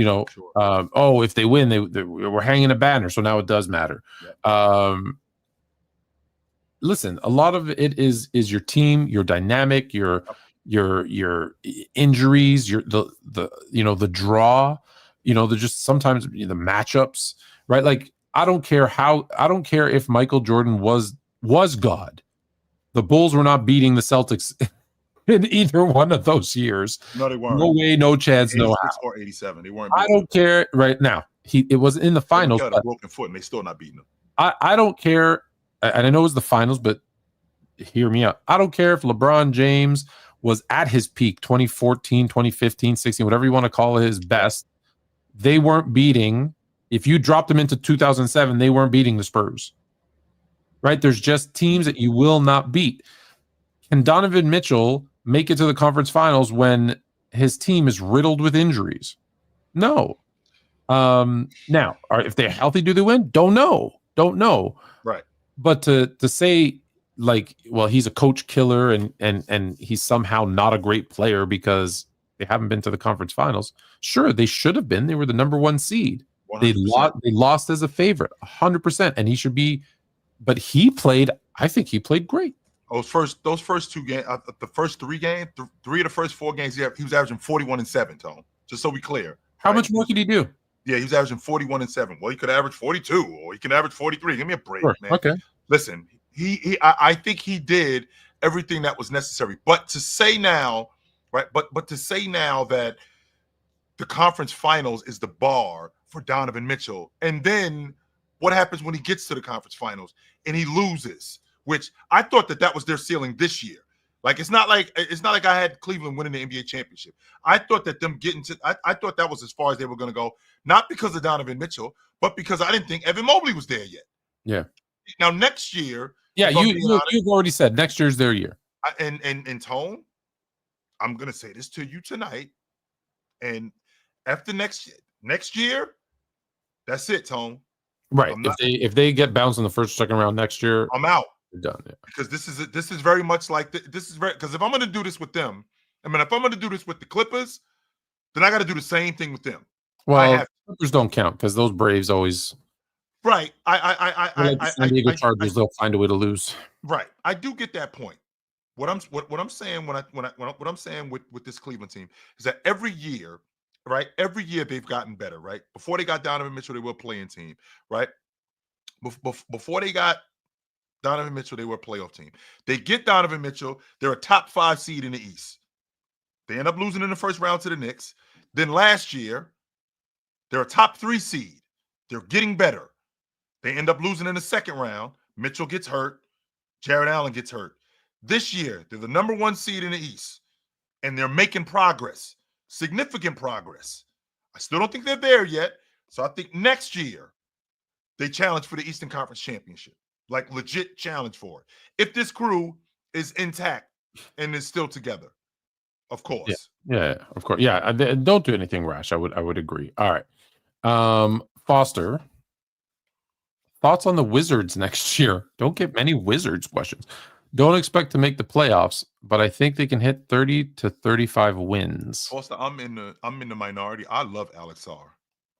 if they win, we're hanging a banner, so now it does matter. Listen, a lot of it is your team, your dynamic, your injuries, the draw, just sometimes the matchups, right? Like I don't care if Michael Jordan was God. The Bulls were not beating the Celtics in either one of those years. No, they weren't. No way, no chance, no 86 how. or 87. They weren't. I don't care right now. It was in the finals. He had a broken foot, and they still not beating them. I don't care, and I know it was the finals, but hear me out. I don't care if LeBron James was at his peak 2014, 2015, 16, whatever you want to call it, his best. They weren't beating. If you dropped them into 2007, they weren't beating the Spurs. Right? There's just teams that you will not beat. Can Donovan Mitchell make it to the conference finals when his team is riddled with injuries? No. Now, if they're healthy, do they win? Don't know. Right. But to say like, well, he's a coach killer and he's somehow not a great player because they haven't been to the conference finals. Sure, they should have been. They were the number 1 seed. 100%. They lost as a favorite, 100%, and he should be. But he played. I think he played great. Those first 2 games, the first 3 games, 3 of the first 4 games, he was averaging 41 and 7. Tone, just so we clear. How much more could he do? Yeah, he was averaging 41 and 7. Well, he could average 42, or he can average 43. Give me a break, Sure. man. Okay. Listen, I think he did everything that was necessary. But to say now, right? But to say now that the conference finals is the bar for Donovan Mitchell, and then what happens when he gets to the conference finals and he loses? Which I thought that was their ceiling this year. Like it's not like I had Cleveland winning the NBA championship. I thought that them getting to I thought that was as far as they were going to go, not because of Donovan Mitchell, but because I didn't think Evan Mobley was there yet. Yeah. Now next year, yeah, you've already said next year's their year. And Tone, I'm going to say this to you tonight, and after next year, that's it, Tone. Right. If they get bounced in the first or second round next year, I'm out. They're done. Yeah. Because this is very much like because if I'm going to do this with them, if I'm going to do this with the Clippers, then I got to do the same thing with them. Well, Clippers don't count because those Braves always right. San Diego Chargers, they'll find a way to lose. Right. I do get that point. What I'm saying what I'm saying with this Cleveland team is that every year, right? Every year they've gotten better, right? Before they got Donovan Mitchell, they were a playing team, right? Before they got Donovan Mitchell, they were a playoff team. They get Donovan Mitchell, they're a top 5 seed in the East. They end up losing in the first round to the Knicks. Then last year, they're a top 3 seed. They're getting better. They end up losing in the second round. Mitchell gets hurt. Jared Allen gets hurt. This year, they're the number 1 seed in the East, and they're making progress, significant progress. I still don't think they're there yet, so I think next year they challenge for the Eastern Conference Championship, like legit challenge for it. If this crew is intact and is still together, of course. Yeah, of course. Yeah, don't do anything rash. I would agree. All right, Foster. Thoughts on the Wizards next year? Don't get many Wizards questions. Don't expect to make the playoffs, but I think they can hit 30 to 35 wins. Foster, I'm in the minority. I love Alex Sarr.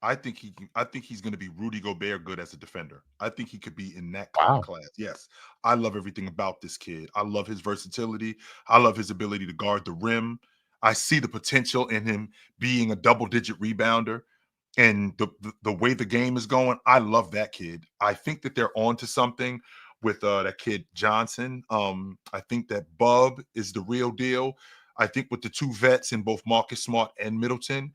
I think he's going to be Rudy Gobert good as a defender. I think he could be in that kind of class. Yes. I love everything about this kid. I love his versatility. I love his ability to guard the rim. I see the potential in him being a double-digit rebounder. And the way the game is going, I love that kid. I think that they're on to something with that kid Johnson. I think that Bub is the real deal. I think with the 2 vets in both Marcus Smart and Middleton,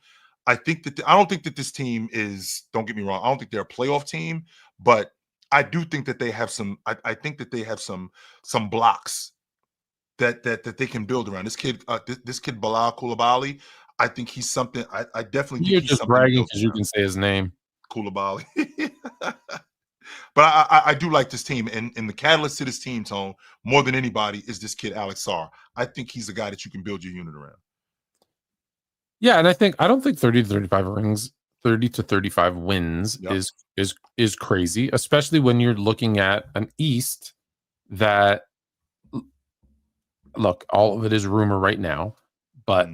I think that I don't think that this team is, don't get me wrong, I don't think they're a playoff team, but I do think that they have some, I think that they have some blocks that they can build around. This kid, this kid Bilal Coulibaly, I think he's something. I definitely think you're he's just bragging because you can say his name, Coulibaly. But I do like this team, and the catalyst to this team, Tone, more than anybody, is this kid Alex Sarr. I think he's the guy that you can build your unit around. Yeah, and I don't think 30 to 35 rings, 30 to 35 wins is crazy, especially when you're looking at an East that, look, all of it is rumor right now, but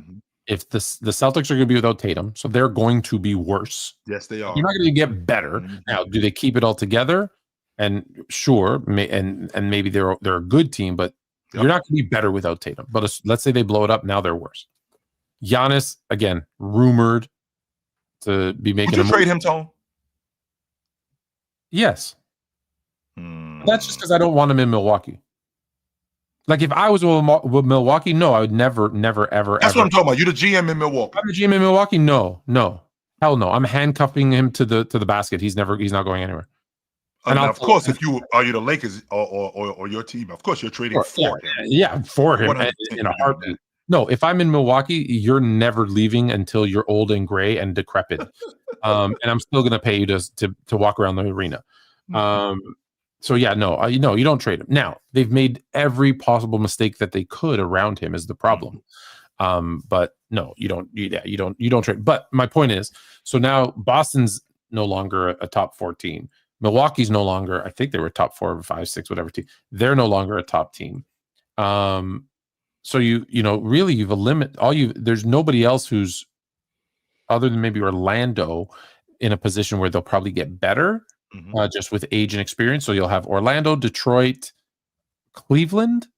if the Celtics are going to be without Tatum, so they're going to be worse. Yes, they are. You're not going to get better. Now, do they keep it all together? And sure, and maybe they're a good team, but you're not going to be better without Tatum. But let's say they blow it up, now they're worse. Giannis, again, rumored to be making Would you trade him, Tone? Yes. That's just because I don't want him in Milwaukee. Like if I was with Milwaukee, no, I would never, ever. That's what I'm talking about. You're the GM in Milwaukee. I'm the GM in Milwaukee. No, hell no. I'm handcuffing him to the basket. He's not going anywhere. And now, of course, if you are the Lakers or your team, of course you're trading for him. Yeah, for him in a heartbeat. No, if I'm in Milwaukee, you're never leaving until you're old and gray and decrepit. And I'm still going to pay you to walk around the arena. So yeah, no, you don't trade him. Now, they've made every possible mistake that they could around him is the problem. But no, you don't trade. But my point is, so now Boston's no longer a top 14. Milwaukee's no longer, I think they were top 4 or 5, 6, whatever team. They're no longer a top team. So really you've eliminated there's nobody else who's other than maybe Orlando in a position where they'll probably get better just with age and experience. So you'll have Orlando, Detroit, Cleveland.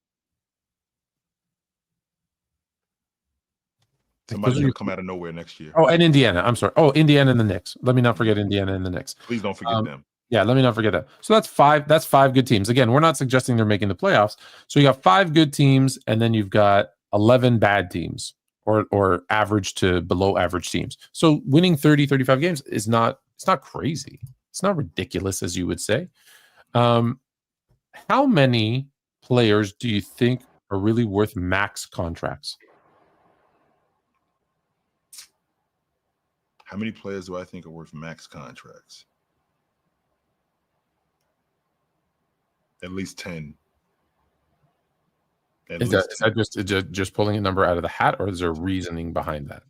Somebody's going to come out of nowhere next year. Oh, and Indiana. I'm sorry. Oh, Indiana and the Knicks. Let me not forget Indiana and the Knicks. Please don't forget them. Yeah, let me not forget that. So that's 5. That's 5 good teams. Again, we're not suggesting they're making the playoffs. So you got 5 good teams, and then you've got 11 bad teams, or average to below average teams. So winning 30, 35 games is not crazy. It's not ridiculous, as you would say. How many players do you think are really worth max contracts? How many players do I think are worth max contracts? At least 10. Is that just pulling a number out of the hat, or is there reasoning behind that?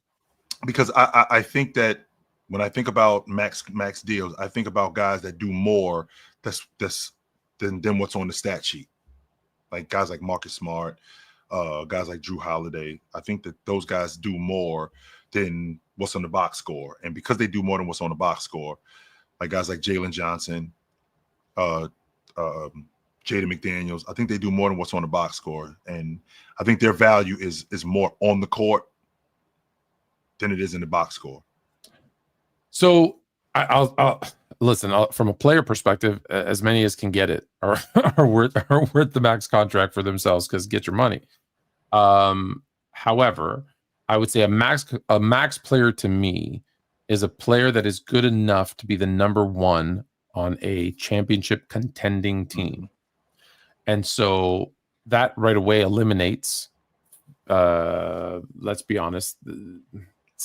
Because I think that when I think about max deals, I think about guys that do more than what's on the stat sheet. Like guys like Marcus Smart, guys like Drew Holiday. I think that those guys do more than what's on the box score. And because they do more than what's on the box score, like guys like Jalen Johnson, Jaden McDaniels, I think they do more than what's on the box score. And I think their value is more on the court than it is in the box score. So I'll listen, from a player perspective, as many as can get it are worth the max contract for themselves, because get your money. However, I would say a max player to me is a player that is good enough to be the number 1 on a championship contending team. And so that right away eliminates, let's be honest,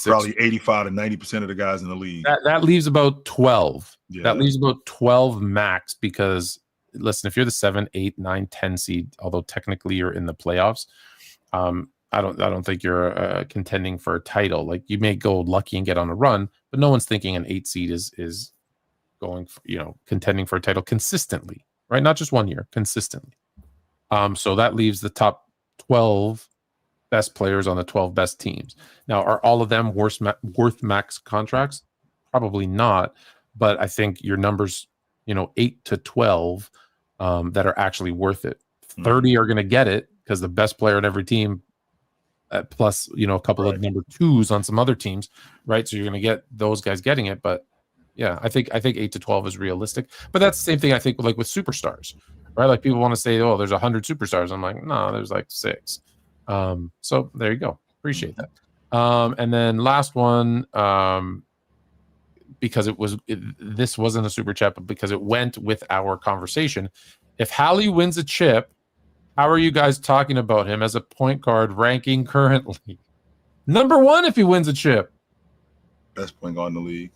probably 85 to 90% of the guys in the league. That leaves about 12. Yeah. That leaves about 12 max, because listen, if you're the 7, 8, 9, 10 seed, although technically you're in the playoffs, I don't think you're contending for a title. Like, you may go lucky and get on a run, but no one's thinking an 8 seed is going for, contending for a title consistently, right? Not just 1 year, consistently. So that leaves the top 12 best players on the 12 best teams. Now, are all of them worth max contracts? Probably not, but I think your numbers, 8 to 12 that are actually worth it. 30 are going to get it because the best player on every team, plus a couple of number 2s on some other teams, right? So you're going to get those guys getting it. But yeah, I think 8 to 12 is realistic. But that's the same thing I think like with superstars, right? Like people want to say, oh, there's 100 superstars. I'm like, no, there's like 6. So there you go. Appreciate that. And then last one, because this wasn't a super chat, but because it went with our conversation. If Hallie wins a chip, how are you guys talking about him as a point guard ranking currently? Number 1 if he wins a chip. Best point guard in the league.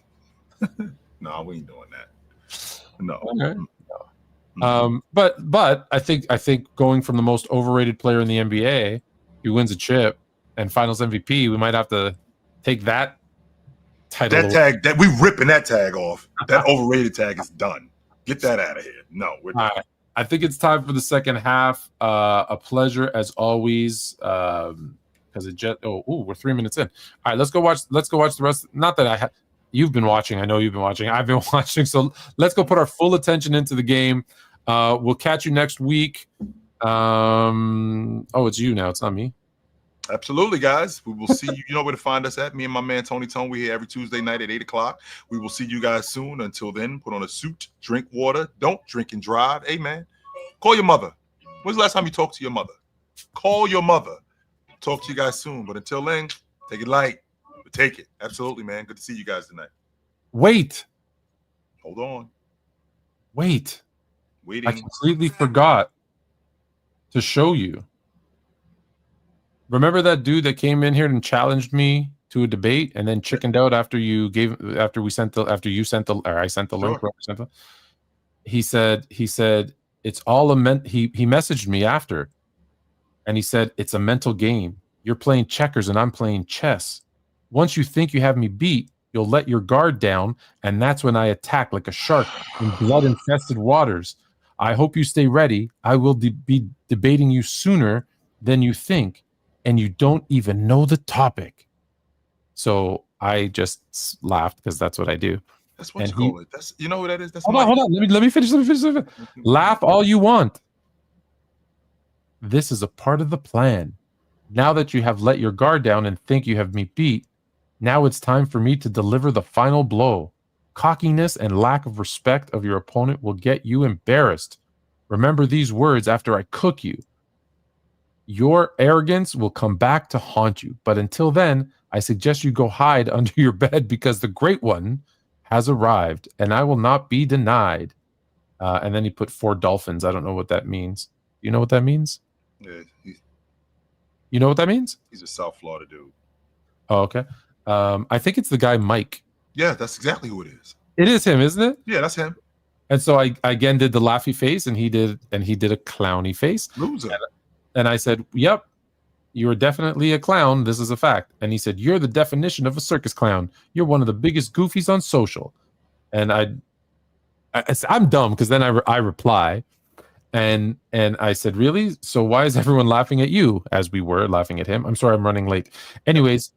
No, we ain't doing that. No. Okay. But I think going from the most overrated player in the NBA, he wins a chip and Finals MVP, we might have to take that title. That tag, that we ripping that tag off. That overrated tag is done. Get that out of here. No, we're done. Right. I think it's time for the second half. A pleasure as always. Because we're 3 minutes in. All right, let's go watch the rest. Not that you've been watching. I know you've been watching. I've been watching. So let's go put our full attention into the game. We'll catch you next week. It's you now. It's not me. Absolutely, guys. We will see you. You know where to find us at. Me and my man Tony Tone. We're here every Tuesday night at 8 o'clock. We will see you guys soon. Until then, put on a suit, drink water, don't drink and drive. Hey, man, call your mother. When's the last time you talked to your mother? Call your mother. Talk to you guys soon. But until then, take it light. But take it. Absolutely, man. Good to see you guys tonight. Wait. Hold on. Wait. Waiting. I completely forgot to show you. Remember that dude that came in here and challenged me to a debate and then chickened out after you sent the link. He said it's all he messaged me after and he said it's a mental game. You're playing checkers and I'm playing chess. Once you think you have me beat, you'll let your guard down, and that's when I attack like a shark in blood-infested waters. I hope you stay ready. I will be debating you sooner than you think, and you don't even know the topic. So I just laughed because that's what I do. That's what you call it. That's, you know what that is? That's hold on. Let me finish. Laugh all you want. This is a part of the plan. Now that you have let your guard down and think you have me beat, now it's time for me to deliver the final blow. Cockiness and lack of respect of your opponent will get you embarrassed. Remember these words after I cook you. Your arrogance will come back to haunt you. But until then, I suggest you go hide under your bed because the great one has arrived and I will not be denied. And then he put 4 dolphins. I don't know what that means. You know what that means? Yeah. You know what that means? He's a South Florida dude. Oh, okay. I think it's the guy Mike. Yeah, that's exactly who it is. It is him, isn't it? Yeah, that's him. And so I again did the laughy face, and he did a clowny face. Loser. And I said, "Yep, you are definitely a clown. This is a fact." And he said, "You're the definition of a circus clown. You're one of the biggest goofies on social." And I'm dumb because then I reply, and I said, "Really? So why is everyone laughing at you?" As we were laughing at him. I'm sorry, I'm running late. Anyways.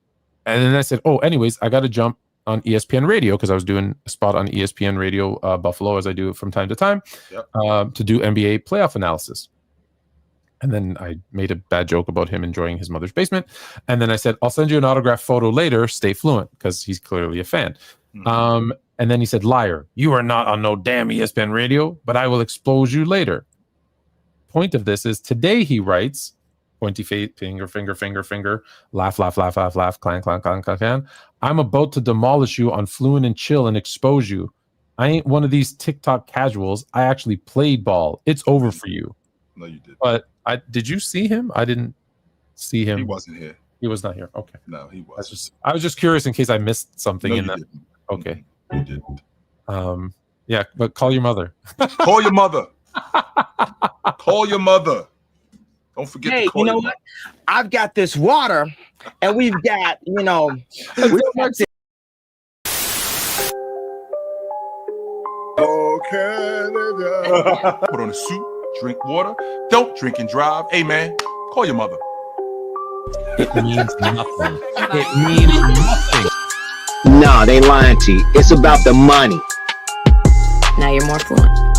And then I said, anyways, I got to jump on ESPN Radio because I was doing a spot on ESPN Radio Buffalo, as I do from time to time, to do NBA playoff analysis. And then I made a bad joke about him enjoying his mother's basement. And then I said, I'll send you an autograph photo later. Stay fluent, because he's clearly a fan. Mm-hmm. And then he said, liar, you are not on no damn ESPN Radio, but I will expose you later. Point of this is today he writes, pointy finger, laugh, clan. I'm about to demolish you on Fluent and Chill and expose you. I ain't one of these TikTok casuals. I actually played ball. It's over for you. No, you did. But did you see him? I didn't see him. He wasn't here. He was not here. Okay. No, he was. I was just curious in case I missed something in that. Didn't. Okay. You didn't. Yeah, but call your mother. Call your mother. Call your mother. Don't forget to call you know what? I've got this water, and we've got, Put on a suit, drink water, don't drink and drive. Hey man, call your mother. It means nothing. It means nothing. Nah, they lying to you. It's about the money. Now you're more fluent.